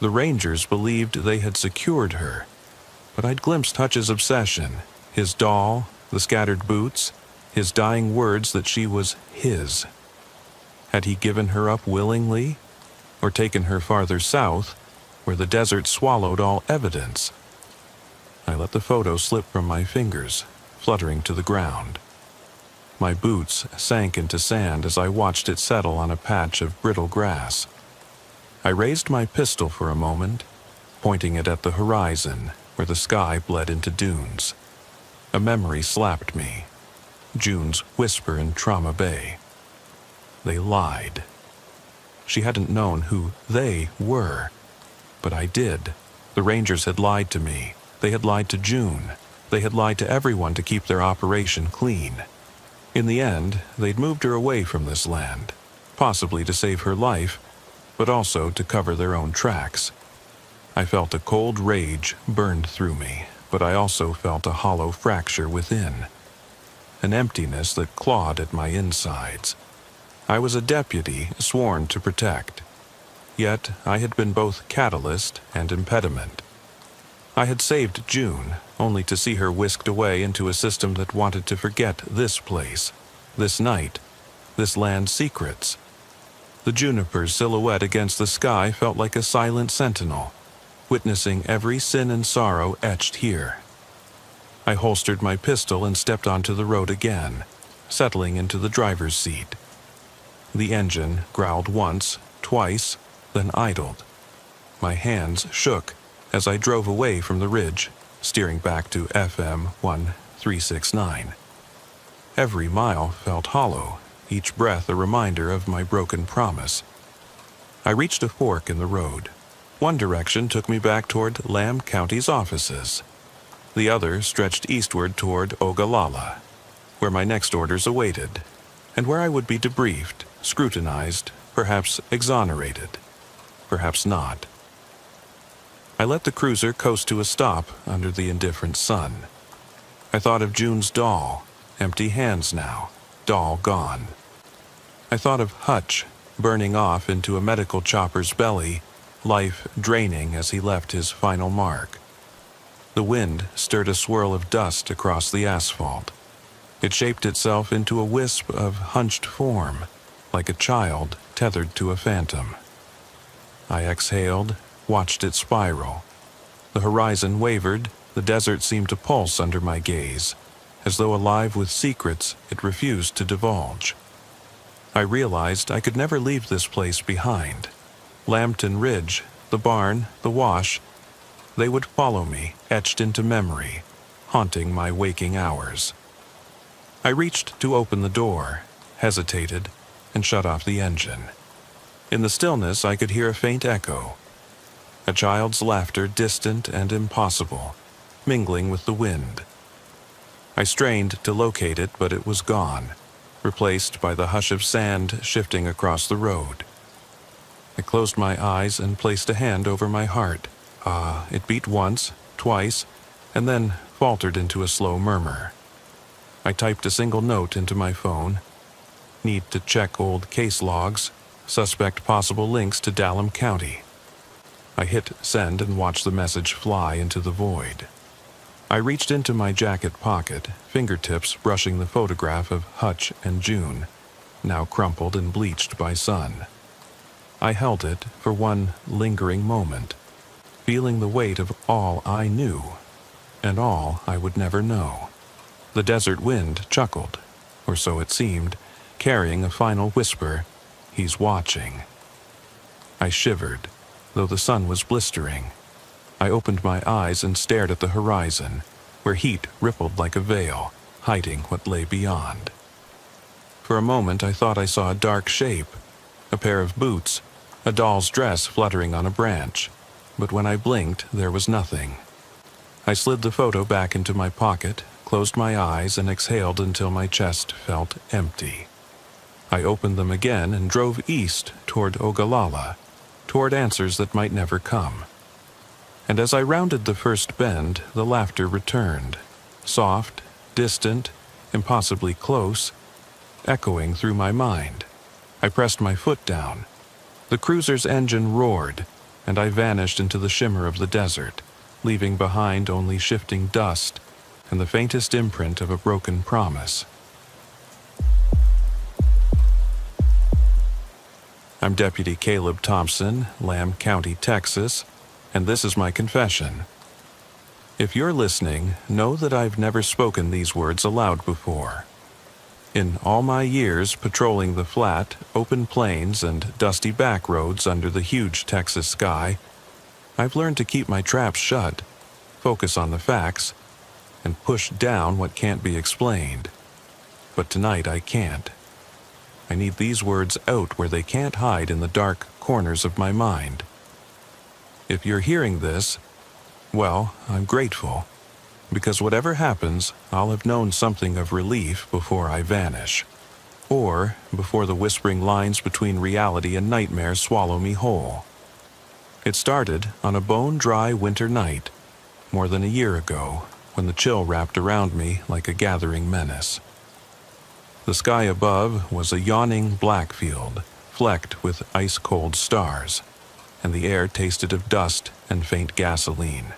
The Rangers believed they had secured her, but I'd glimpsed Hutch's obsession, his doll, the scattered boots, his dying words that she was his. Had he given her up willingly, or taken her farther south, where the desert swallowed all evidence? I let the photo slip from my fingers, fluttering to the ground. My boots sank into sand as I watched it settle on a patch of brittle grass. I raised my pistol for a moment, pointing it at the horizon, where the sky bled into dunes. A memory slapped me. June's whisper in Trauma Bay. They lied. She hadn't known who they were, but I did. The Rangers had lied to me. They had lied to June. They had lied to everyone to keep their operation clean. In the end, they'd moved her away from this land, possibly to save her life, but also to cover their own tracks. I felt a cold rage burned through me, but I also felt a hollow fracture within, an emptiness that clawed at my insides. I was a deputy sworn to protect, yet I had been both catalyst and impediment. I had saved June, only to see her whisked away into a system that wanted to forget this place, this night, this land's secrets. The juniper's silhouette against the sky felt like a silent sentinel, witnessing every sin and sorrow etched here. I holstered my pistol and stepped onto the road again, settling into the driver's seat. The engine growled once, twice, then idled. My hands shook as I drove away from the ridge, steering back to FM 1369. Every mile felt hollow, each breath a reminder of my broken promise. I reached a fork in the road. One direction took me back toward Lamb County's offices. The other stretched eastward toward Ogallala, where my next orders awaited, and where I would be debriefed, scrutinized, perhaps exonerated, perhaps not. I let the cruiser coast to a stop under the indifferent sun. I thought of June's doll, empty hands now, doll gone. I thought of Hutch, burning off into a medical chopper's belly, life draining as he left his final mark. The wind stirred a swirl of dust across the asphalt. It shaped itself into a wisp of hunched form, like a child tethered to a phantom. I exhaled, watched it spiral. The horizon wavered, the desert seemed to pulse under my gaze, as though alive with secrets it refused to divulge. I realized I could never leave this place behind. Lambton Ridge, the barn, the wash, they would follow me, etched into memory, haunting my waking hours. I reached to open the door, hesitated, and shut off the engine. In the stillness, I could hear a faint echo, a child's laughter, distant and impossible, mingling with the wind. I strained to locate it, but it was gone, replaced by the hush of sand shifting across the road. I closed my eyes and placed a hand over my heart. It beat once, twice, and then faltered into a slow murmur. I typed a single note into my phone. Need to check old case logs. Suspect possible links to Dallam County. I hit send and watched the message fly into the void. I reached into my jacket pocket, fingertips brushing the photograph of Hutch and June, now crumpled and bleached by sun. I held it for one lingering moment, feeling the weight of all I knew, and all I would never know. The desert wind chuckled, or so it seemed, carrying a final whisper, "He's watching." I shivered, though the sun was blistering. I opened my eyes and stared at the horizon, where heat rippled like a veil, hiding what lay beyond. For a moment I thought I saw a dark shape, a pair of boots, a doll's dress fluttering on a branch, but when I blinked there was nothing. I slid the photo back into my pocket, closed my eyes, and exhaled until my chest felt empty. I opened them again and drove east toward Ogallala, toward answers that might never come. And as I rounded the first bend, the laughter returned, soft, distant, impossibly close, echoing through my mind. I pressed my foot down. The cruiser's engine roared, and I vanished into the shimmer of the desert, leaving behind only shifting dust and the faintest imprint of a broken promise. I'm Deputy Caleb Thompson, Lamb County, Texas, and this is my confession. If you're listening, know that I've never spoken these words aloud before. In all my years patrolling the flat, open plains and dusty backroads under the huge Texas sky, I've learned to keep my traps shut, focus on the facts, and push down what can't be explained. But tonight I can't. I need these words out where they can't hide in the dark corners of my mind. If you're hearing this, well, I'm grateful, because whatever happens, I'll have known something of relief before I vanish, or before the whispering lines between reality and nightmare swallow me whole. It started on a bone-dry winter night, more than a year ago, when the chill wrapped around me like a gathering menace. The sky above was a yawning black field, flecked with ice-cold stars, and the air tasted of dust and faint gasoline.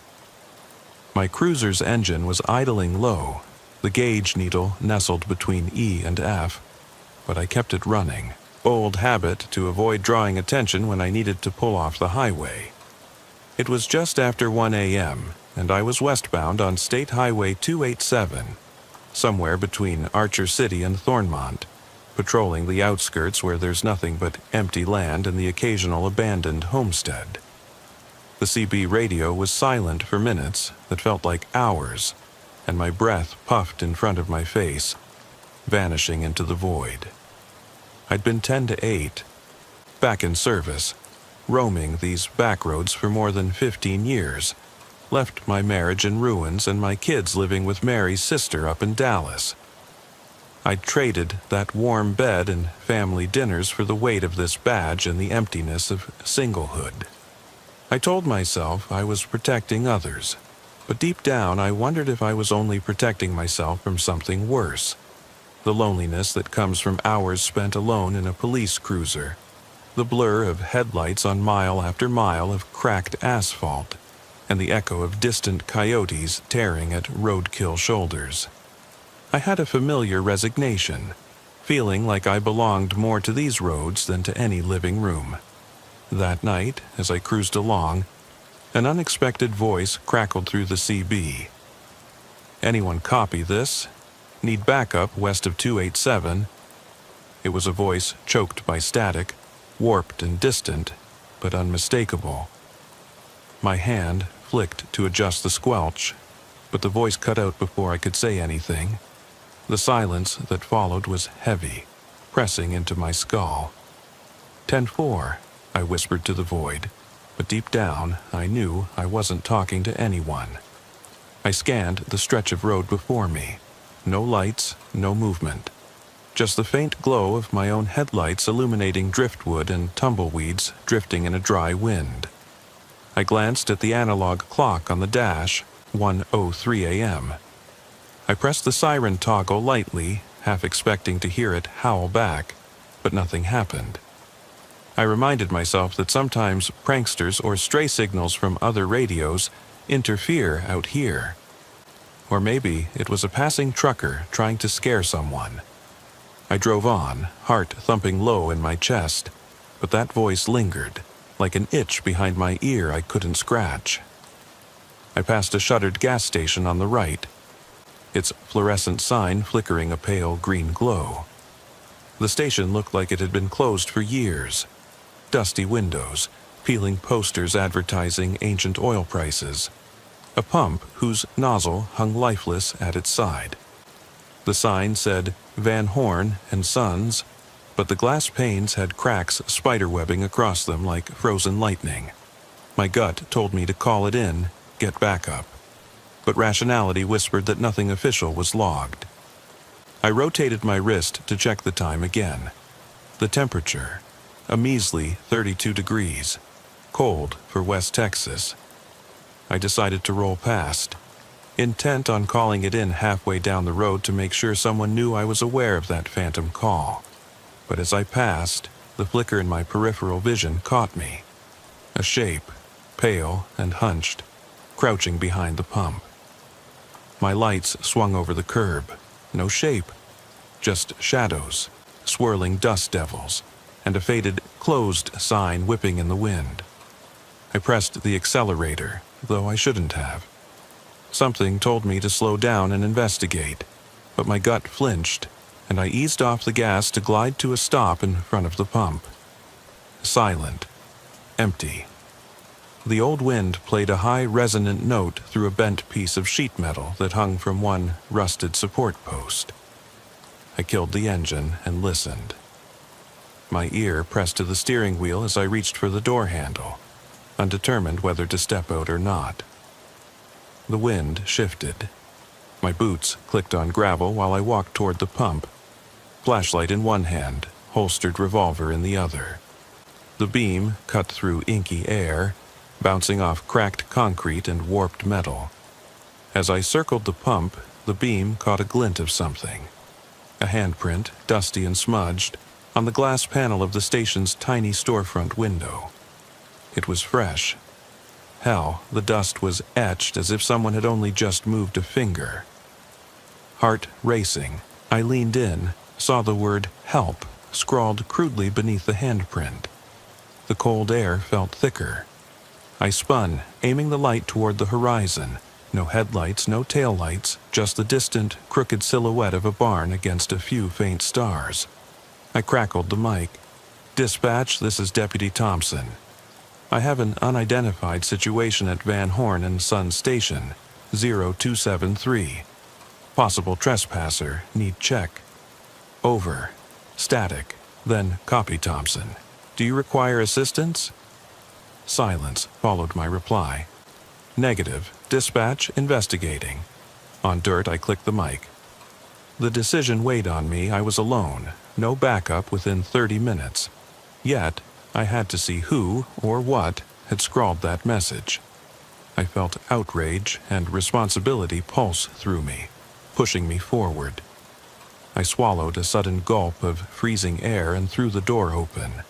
My cruiser's engine was idling low, the gauge needle nestled between E and F, but I kept it running, old habit to avoid drawing attention when I needed to pull off the highway. It was just after 1 a.m., and I was westbound on State Highway 287, somewhere between Archer City and Thornmont, patrolling the outskirts where there's nothing but empty land and the occasional abandoned homestead. The CB radio was silent for minutes that felt like hours, and my breath puffed in front of my face, vanishing into the void. I'd been 10 to 8, back in service, roaming these backroads for more than 15 years, left my marriage in ruins and my kids living with Mary's sister up in Dallas. I'd traded that warm bed and family dinners for the weight of this badge and the emptiness of singlehood. I told myself I was protecting others, but deep down I wondered if I was only protecting myself from something worse. The loneliness that comes from hours spent alone in a police cruiser, the blur of headlights on mile after mile of cracked asphalt, and the echo of distant coyotes tearing at roadkill shoulders. I had a familiar resignation, feeling like I belonged more to these roads than to any living room. That night, as I cruised along, an unexpected voice crackled through the CB. "Anyone copy this? Need backup west of 287. It was a voice choked by static, warped and distant, but unmistakable. My hand flicked to adjust the squelch, but the voice cut out before I could say anything. The silence that followed was heavy, pressing into my skull. 10-4, I whispered to the void, but deep down I knew I wasn't talking to anyone. I scanned the stretch of road before me. No lights, no movement. Just the faint glow of my own headlights illuminating driftwood and tumbleweeds drifting in a dry wind. I glanced at the analog clock on the dash, 1:03 a.m. I pressed the siren toggle lightly, half expecting to hear it howl back, but nothing happened. I reminded myself that sometimes pranksters or stray signals from other radios interfere out here. Or maybe it was a passing trucker trying to scare someone. I drove on, heart thumping low in my chest, but that voice lingered, like an itch behind my ear I couldn't scratch. I passed a shuttered gas station on the right, its fluorescent sign flickering a pale green glow. The station looked like it had been closed for years. Dusty windows, peeling posters advertising ancient oil prices. A pump whose nozzle hung lifeless at its side. The sign said Van Horn and Sons, but the glass panes had cracks spiderwebbing across them like frozen lightning. My gut told me to call it in, get backup. But rationality whispered that nothing official was logged. I rotated my wrist to check the time again. The temperature, a measly 32 degrees, cold for West Texas. I decided to roll past, intent on calling it in halfway down the road to make sure someone knew I was aware of that phantom call. But as I passed, the flicker in my peripheral vision caught me. A shape, pale and hunched, crouching behind the pump. My lights swung over the curb. No shape, just shadows, swirling dust devils, and a faded closed sign whipping in the wind. I pressed the accelerator, though I shouldn't have. Something told me to slow down and investigate, but my gut flinched, and I eased off the gas to glide to a stop in front of the pump. Silent. Empty. The old wind played a high resonant note through a bent piece of sheet metal that hung from one rusted support post. I killed the engine and listened. My ear pressed to the steering wheel as I reached for the door handle, undetermined whether to step out or not. The wind shifted. My boots clicked on gravel while I walked toward the pump, flashlight in one hand, holstered revolver in the other. The beam cut through inky air, bouncing off cracked concrete and warped metal. As I circled the pump, the beam caught a glint of something. A handprint, dusty and smudged, on the glass panel of the station's tiny storefront window. It was fresh. Hell, the dust was etched as if someone had only just moved a finger. Heart racing, I leaned in, saw the word help scrawled crudely beneath the handprint. The cold air felt thicker. I spun, aiming the light toward the horizon. No headlights, no taillights, just the distant, crooked silhouette of a barn against a few faint stars. I crackled the mic. "Dispatch, this is Deputy Thompson. I have an unidentified situation at Van Horn and Sons Station, 0273. Possible trespasser, need check. Over. Static. Then copy Thompson. Do you require assistance?" Silence followed my reply. "Negative. Dispatch investigating." On dirt, I clicked the mic. The decision weighed on me. I was alone. No backup within 30 minutes. Yet, I had to see who or what had scrawled that message. I felt outrage and responsibility pulse through me, pushing me forward. I swallowed a sudden gulp of freezing air and threw the door open.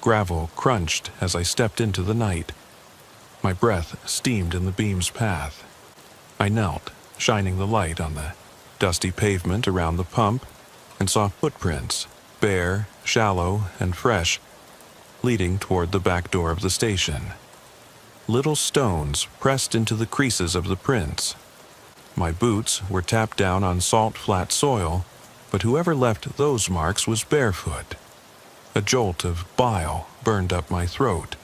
Gravel crunched as I stepped into the night. My breath steamed in the beam's path. I knelt, shining the light on the dusty pavement around the pump, and saw footprints, bare, shallow, and fresh, leading toward the back door of the station. Little stones pressed into the creases of the prints. My boots were tapped down on salt flat soil, but whoever left those marks was barefoot. A jolt of bile burned up my throat.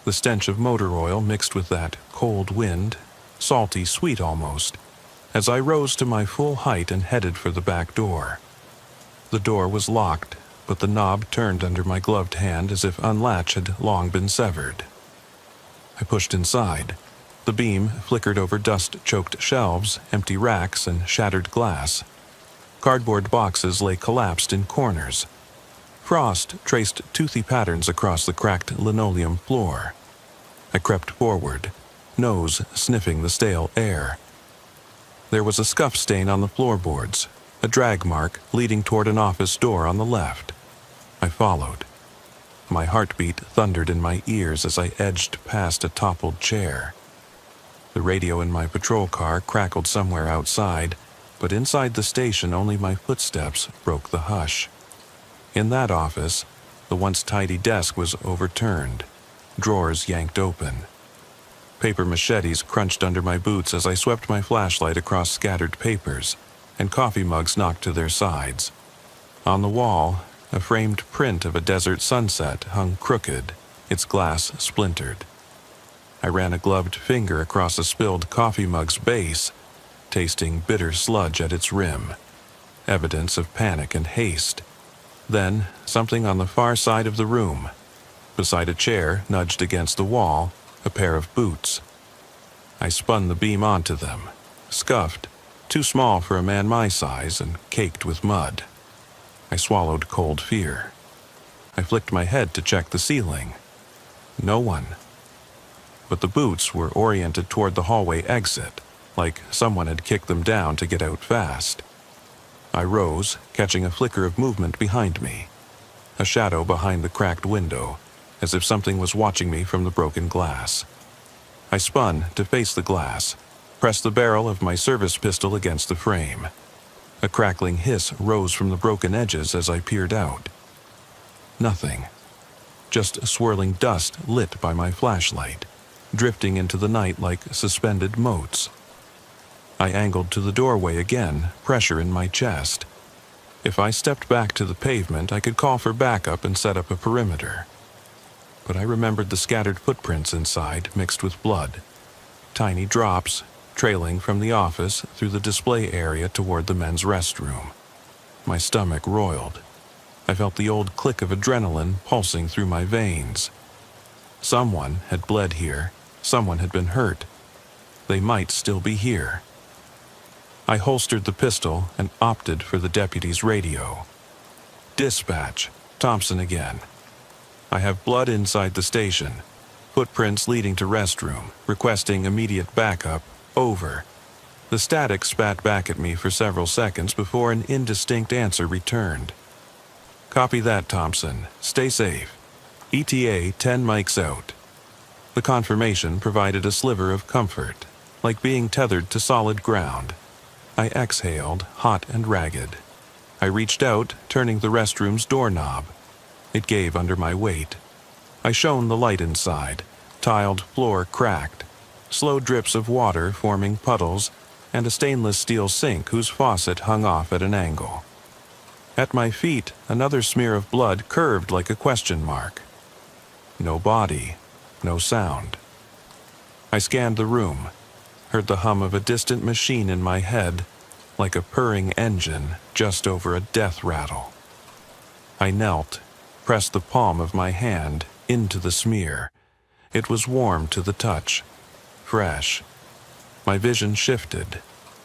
The stench of motor oil mixed with that cold wind, salty sweet almost, as I rose to my full height and headed for the back door. The door was locked, but the knob turned under my gloved hand as if unlatch had long been severed. I pushed inside. The beam flickered over dust-choked shelves, empty racks, and shattered glass. Cardboard boxes lay collapsed in corners. Frost traced toothy patterns across the cracked linoleum floor. I crept forward, nose sniffing the stale air. There was a scuff stain on the floorboards, a drag mark leading toward an office door on the left. I followed. My heartbeat thundered in my ears as I edged past a toppled chair. The radio in my patrol car crackled somewhere outside, but inside the station only my footsteps broke the hush. In that office, the once tidy desk was overturned, drawers yanked open. Paper machetes crunched under my boots as I swept my flashlight across scattered papers, and coffee mugs knocked to their sides. On the wall, a framed print of a desert sunset hung crooked, its glass splintered. I ran a gloved finger across a spilled coffee mug's base, tasting bitter sludge at its rim, evidence of panic and haste. Then, something on the far side of the room. Beside a chair, nudged against the wall, a pair of boots. I spun the beam onto them, scuffed, too small for a man my size and caked with mud. I swallowed cold fear. I flicked my head to check the ceiling. No one. But the boots were oriented toward the hallway exit, like someone had kicked them down to get out fast. I rose, catching a flicker of movement behind me, a shadow behind the cracked window, as if something was watching me from the broken glass. I spun to face the glass, pressed the barrel of my service pistol against the frame. A crackling hiss rose from the broken edges as I peered out. Nothing. Just swirling dust lit by my flashlight, drifting into the night like suspended motes. I angled to the doorway again, pressure in my chest. If I stepped back to the pavement, I could call for backup and set up a perimeter. But I remembered the scattered footprints inside, mixed with blood. Tiny drops, trailing from the office through the display area toward the men's restroom. My stomach roiled. I felt the old click of adrenaline pulsing through my veins. Someone had bled here. Someone had been hurt. They might still be here. I holstered the pistol and opted for the deputy's radio. Dispatch, Thompson again. I have blood inside the station. Footprints leading to restroom, requesting immediate backup. Over. The static spat back at me for several seconds before an indistinct answer returned. Copy that, Thompson. Stay safe. ETA 10 mics out. The confirmation provided a sliver of comfort, like being tethered to solid ground. I exhaled, hot and ragged. I reached out, turning the restroom's doorknob. It gave under my weight. I shone the light inside. Tiled floor cracked. Slow drips of water forming puddles, and a stainless steel sink whose faucet hung off at an angle. At my feet, another smear of blood curved like a question mark. No body, no sound. I scanned the room, heard the hum of a distant machine in my head, like a purring engine just over a death rattle. I knelt, pressed the palm of my hand into the smear. It was warm to the touch, fresh. My vision shifted,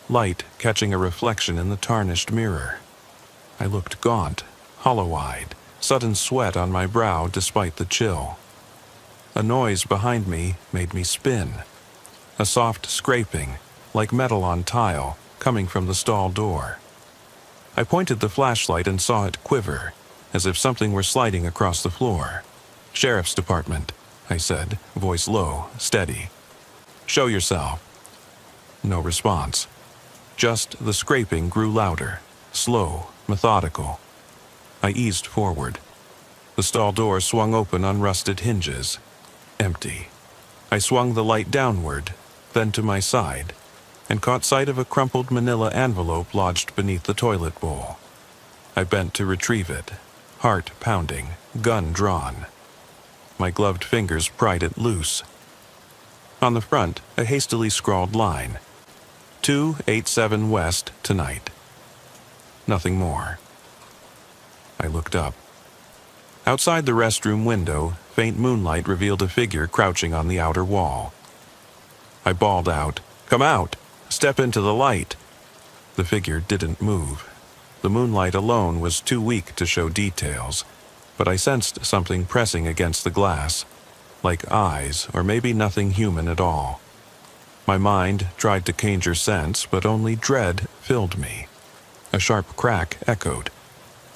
light catching a reflection in the tarnished mirror. I looked gaunt, hollow-eyed, sudden sweat on my brow despite the chill. A noise behind me made me spin. A soft scraping, like metal on tile, coming from the stall door. I pointed the flashlight and saw it quiver, as if something were sliding across the floor. "Sheriff's Department," I said, voice low, steady. "Show yourself." No response. Just the scraping grew louder, slow, methodical. I eased forward. The stall door swung open on rusted hinges. Empty. I swung the light downward, then to my side, and caught sight of a crumpled manila envelope lodged beneath the toilet bowl. I bent to retrieve it, heart pounding, gun drawn. My gloved fingers pried it loose. On the front, a hastily scrawled line. 287 West tonight. Nothing more. I looked up. Outside the restroom window, faint moonlight revealed a figure crouching on the outer wall. I bawled out, "Come out! Step into the light!" The figure didn't move. The moonlight alone was too weak to show details, but I sensed something pressing against the glass, like eyes or maybe nothing human at all. My mind tried to conjure sense, but only dread filled me. A sharp crack echoed,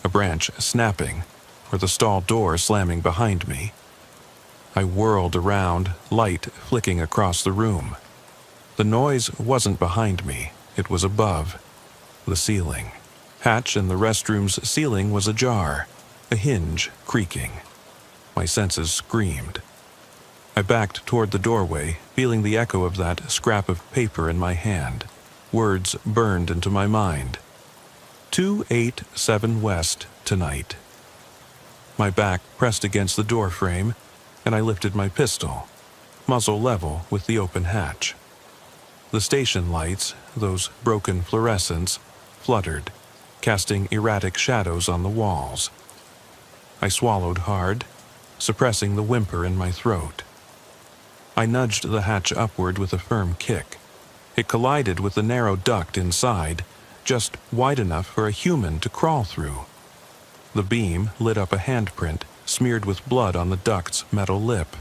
a branch snapping, or the stall door slamming behind me. I whirled around, light flicking across the room. The noise wasn't behind me, it was above, the ceiling. Hatch in the restroom's ceiling was ajar, a hinge creaking. My senses screamed. I backed toward the doorway, feeling the echo of that scrap of paper in my hand. Words burned into my mind. 287 West tonight. My back pressed against the door frame, and I lifted my pistol, muzzle level with the open hatch. The station lights, those broken fluorescents, fluttered, casting erratic shadows on the walls. I swallowed hard, suppressing the whimper in my throat. I nudged the hatch upward with a firm kick. It collided with the narrow duct inside, just wide enough for a human to crawl through. The beam lit up a handprint smeared with blood on the duct's metal lip.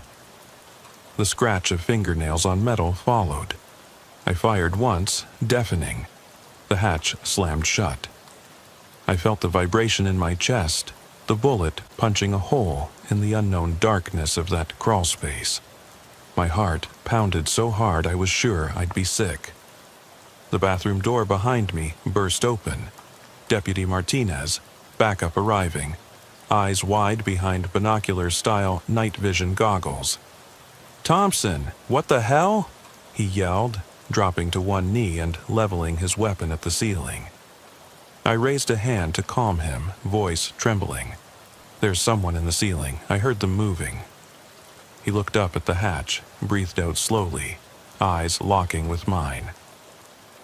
The scratch of fingernails on metal followed. I fired once, deafening. The hatch slammed shut. I felt the vibration in my chest, the bullet punching a hole in the unknown darkness of that crawl space. My heart pounded so hard I was sure I'd be sick. The bathroom door behind me burst open. Deputy Martinez, backup arriving, eyes wide behind binocular-style night vision goggles. "Thompson, what the hell?" he yelled, dropping to one knee and leveling his weapon at the ceiling. I raised a hand to calm him, voice trembling. "There's someone in the ceiling. I heard them moving." He looked up at the hatch, breathed out slowly, eyes locking with mine.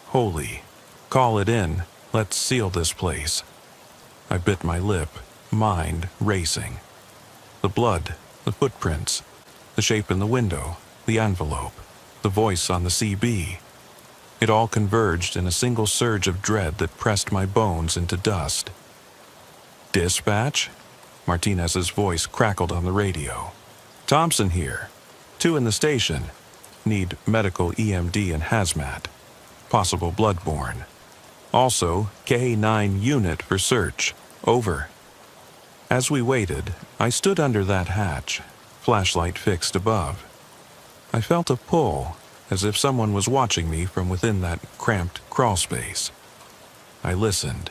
"Holy, call it in. Let's seal this place." I bit my lip, mind racing. The blood, the footprints, the shape in the window, the envelope, the voice on the CB. It all converged in a single surge of dread that pressed my bones into dust. "Dispatch?" Martinez's voice crackled on the radio. "Thompson here. 2 in the station. Need medical EMD and hazmat. Possible bloodborne. Also, K-9 unit for search. Over." As we waited, I stood under that hatch, flashlight fixed above. I felt a pull, as if someone was watching me from within that cramped crawl space. I listened.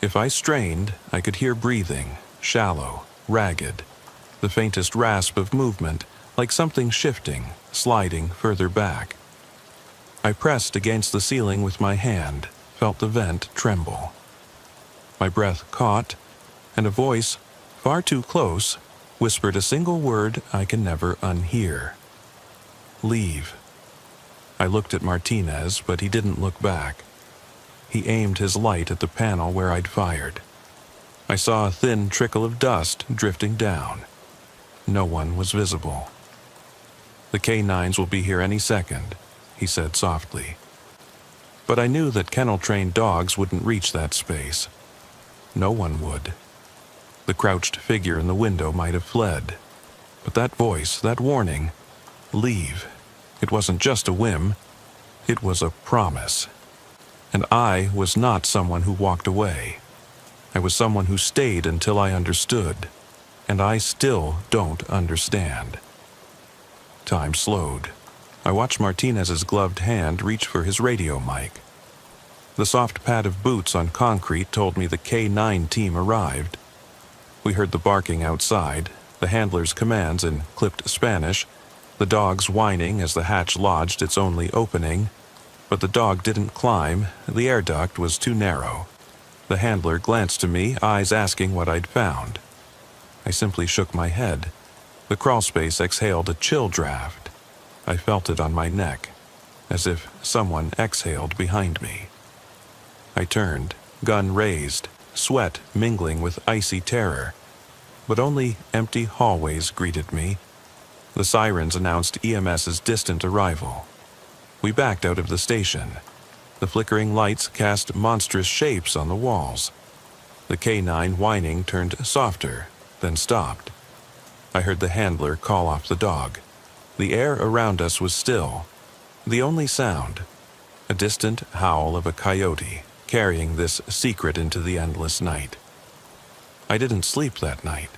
If I strained, I could hear breathing, shallow, ragged, the faintest rasp of movement, like something shifting, sliding further back. I pressed against the ceiling with my hand, felt the vent tremble. My breath caught, and a voice, far too close, whispered a single word I can never unhear. "Leave." I looked at Martinez, but he didn't look back. He aimed his light at the panel where I'd fired. I saw a thin trickle of dust drifting down. No one was visible. "The K-9s will be here any second," he said softly. But I knew that kennel-trained dogs wouldn't reach that space. No one would. The crouched figure in the window might have fled. But that voice, that warning, "Leave," it wasn't just a whim, it was a promise. And I was not someone who walked away. I was someone who stayed until I understood. And I still don't understand. Time slowed. I watched Martinez's gloved hand reach for his radio mic. The soft pad of boots on concrete told me the K-9 team arrived. We heard the barking outside, the handler's commands in clipped Spanish, the dogs whining as the hatch lodged its only opening. But the dog didn't climb, the air duct was too narrow. The handler glanced to me, eyes asking what I'd found. I simply shook my head. The crawlspace exhaled a chill draft. I felt it on my neck, as if someone exhaled behind me. I turned, gun raised, sweat mingling with icy terror. but only empty hallways greeted me. The sirens announced EMS's distant arrival. We backed out of the station. The flickering lights cast monstrous shapes on the walls. The canine whining turned softer, then stopped. I heard the handler call off the dog. The air around us was still. The only sound, a distant howl of a coyote carrying this secret into the endless night. I didn't sleep that night.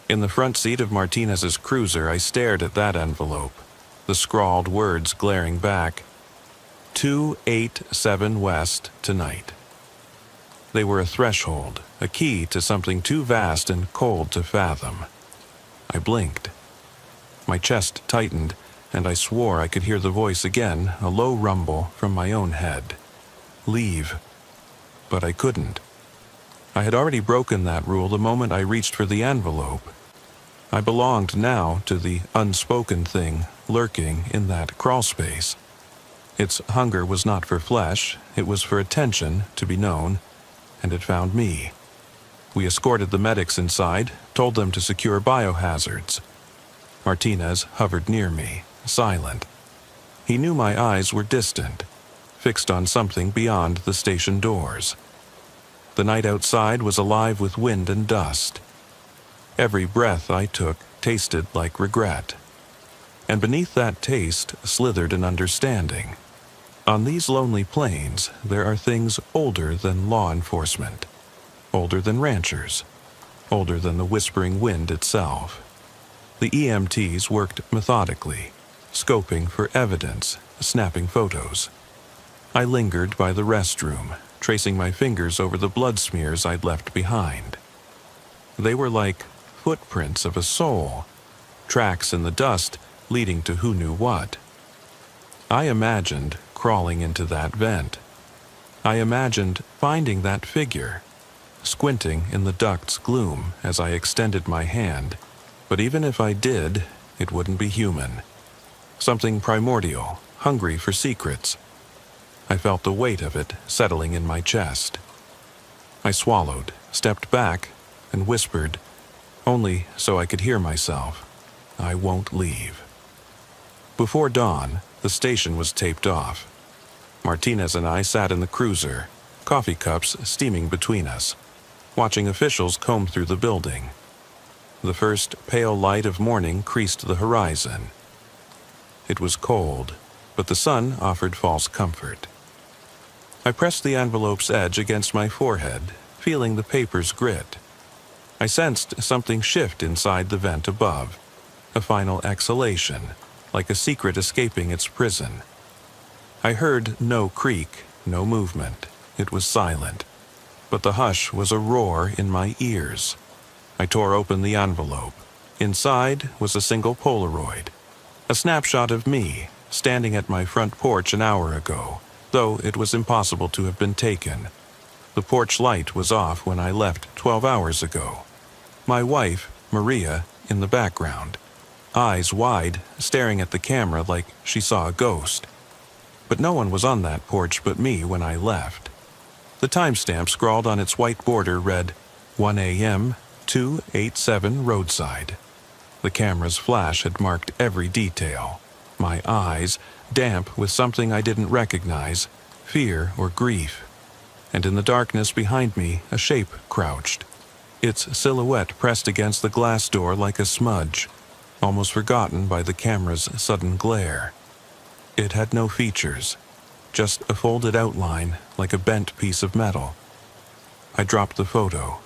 In the front seat of Martinez's cruiser, I stared at that envelope, the scrawled words glaring back, 287 West tonight. They were a threshold, a key to something too vast and cold to fathom. I blinked. My chest tightened, and I swore I could hear the voice again, a low rumble from my own head. Leave. But I couldn't. I had already broken that rule the moment I reached for the envelope. I belonged now to the unspoken thing lurking in that crawlspace. Its hunger was not for flesh, it was for attention to be known, and it found me. We escorted the medics inside, told them to secure biohazards. Martinez hovered near me, silent. He knew my eyes were distant, fixed on something beyond the station doors. The night outside was alive with wind and dust. Every breath I took tasted like regret. And beneath that taste slithered an understanding. On these lonely plains, there are things older than law enforcement, older than ranchers, older than the whispering wind itself. The EMTs worked methodically, scoping for evidence, snapping photos. I lingered by the restroom, tracing my fingers over the blood smears I'd left behind. They were like footprints of a soul, tracks in the dust leading to who knew what. I imagined crawling into that vent. I imagined finding that figure, squinting in the duct's gloom as I extended my hand, but even if I did, it wouldn't be human. Something primordial, hungry for secrets. I felt the weight of it settling in my chest. I swallowed, stepped back, and whispered, only so I could hear myself, I won't leave. Before dawn, the station was taped off. Martinez and I sat in the cruiser, coffee cups steaming between us, watching officials comb through the building. The first pale light of morning creased the horizon. It was cold, but the sun offered false comfort. I pressed the envelope's edge against my forehead, feeling the paper's grit. I sensed something shift inside the vent above, a final exhalation, like a secret escaping its prison. I heard no creak, no movement. It was silent, but the hush was a roar in my ears. I tore open the envelope. Inside was a single Polaroid, a snapshot of me, standing at my front porch an hour ago, though it was impossible to have been taken. The porch light was off when I left 12 hours ago. My wife, Maria, in the background, eyes wide, staring at the camera like she saw a ghost. But no one was on that porch but me when I left. The timestamp scrawled on its white border read 1 a.m., 287 roadside. The camera's flash had marked every detail. My eyes, damp with something I didn't recognize, fear or grief. And in the darkness behind me, a shape crouched, its silhouette pressed against the glass door like a smudge, almost forgotten by the camera's sudden glare. It had no features, just a folded outline like a bent piece of metal. I dropped the photo,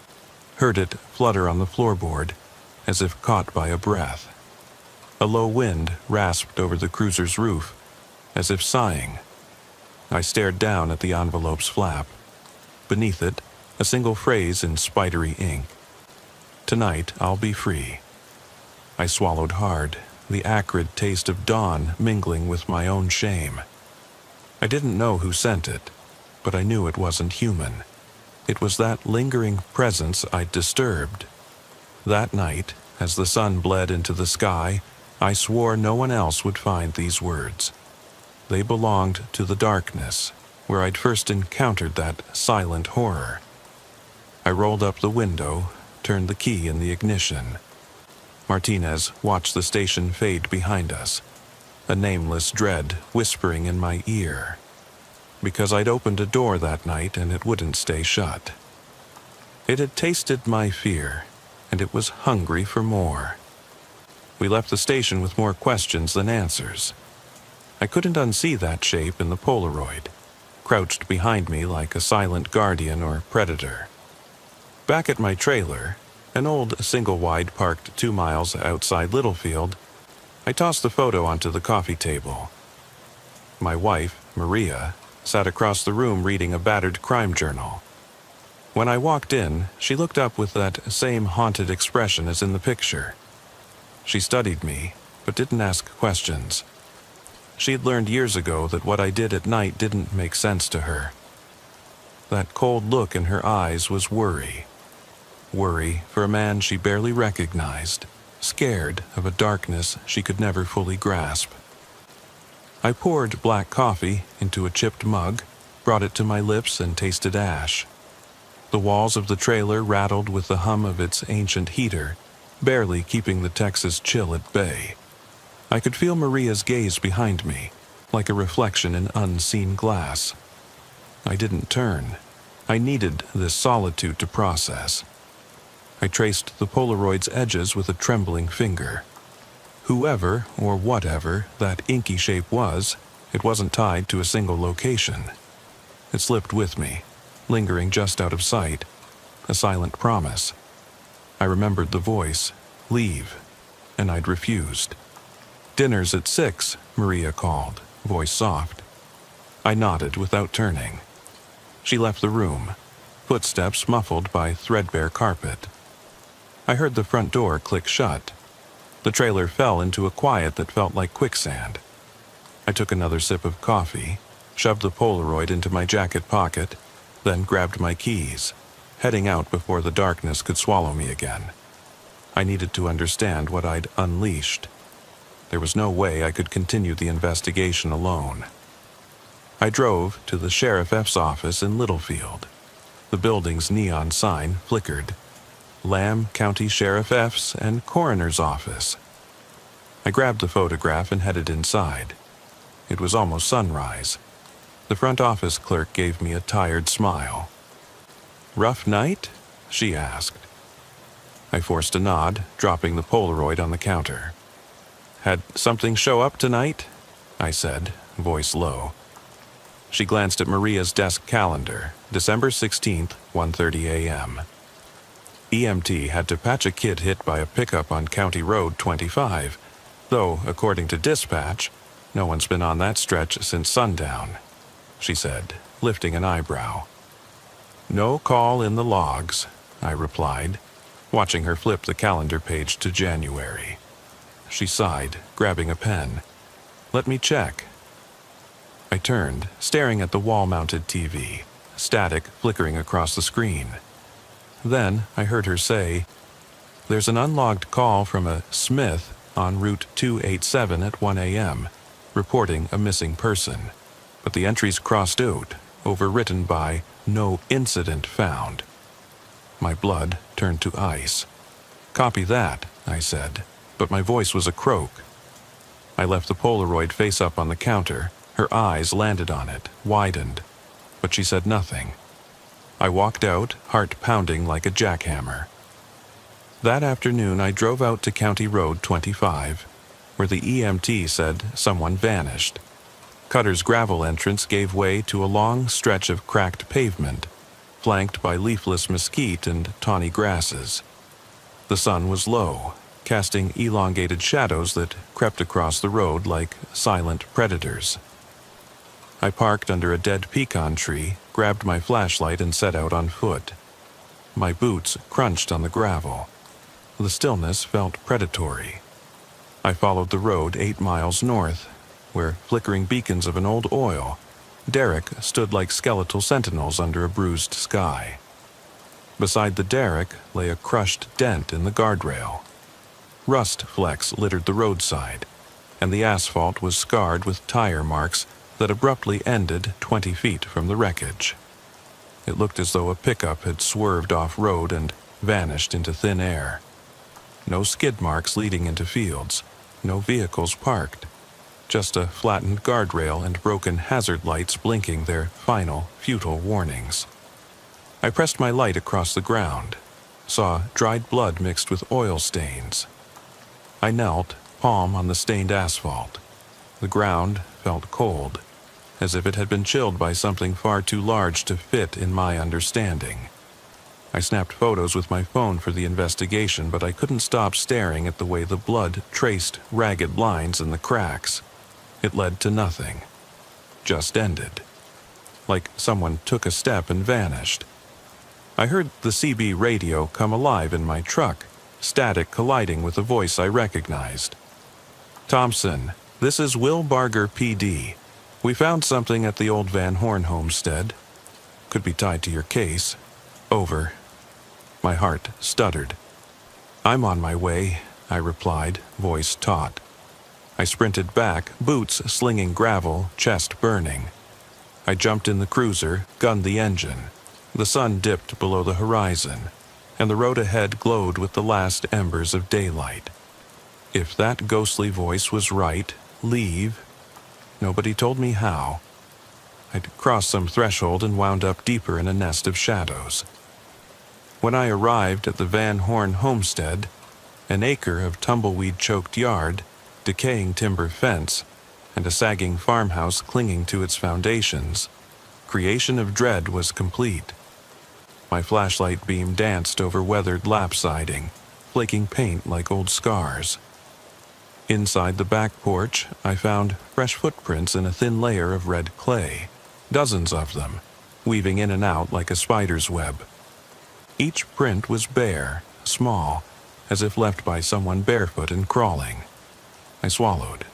heard it flutter on the floorboard, as if caught by a breath. A low wind rasped over the cruiser's roof, as if sighing. I stared down at the envelope's flap. Beneath it, a single phrase in spidery ink. Tonight I'll be free. I swallowed hard, the acrid taste of dawn mingling with my own shame. I didn't know who sent it, but I knew it wasn't human. It was that lingering presence I'd disturbed. That night, as the sun bled into the sky, I swore no one else would find these words. They belonged to the darkness, where I'd first encountered that silent horror. I rolled up the window, turned the key in the ignition. Martinez watched the station fade behind us, a nameless dread whispering in my ear, because I'd opened a door that night and it wouldn't stay shut. It had tasted my fear, and it was hungry for more. We left the station with more questions than answers. I couldn't unsee that shape in the Polaroid, crouched behind me like a silent guardian or predator. Back at my trailer, an old single-wide parked 2 miles outside Littlefield, I tossed the photo onto the coffee table. My wife, Maria, sat across the room reading a battered crime journal. When I walked in, she looked up with that same haunted expression as in the picture. She studied me, but didn't ask questions. She had learned years ago that what I did at night didn't make sense to her. That cold look in her eyes was worry. Worry for a man she barely recognized, scared of a darkness she could never fully grasp. I poured black coffee into a chipped mug, brought it to my lips and tasted ash. The walls of the trailer rattled with the hum of its ancient heater, barely keeping the Texas chill at bay. I could feel Maria's gaze behind me, like a reflection in unseen glass. I didn't turn. I needed this solitude to process. I traced the Polaroid's edges with a trembling finger. Whoever or whatever that inky shape was, it wasn't tied to a single location. It slipped with me, lingering just out of sight, a silent promise. I remembered the voice, leave, and I'd refused. Dinner's at 6, Maria called, voice soft. I nodded without turning. She left the room, footsteps muffled by threadbare carpet. I heard the front door click shut. The trailer fell into a quiet that felt like quicksand. I took another sip of coffee, shoved the Polaroid into my jacket pocket, then grabbed my keys, heading out before the darkness could swallow me again. I needed to understand what I'd unleashed. There was no way I could continue the investigation alone. I drove to the Sheriff F's office in Littlefield. The building's neon sign flickered. Lamb County Sheriff F's and Coroner's Office. I grabbed the photograph and headed inside. It was almost sunrise. The front office clerk gave me a tired smile. "Rough night?" she asked. I forced a nod, dropping the Polaroid on the counter. "Had something show up tonight?" I said, voice low. She glanced at Maria's desk calendar, December 16th, 1:30 a.m. EMT had to patch a kid hit by a pickup on County Road 25, though, according to dispatch, no one's been on that stretch since sundown, she said, lifting an eyebrow. "No call in the logs," I replied, watching her flip the calendar page to January. She sighed, grabbing a pen. "Let me check." I turned, staring at the wall-mounted TV, static flickering across the screen. Then I heard her say, "There's an unlogged call from a Smith on Route 287 at 1 a.m., reporting a missing person, but the entry's crossed out, overwritten by no incident found." My blood turned to ice. "Copy that," I said, but my voice was a croak. I left the Polaroid face up on the counter. Her eyes landed on it, widened, but she said nothing. I walked out, heart pounding like a jackhammer. That afternoon I drove out to County Road 25, where the EMT said someone vanished. Cutter's gravel entrance gave way to a long stretch of cracked pavement, flanked by leafless mesquite and tawny grasses. The sun was low, casting elongated shadows that crept across the road like silent predators. I parked under a dead pecan tree, grabbed my flashlight and set out on foot. My boots crunched on the gravel. The stillness felt predatory. I followed the road 8 miles north, where flickering beacons of an old oil derrick stood like skeletal sentinels under a bruised sky. Beside the derrick lay a crushed dent in the guardrail. Rust flecks littered the roadside, and the asphalt was scarred with tire marks that abruptly ended 20 feet from the wreckage. It looked as though a pickup had swerved off-road and vanished into thin air. No skid marks leading into fields, no vehicles parked, just a flattened guardrail and broken hazard lights blinking their final, futile warnings. I pressed my light across the ground, saw dried blood mixed with oil stains. I knelt, palm on the stained asphalt. The ground felt cold, as if it had been chilled by something far too large to fit in my understanding. I snapped photos with my phone for the investigation, but I couldn't stop staring at the way the blood traced ragged lines in the cracks. It led to nothing. Just ended. Like someone took a step and vanished. I heard the CB radio come alive in my truck, static colliding with a voice I recognized. "Thompson, this is Will Barger, PD. We found something at the old Van Horn homestead. Could be tied to your case. Over." My heart stuttered. "I'm on my way," I replied, voice taut. I sprinted back, boots slinging gravel, chest burning. I jumped in the cruiser, gunned the engine. The sun dipped below the horizon, and the road ahead glowed with the last embers of daylight. If that ghostly voice was right, leave. Nobody told me how. I'd crossed some threshold and wound up deeper in a nest of shadows. When I arrived at the Van Horn homestead, an acre of tumbleweed-choked yard, decaying timber fence, and a sagging farmhouse clinging to its foundations, creation of dread was complete. My flashlight beam danced over weathered lap siding, flaking paint like old scars. Inside the back porch, I found fresh footprints in a thin layer of red clay, dozens of them, weaving in and out like a spider's web. Each print was bare, small, as if left by someone barefoot and crawling. I swallowed.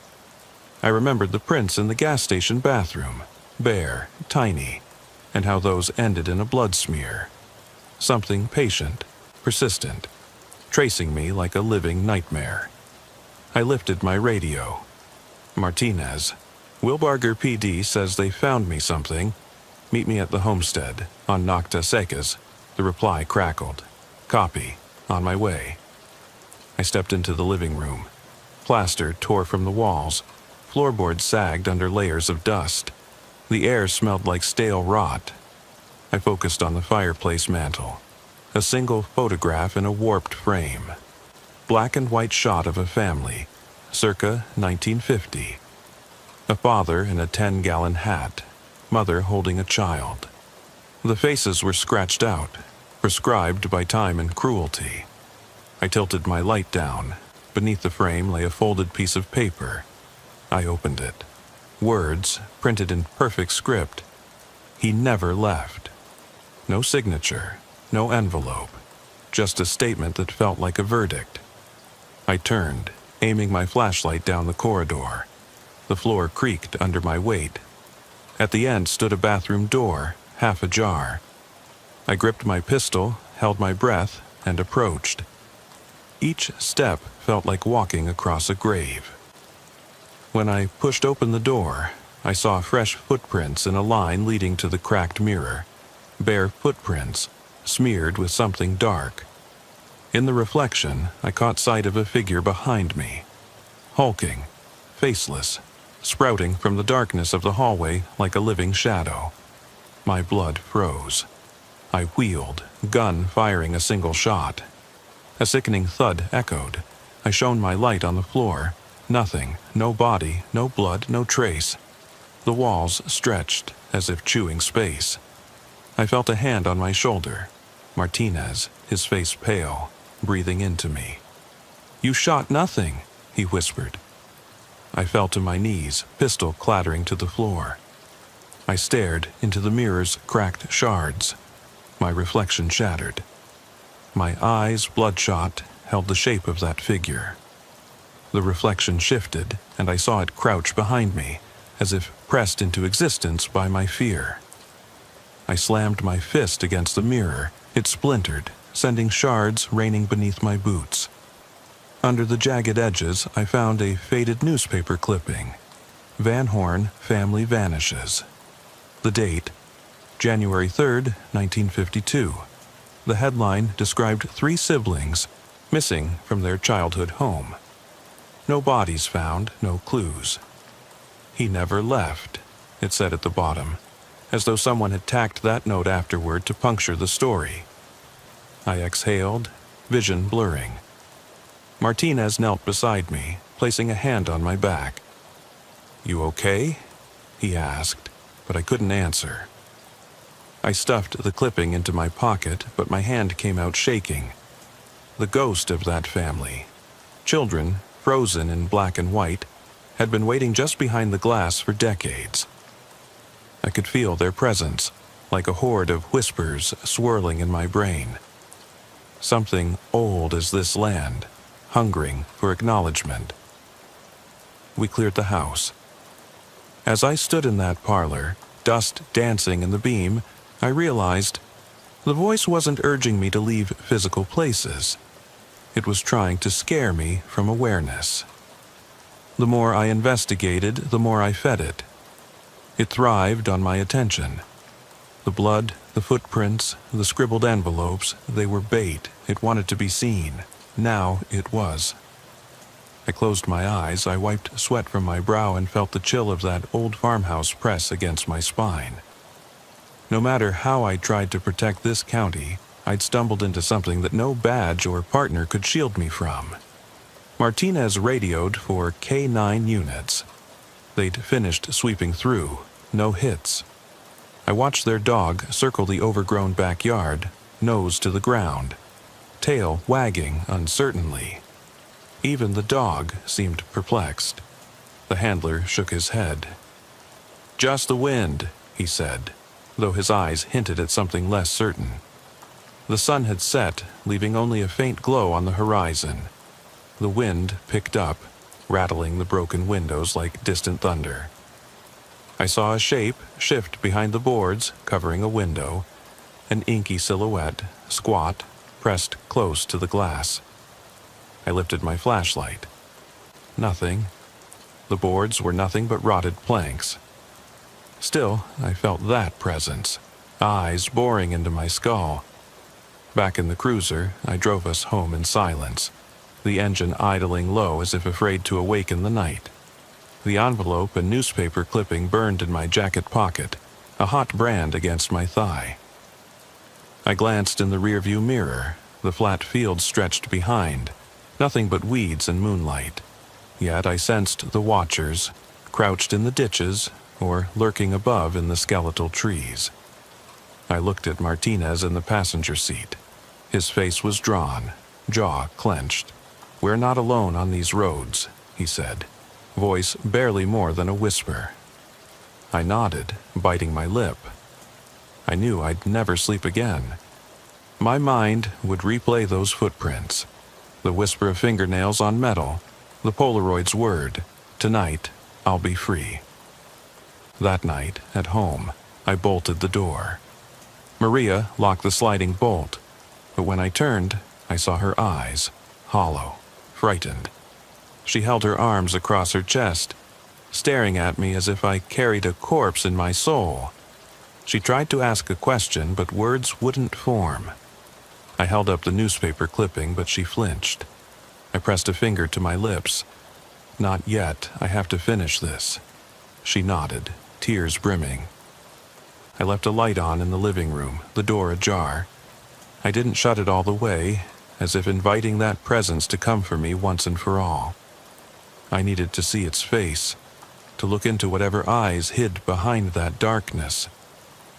I remembered the prints in the gas station bathroom, bare, tiny, and how those ended in a blood smear. Something patient, persistent, tracing me like a living nightmare. I lifted my radio. "Martinez, Will Barger PD says they found me something. Meet me at the homestead, on Nocta Secas." The reply crackled. "Copy. On my way." I stepped into the living room. Plaster tore from the walls. Floorboards sagged under layers of dust. The air smelled like stale rot. I focused on the fireplace mantel. A single photograph in a warped frame. Black and white shot of a family, circa 1950. A father in a 10-gallon hat, mother holding a child. The faces were scratched out, prescribed by time and cruelty. I tilted my light down. Beneath the frame lay a folded piece of paper. I opened it. Words, printed in perfect script. "He never left." No signature, no envelope, just a statement that felt like a verdict. I turned, aiming my flashlight down the corridor. The floor creaked under my weight. At the end stood a bathroom door, half ajar. I gripped my pistol, held my breath, and approached. Each step felt like walking across a grave. When I pushed open the door, I saw fresh footprints in a line leading to the cracked mirror. Bare footprints, smeared with something dark. In the reflection, I caught sight of a figure behind me. Hulking, faceless, sprouting from the darkness of the hallway like a living shadow. My blood froze. I wheeled, gun firing a single shot. A sickening thud echoed. I shone my light on the floor. Nothing, no body, no blood, no trace. The walls stretched, as if chewing space. I felt a hand on my shoulder. Martinez, his face pale, breathing into me. "You shot nothing," he whispered. I fell to my knees, pistol clattering to the floor. I stared into the mirror's cracked shards. My reflection shattered. My eyes, bloodshot, held the shape of that figure. The reflection shifted, and I saw it crouch behind me, as if pressed into existence by my fear. I slammed my fist against the mirror. It splintered, sending shards raining beneath my boots. Under the jagged edges, I found a faded newspaper clipping. Van Horn family vanishes. The date, January 3rd, 1952. the headline described 3 siblings missing from their childhood home. No bodies found, no clues. "He never left," it said at the bottom, as though someone had tacked that note afterward to puncture the story. I exhaled, vision blurring. Martinez knelt beside me, placing a hand on my back. "You okay?" he asked, but I couldn't answer. I stuffed the clipping into my pocket, but my hand came out shaking. The ghost of that family, children frozen in black and white, had been waiting just behind the glass for decades. I could feel their presence, like a horde of whispers swirling in my brain. Something old as this land, hungering for acknowledgement. We cleared the house. As I stood in that parlor, dust dancing in the beam, I realized the voice wasn't urging me to leave physical places. It was trying to scare me from awareness. The more I investigated, the more I fed it. It thrived on my attention. The blood, the footprints, the scribbled envelopes, they were bait. It wanted to be seen. Now it was. I closed my eyes, I wiped sweat from my brow and felt the chill of that old farmhouse press against my spine. No matter how I tried to protect this county, I'd stumbled into something that no badge or partner could shield me from. Martinez radioed for K9 units. They'd finished sweeping through, no hits. I watched their dog circle the overgrown backyard, nose to the ground, tail wagging uncertainly. Even the dog seemed perplexed. The handler shook his head. "Just the wind," he said, though his eyes hinted at something less certain. The sun had set, leaving only a faint glow on the horizon. The wind picked up, rattling the broken windows like distant thunder. I saw a shape shift behind the boards, covering a window, an inky silhouette, squat, pressed close to the glass. I lifted my flashlight. Nothing. The boards were nothing but rotted planks. Still, I felt that presence, eyes boring into my skull. Back in the cruiser, I drove us home in silence, the engine idling low as if afraid to awaken the night. The envelope and newspaper clipping burned in my jacket pocket, a hot brand against my thigh. I glanced in the rearview mirror. The flat field stretched behind, nothing but weeds and moonlight. Yet I sensed the watchers, crouched in the ditches or lurking above in the skeletal trees. I looked at Martinez in the passenger seat. His face was drawn, jaw clenched. "We're not alone on these roads," he said, voice barely more than a whisper. I nodded, biting my lip. I knew I'd never sleep again. My mind would replay those footprints, the whisper of fingernails on metal, the Polaroid's word, "Tonight, I'll be free." That night, at home, I bolted the door. Maria locked the sliding bolt, but when I turned, I saw her eyes, hollow, frightened. She held her arms across her chest, staring at me as if I carried a corpse in my soul. She tried to ask a question, but words wouldn't form. I held up the newspaper clipping, but she flinched. I pressed a finger to my lips. "Not yet, I have to finish this." She nodded, tears brimming. I left a light on in the living room, the door ajar. I didn't shut it all the way, as if inviting that presence to come for me once and for all. I needed to see its face, to look into whatever eyes hid behind that darkness.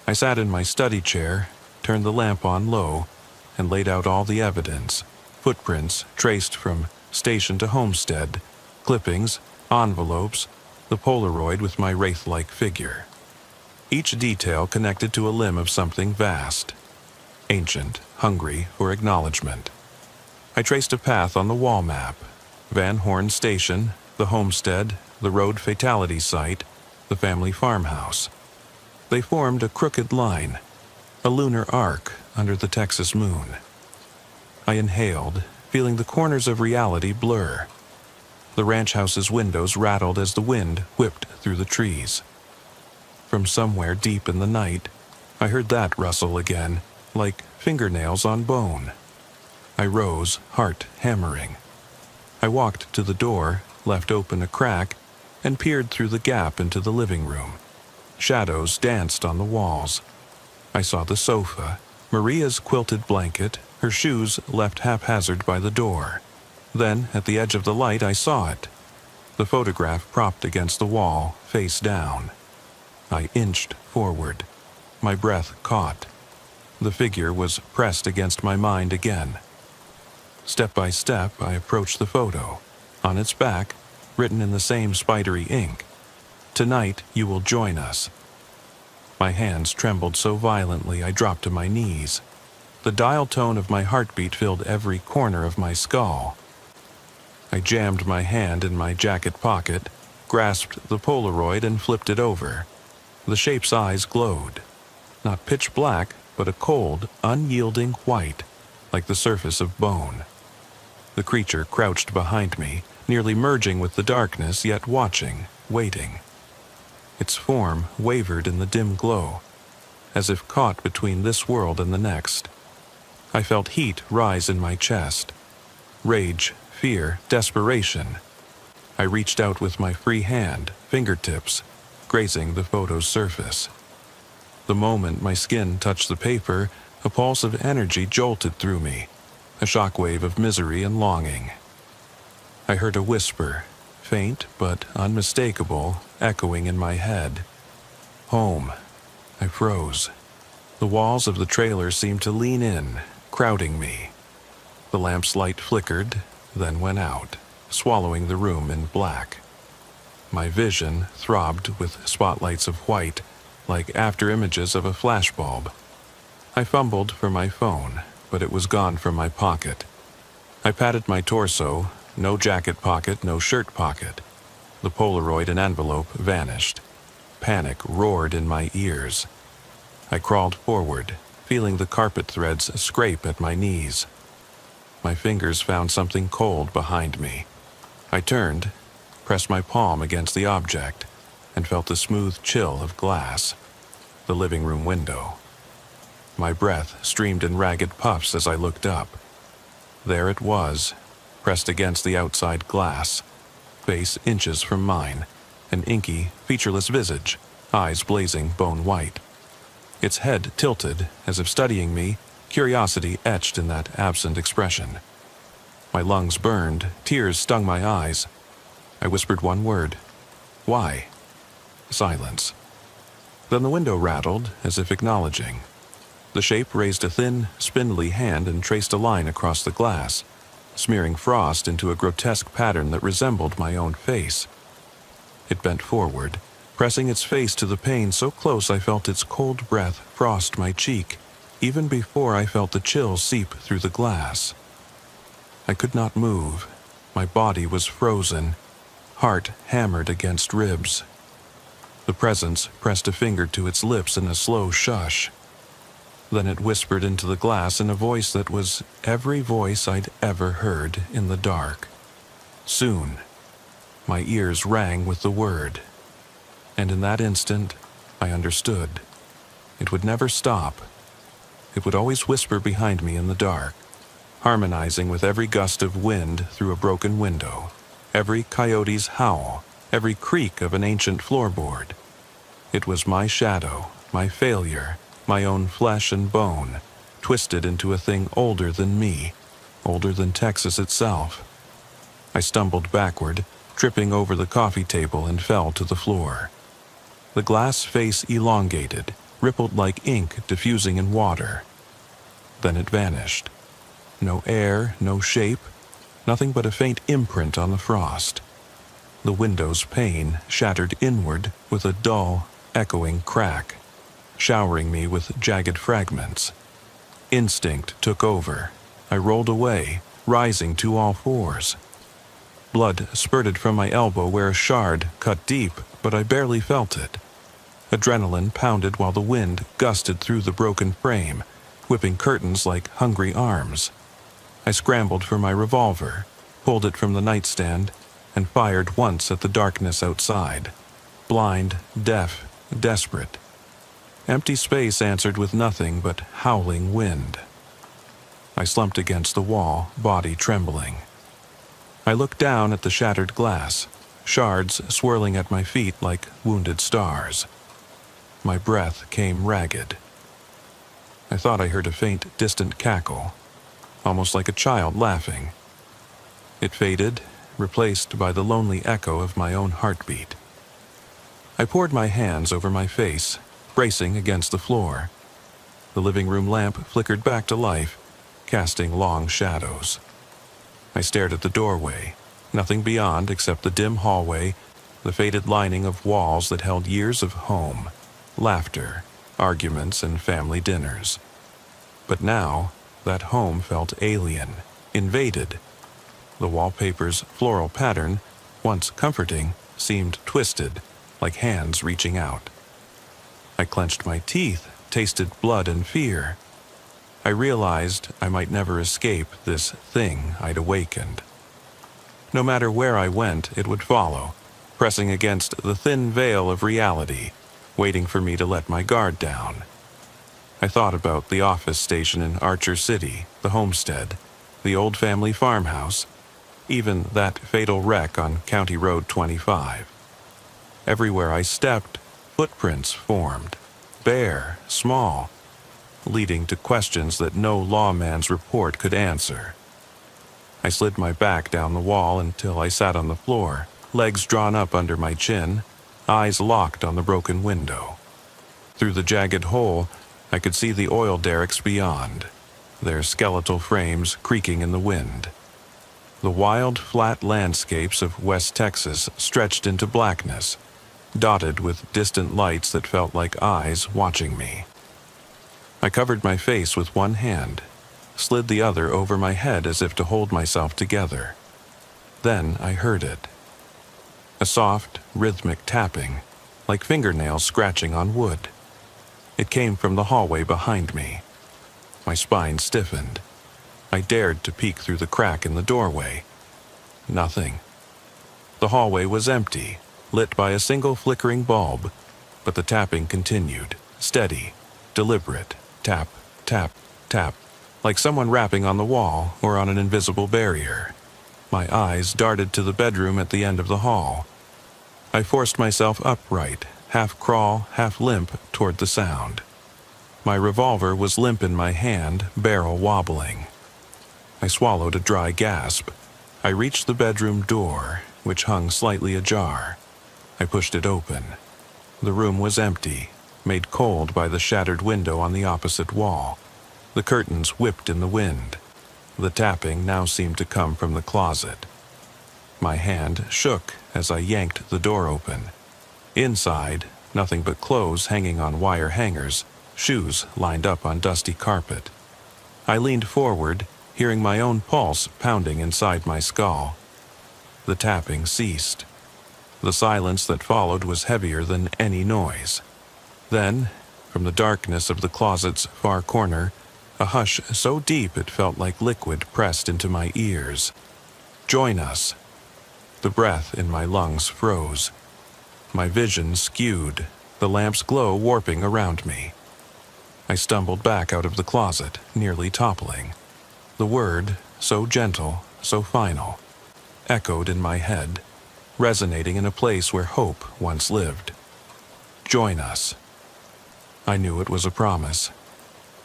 I sat in my study chair, turned the lamp on low, and laid out all the evidence, footprints traced from station to homestead, clippings, envelopes, the Polaroid with my wraith-like figure. Each detail connected to a limb of something vast, ancient, hungry for acknowledgement. I traced a path on the wall map: Van Horn Station, the homestead, the road fatality site, the family farmhouse. They formed a crooked line, a lunar arc under the Texas moon. I inhaled, feeling the corners of reality blur. The ranch house's windows rattled as the wind whipped through the trees. From somewhere deep in the night, I heard that rustle again, like fingernails on bone. I rose, heart hammering. I walked to the door, left open a crack, and peered through the gap into the living room. Shadows danced on the walls. I saw the sofa, Maria's quilted blanket, her shoes left haphazard by the door. Then, at the edge of the light, I saw it. The photograph propped against the wall, face down. I inched forward. My breath caught. The figure was pressed against my mind again. Step by step, I approached the photo. On its back, written in the same spidery ink, "Tonight you will join us." My hands trembled so violently I dropped to my knees. The dial tone of my heartbeat filled every corner of my skull. I jammed my hand in my jacket pocket, grasped the Polaroid and flipped it over. The shape's eyes glowed. Not pitch black, but a cold, unyielding white, like the surface of bone. The creature crouched behind me, nearly merging with the darkness, yet watching, waiting. Its form wavered in the dim glow, as if caught between this world and the next. I felt heat rise in my chest. Rage, fear, desperation. I reached out with my free hand, fingertips, grazing the photo's surface. The moment my skin touched the paper, a pulse of energy jolted through me, a shockwave of misery and longing. I heard a whisper, faint but unmistakable, echoing in my head. Home. I froze. The walls of the trailer seemed to lean in, crowding me. The lamp's light flickered, then went out, swallowing the room in black. My vision throbbed with spotlights of white, like after-images of a flashbulb. I fumbled for my phone, but it was gone from my pocket. I patted my torso, no jacket pocket, no shirt pocket. The Polaroid and envelope vanished. Panic roared in my ears. I crawled forward, feeling the carpet threads scrape at my knees. My fingers found something cold behind me. I turned, pressed my palm against the object, and felt the smooth chill of glass. The living room window. My breath streamed in ragged puffs as I looked up. There it was, pressed against the outside glass, face inches from mine, an inky, featureless visage, eyes blazing bone white. Its head tilted, as if studying me, curiosity etched in that absent expression. My lungs burned, tears stung my eyes. I whispered one word. "Why?" Silence. Then the window rattled, as if acknowledging. The shape raised a thin, spindly hand and traced a line across the glass, smearing frost into a grotesque pattern that resembled my own face. It bent forward, pressing its face to the pane so close I felt its cold breath frost my cheek, even before I felt the chill seep through the glass. I could not move. My body was frozen, heart hammered against ribs. The presence pressed a finger to its lips in a slow shush. Then it whispered into the glass in a voice that was every voice I'd ever heard in the dark. Soon. My ears rang with the word. And in that instant, I understood. It would never stop. It would always whisper behind me in the dark, harmonizing with every gust of wind through a broken window, every coyote's howl, every creak of an ancient floorboard. It was my shadow, my failure, my own flesh and bone, twisted into a thing older than me, older than Texas itself. I stumbled backward, tripping over the coffee table and fell to the floor. The glass face elongated, rippled like ink diffusing in water. Then it vanished. No air, no shape, nothing but a faint imprint on the frost. The window's pane shattered inward with a dull, echoing crack, showering me with jagged fragments. Instinct took over. I rolled away, rising to all fours. Blood spurted from my elbow where a shard cut deep, but I barely felt it. Adrenaline pounded while the wind gusted through the broken frame, whipping curtains like hungry arms. I scrambled for my revolver, pulled it from the nightstand, and fired once at the darkness outside. Blind, deaf, desperate. Empty space answered with nothing but howling wind. I slumped against the wall, body trembling. I looked down at the shattered glass, shards swirling at my feet like wounded stars. My breath came ragged. I thought I heard a faint, distant cackle, almost like a child laughing. It faded, replaced by the lonely echo of my own heartbeat. I poured my hands over my face, bracing against the floor. The living room lamp flickered back to life, casting long shadows. I stared at the doorway, nothing beyond except the dim hallway, the faded lining of walls that held years of home, laughter, arguments, and family dinners. But now, that home felt alien, invaded. The wallpaper's floral pattern, once comforting, seemed twisted, like hands reaching out. I clenched my teeth, tasted blood and fear. I realized I might never escape this thing I'd awakened. No matter where I went, it would follow, pressing against the thin veil of reality, waiting for me to let my guard down. I thought about the office station in Archer City, the homestead, the old family farmhouse, even that fatal wreck on County Road 25. Everywhere I stepped, footprints formed, bare, small, leading to questions that no lawman's report could answer. I slid my back down the wall until I sat on the floor, legs drawn up under my chin, eyes locked on the broken window. Through the jagged hole, I could see the oil derricks beyond, their skeletal frames creaking in the wind. The wild, flat landscapes of West Texas stretched into blackness, dotted with distant lights that felt like eyes watching me. I covered my face with one hand, slid the other over my head as if to hold myself together. Then I heard it. A soft, rhythmic tapping, like fingernails scratching on wood. It came from the hallway behind me. My spine stiffened. I dared to peek through the crack in the doorway. Nothing. The hallway was empty, lit by a single flickering bulb, but the tapping continued, steady, deliberate, tap, tap, tap, like someone rapping on the wall or on an invisible barrier. My eyes darted to the bedroom at the end of the hall. I forced myself upright, half crawl, half limp toward the sound. My revolver was limp in my hand, barrel wobbling. I swallowed a dry gasp. I reached the bedroom door, which hung slightly ajar. I pushed it open. The room was empty, made cold by the shattered window on the opposite wall. The curtains whipped in the wind. The tapping now seemed to come from the closet. My hand shook as I yanked the door open. Inside, nothing but clothes hanging on wire hangers, shoes lined up on dusty carpet. I leaned forward, hearing my own pulse pounding inside my skull. The tapping ceased. The silence that followed was heavier than any noise. Then, from the darkness of the closet's far corner, a hush so deep it felt like liquid pressed into my ears. "Join us." The breath in my lungs froze. My vision skewed, the lamp's glow warping around me. I stumbled back out of the closet, nearly toppling. The word, so gentle, so final, echoed in my head, resonating in a place where hope once lived. Join us. I knew it was a promise.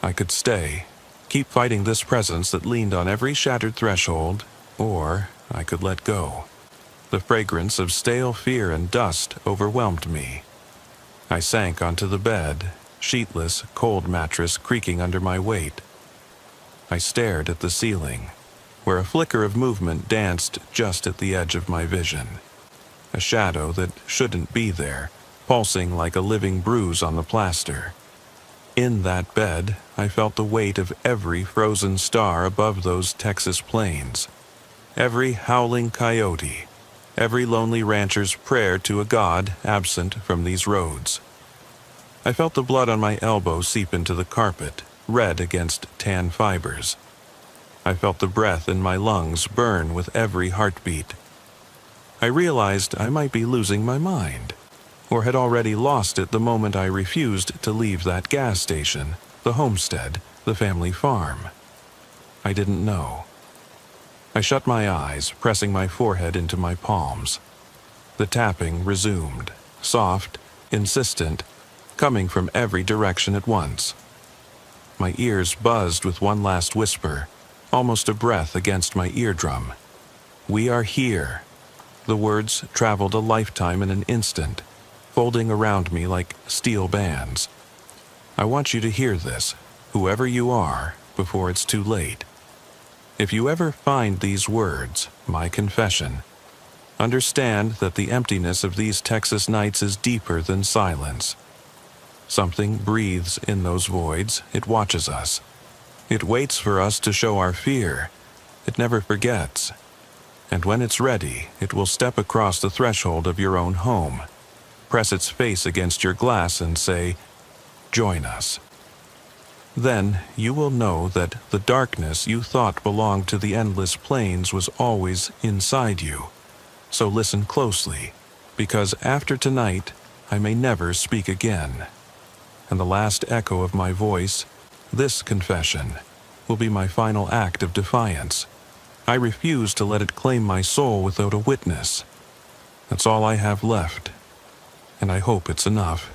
I could stay, keep fighting this presence that leaned on every shattered threshold, or I could let go. The fragrance of stale fear and dust overwhelmed me. I sank onto the bed, sheetless, cold mattress creaking under my weight. I stared at the ceiling, where a flicker of movement danced just at the edge of my vision. A shadow that shouldn't be there, pulsing like a living bruise on the plaster. In that bed, I felt the weight of every frozen star above those Texas plains. Every howling coyote, every lonely rancher's prayer to a god absent from these roads. I felt the blood on my elbow seep into the carpet, red against tan fibers. I felt the breath in my lungs burn with every heartbeat. I realized I might be losing my mind, or had already lost it the moment I refused to leave that gas station, the homestead, the family farm. I didn't know. I shut my eyes, pressing my forehead into my palms. The tapping resumed, soft, insistent, coming from every direction at once. My ears buzzed with one last whisper, almost a breath against my eardrum. "We are here." The words traveled a lifetime in an instant, folding around me like steel bands. I want you to hear this, whoever you are, before it's too late. If you ever find these words, my confession, understand that the emptiness of these Texas nights is deeper than silence. Something breathes in those voids. It watches us. It waits for us to show our fear. It never forgets. And when it's ready, it will step across the threshold of your own home, press its face against your glass and say, "Join us." Then you will know that the darkness you thought belonged to the endless plains was always inside you. So listen closely, because after tonight, I may never speak again. And the last echo of my voice, this confession, will be my final act of defiance. I refuse to let it claim my soul without a witness. That's all I have left, and I hope it's enough.